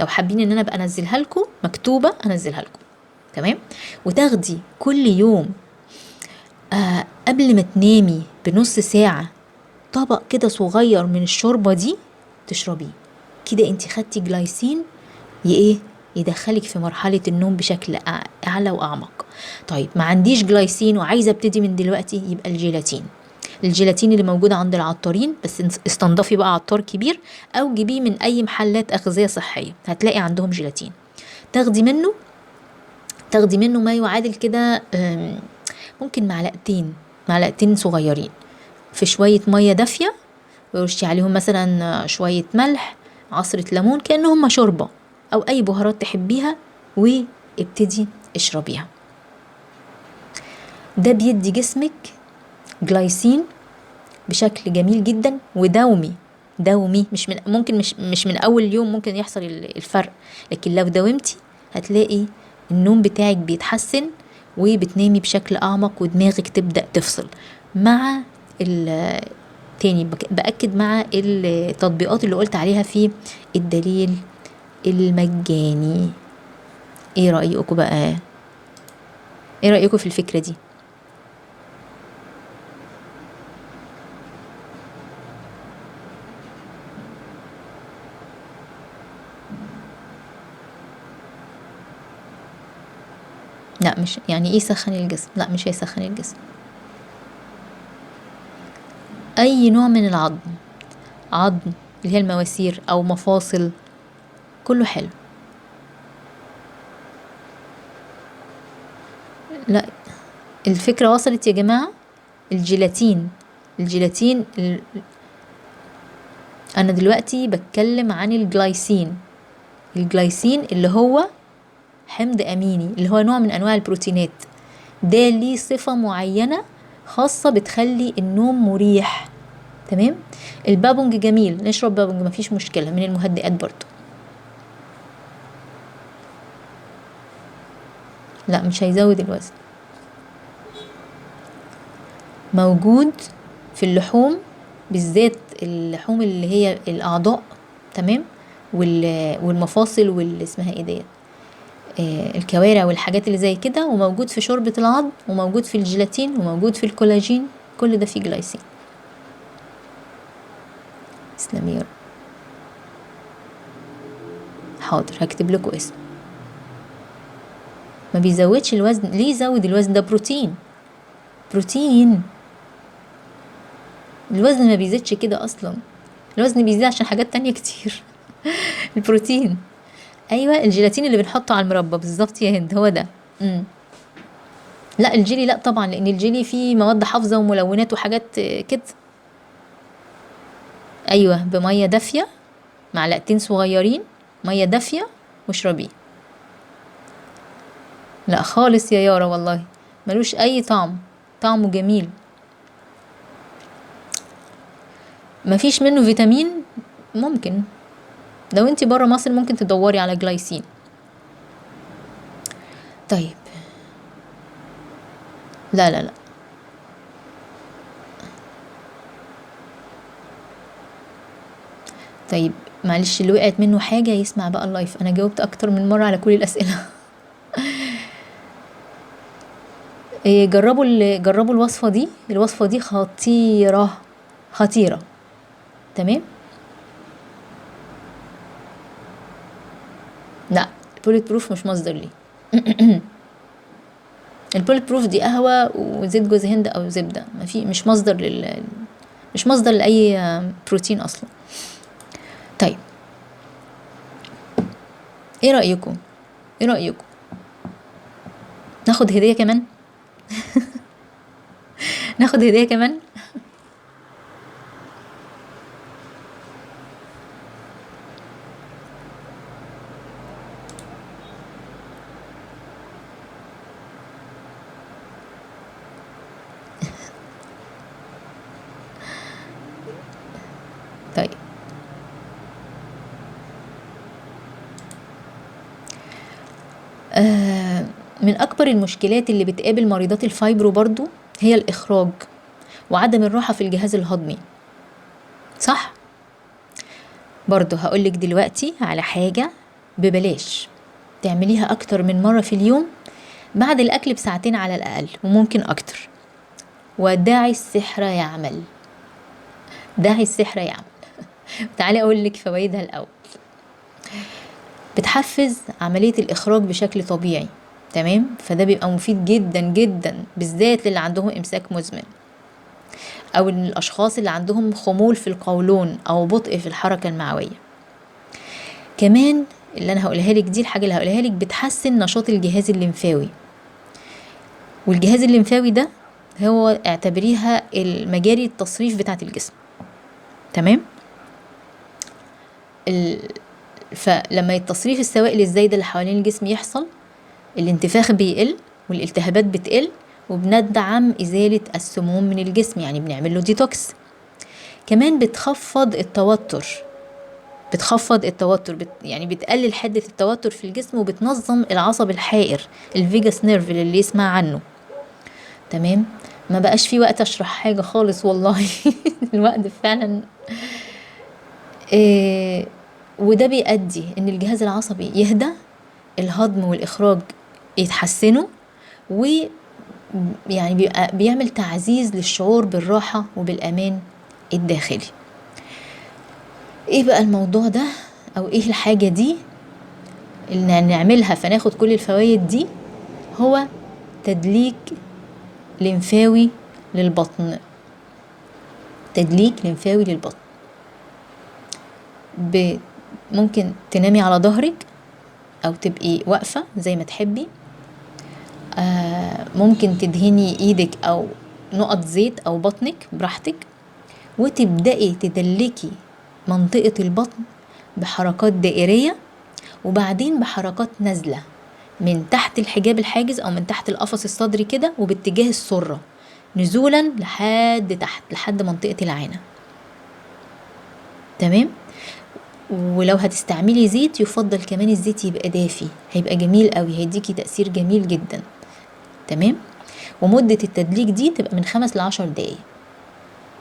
لو حابين ان انا ابقى انزلها لكم مكتوبة انزلها لكم، تمام. وتاخدي كل يوم قبل ما تنامي بنص ساعة طبق كده صغير من الشوربة دي تشربيه كده، انت خدتي جلايسين يدخلك في مرحلة النوم بشكل اعلى واعمق. طيب ما عنديش جلايسين وعايزة ابتدي من دلوقتي، يبقى الجيلاتين اللي موجود عند العطارين، بس استنضفي بقى عطار كبير او جيبيه من اي محلات اغذية صحية هتلاقي عندهم جيلاتين. تاخدي منه ما يعادل كده ممكن معلقتين صغيرين في شوية مية دافية، ورشي عليهم مثلا شوية ملح، عصرة ليمون، كأنهم شوربة أو أي بهارات تحبيها، وابتدي اشربيها. ده بيدي جسمك جلايسين بشكل جميل جدا ودومي. مش من أول يوم ممكن يحصل الفرق، لكن لو داومتي هتلاقي النوم بتاعك بيتحسن وبتنامي بشكل أعمق ودماغك تبدأ تفصل. مع تاني بأكد مع التطبيقات اللي قلت عليها في الدليل المجاني. ايه رأيكم بقى؟ ايه رأيكم في الفكرة دي؟ لا مش يعني ايه سخن الجسم، لا مش هيسخن الجسم. اي نوع من العظم اللي هي المواسير او مفاصل كله حلو. لا الفكرة وصلت يا جماعة. الجيلاتين انا دلوقتي بتكلم عن الجلايسين اللي هو حمض اميني، اللي هو نوع من انواع البروتينات. ده ليه صفة معينة خاصة بتخلي النوم مريح، تمام. البابونج جميل، نشرب بابونج مفيش مشكلة، من المهدئات برضو. لا مش هيزود الوزن. موجود في اللحوم، بالذات اللحوم اللي هي الأعضاء، تمام، والمفاصل واللي اسمها ايه ديت الكوارع والحاجات اللي زي كده، وموجود في شوربة العظم، وموجود في الجيلاتين، وموجود في الكولاجين، كل ده فيه جلايسين. تسلمي يا رب. حاضر هكتب لكم اسم. ما بيزودش الوزن. ليه يزود الوزن؟ ده بروتين. الوزن ما بيزيدش كده اصلا، الوزن بيزيد عشان حاجات تانية كتير. البروتين، ايوه الجيلاتين اللي بنحطه على المربى بالظبط يا هند، هو ده. لا الجيلي لا طبعا، لان الجيلي فيه مواد حافظة وملونات وحاجات كده. ايوه بمية دافية، معلقتين صغيرين مية دافية واشربيه. لا خالص يا يارا والله ملوش اي طعم، طعمه جميل. مفيش منه فيتامين. ممكن لو انتي برا مصر ممكن تدوري على جلايسين. طيب لا طيب معلش، اللي وقعت منه حاجة يسمع بقى اللايف، انا جاوبت اكتر من مرة على كل الاسئلة. جربوا الوصفة دي خطيرة، تمام. لا البوليت بروف مش مصدر ليه. البوليت بروف دي قهوة وزيت جوز هند او زبدة، مش مصدر لأي بروتين اصلا. طيب ايه رأيكم ناخد ناخد هدية كمان. ناخد هدية كمان. طيب من أكبر المشكلات اللي بتقابل مريضات الفايبرو برضو هي الإخراج وعدم الراحة في الجهاز الهضمي، صح؟ برضو هقولك دلوقتي على حاجة ببلاش تعمليها أكتر من مرة في اليوم بعد الأكل بساعتين على الأقل وممكن أكتر. وداعي السحر يعمل، داعي السحر يعمل. تعالي أقولك فوائدها الأول. بتحفز عملية الإخراج بشكل طبيعي، تمام؟ فده بيبقى مفيد جدا جدا بالذات للي عندهم إمساك مزمن أو الأشخاص اللي عندهم خمول في القولون أو بطء في الحركة المعوية. كمان اللي أنا هقولها لك دي، الحاجة اللي هقولها لك بتحسن نشاط الجهاز الليمفاوي، والجهاز الليمفاوي ده هو اعتبريها المجاري التصريف بتاعة الجسم، تمام؟ فلما التصريف السوائل الزايدة اللي حوالين الجسم يحصل، الانتفاخ بيقل والالتهابات بتقل وبندعم إزالة السموم من الجسم، يعني بنعمل له ديتوكس. كمان بتخفض التوتر، يعني بتقلل حدة التوتر في الجسم وبتنظم العصب الحائر الفيجاس نيرف اللي يسمع عنه، تمام؟ ما بقاش في وقت اشرح حاجة خالص والله. الوقت فعلا وده بيؤدي ان الجهاز العصبي يهدى، الهضم والاخراج يتحسنوا، ويعني بيعمل تعزيز للشعور بالراحة وبالامان الداخلي. ايه بقى الموضوع ده او ايه الحاجة دي اللي نعملها فناخد كل الفوائد دي؟ هو تدليك لمفاوي للبطن، تدليك لمفاوي للبطن. ممكن تنامي على ظهرك او تبقي واقفة زي ما تحبي، ممكن تدهني ايدك او نقط زيت او بطنك براحتك، وتبدأي تدلكي منطقة البطن بحركات دائرية وبعدين بحركات نازلة من تحت الحجاب الحاجز او من تحت القفص الصدري كده وباتجاه السرة نزولا لحد تحت لحد منطقة العانة، تمام؟ ولو هتستعملي زيت يفضل كمان الزيت يبقى دافي، هيبقى جميل قوي، هيديكي تأثير جميل جدا، تمام؟ ومدة التدليك دي تبقى من 5 ل10 دقايق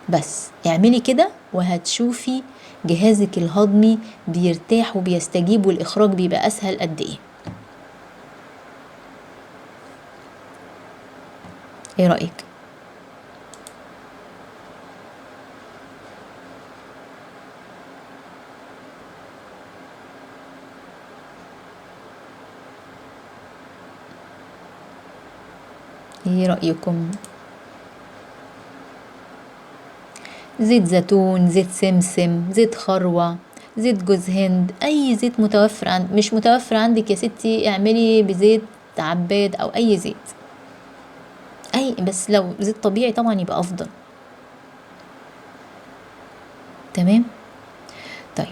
بس. اعملي كده وهتشوفي جهازك الهضمي بيرتاح وبيستجيب والإخراج بيبقى أسهل قد ايه رأيك؟ ايه رأيكم؟ زيت زيتون، زيت سمسم، زيت خروة، زيت جوز هند، اي زيت متوفر مش متوفر عندك يا ستي اعملي بزيت عباد او اي زيت، بس لو زيت طبيعي طبعا يبقى افضل، تمام؟ طيب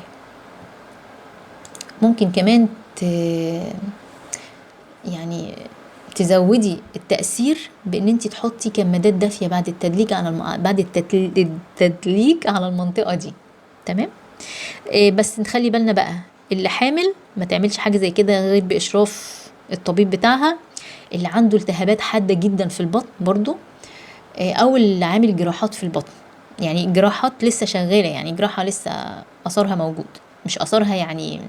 ممكن كمان يعني تزودي التأثير بان انت تحطي كمادات دافية بعد التدليك بعد التدليك على المنطقة دي، تمام؟ بس نخلي بالنا بقى اللي حامل ما تعملش حاجة زي كده غير بإشراف الطبيب بتاعها، اللي عنده التهابات حادة جدا في البطن برضو، او اللي عامل جراحات في البطن، يعني جراحات لسه شغالة، يعني جراحة لسه أثرها موجود، مش أثرها يعني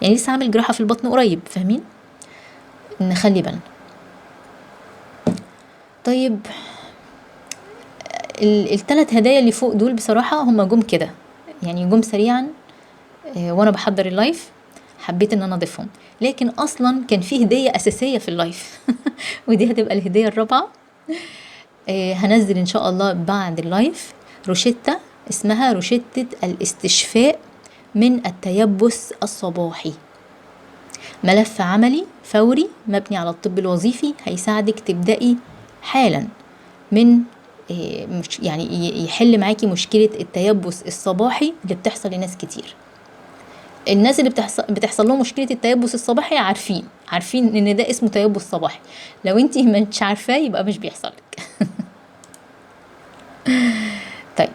لسه عامل جراحة في البطن قريب، فاهمين؟ نخلي بالنا. طيب ال3 هدايا اللي فوق دول بصراحة هم جم كده، يعني جم سريعا وانا بحضر اللايف، حبيت ان انا اضيفهم، لكن اصلا كان في هدية اساسية في اللايف. ودي هتبقى الهدية الرابعة. هنزل ان شاء الله بعد اللايف روشتة اسمها روشتة الاستشفاء من التيبس الصباحي. ملف عملي فوري مبني على الطب الوظيفي هيساعدك تبدأي حالا من مش يعني يحل معاكي مشكلة التيبس الصباحي اللي بتحصل لناس كتير. الناس اللي بتحصل لهم مشكلة التيبس الصباحي عارفين ان ده اسمه تيبس صباحي. لو انتي مش عارفاه يبقى مش بيحصل لك. طيب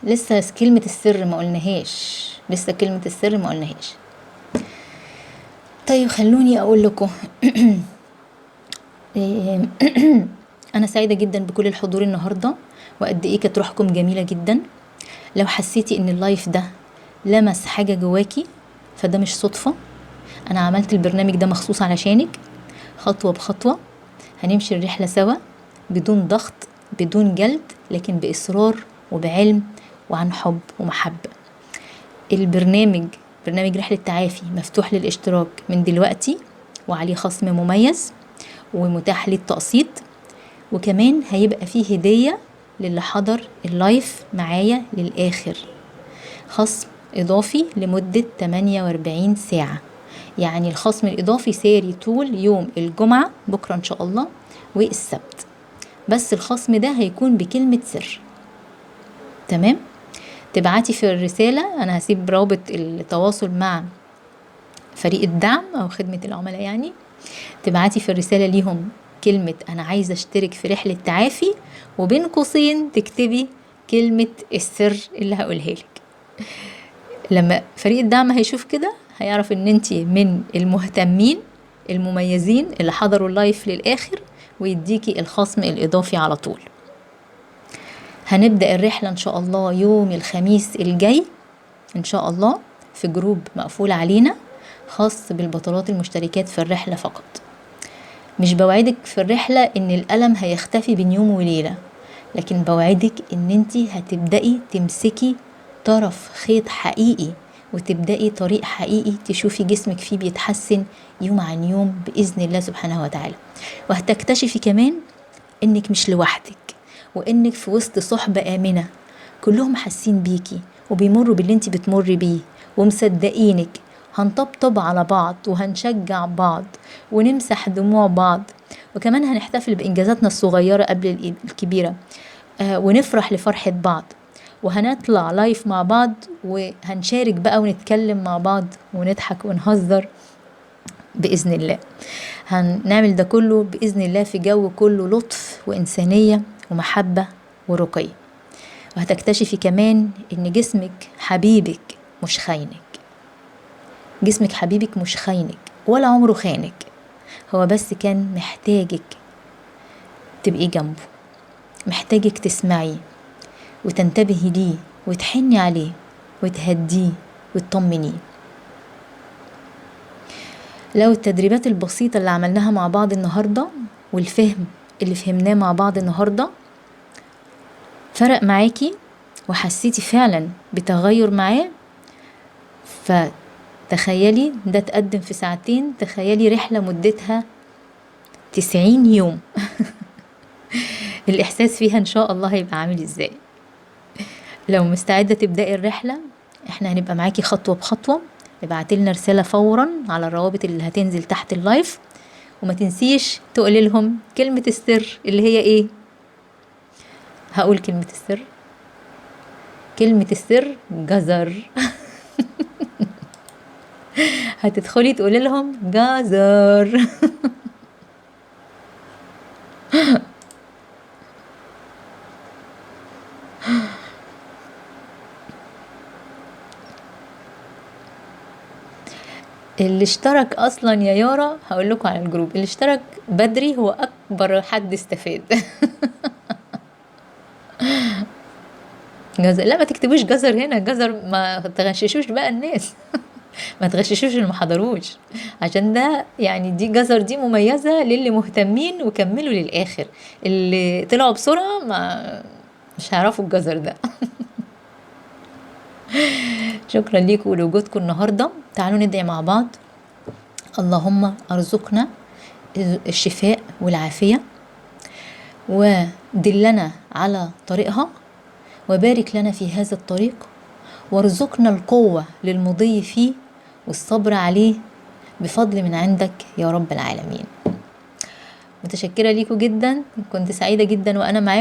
لسه كلمة السر ما قلناهاش. طيب خلوني اقول لكم. انا سعيدة جدا بكل الحضور النهاردة، وقد ايه كانت روحكم جميلة جدا. لو حسيتي ان اللايف ده لمس حاجة جواكي فده مش صدفة، انا عملت البرنامج ده مخصوص علشانك. خطوة بخطوة هنمشي الرحلة سوا، بدون ضغط بدون جلد، لكن بإصرار وبعلم وعن حب ومحبة. برنامج رحلة تعافي مفتوح للاشتراك من دلوقتي، وعليه خصم مميز ومتاح للتقسيط، وكمان هيبقى فيه هدية للي حضر اللايف معايا للآخر، خصم إضافي لمدة 48 ساعة. يعني الخصم الإضافي ساري طول يوم الجمعة بكرة إن شاء الله والسبت، بس الخصم ده هيكون بكلمة سر. تمام؟ تبعتي في الرسالة، أنا هسيب رابط التواصل مع فريق الدعم أو خدمة العملاء، يعني تبعتي في الرسالة ليهم كلمة أنا عايزة أشترك في رحلة تعافي، وبين قوسين تكتبي كلمة السر اللي هقولها لك. لما فريق الدعم هيشوف كده هيعرف ان انتي من المهتمين المميزين اللي حضروا اللايف للآخر، ويديكي الخصم الإضافي على طول. هنبدأ الرحلة إن شاء الله يوم الخميس الجاي إن شاء الله في جروب مقفول علينا خاص بالبطلات المشتركات في الرحلة فقط. مش بوعدك في الرحلة إن الألم هيختفي بين يوم وليلة، لكن بوعدك إن انتي هتبدأي تمسكي طرف خيط حقيقي، وتبدأي طريق حقيقي تشوفي جسمك فيه بيتحسن يوم عن يوم بإذن الله سبحانه وتعالى. وهتكتشفي كمان إنك مش لوحدك، وإنك في وسط صحبة آمنة كلهم حاسين بيكي وبيمروا باللي انتي بتمري بيه ومصدقينك. هنطبطب على بعض وهنشجع بعض ونمسح دموع بعض، وكمان هنحتفل بإنجازاتنا الصغيرة قبل الكبيرة، ونفرح لفرحة بعض، وهنطلع لايف مع بعض وهنشارك بقى ونتكلم مع بعض ونضحك ونهزر بإذن الله. هنعمل ده كله بإذن الله في جو كله لطف وإنسانية ومحبة ورقي. وهتكتشفي كمان إن جسمك حبيبك مش خاينك. جسمك حبيبك مش خاينك ولا عمره خانك، هو بس كان محتاجك تبقي جنبه، محتاجك تسمعيه وتنتبهي ليه وتحني عليه وتهديه وتطمنيه. لو التدريبات البسيطة اللي عملناها مع بعض النهاردة والفهم اللي فهمناه مع بعض النهاردة فرق معاكي وحسيتي فعلا بتغير معاه، فتخيلي ده تقدم في ساعتين، تخيلي رحلة مدتها 90 يوم. الإحساس فيها إن شاء الله هيبقى عامل إزاي؟ لو مستعدة تبدأي الرحلة احنا هنبقى معاكي خطوة بخطوة. ابعتلنا رسالة فورا على الروابط اللي هتنزل تحت اللايف، وما تنسيش تقولي لهم كلمة السر اللي هي ايه. هقول كلمة السر. كلمة السر جزر. هتدخلي تقولي لهم جزر. اللي اشترك اصلا يا يارا هقول لكم على الجروب، اللي اشترك بدري هو اكبر حد استفاد. جزر، لا ما تكتبوش جزر هنا، جزر ما تغششوش بقى الناس. ما تغششوش اللي ما حضروش، عشان ده يعني دي جزر دي مميزة للي مهتمين وكملوا للآخر. اللي طلعوا بسرعة ما مش هيعرفوا الجزر ده. شكرا ليكم ولوجودكم النهاردة. تعالوا ندعي مع بعض. اللهم ارزقنا الشفاء والعافية، ودلنا على طريقها، وبارك لنا في هذا الطريق، وارزقنا القوة للمضي فيه والصبر عليه بفضل من عندك يا رب العالمين. متشكرة ليكم جدا، كنت سعيدة جدا وأنا معاكم.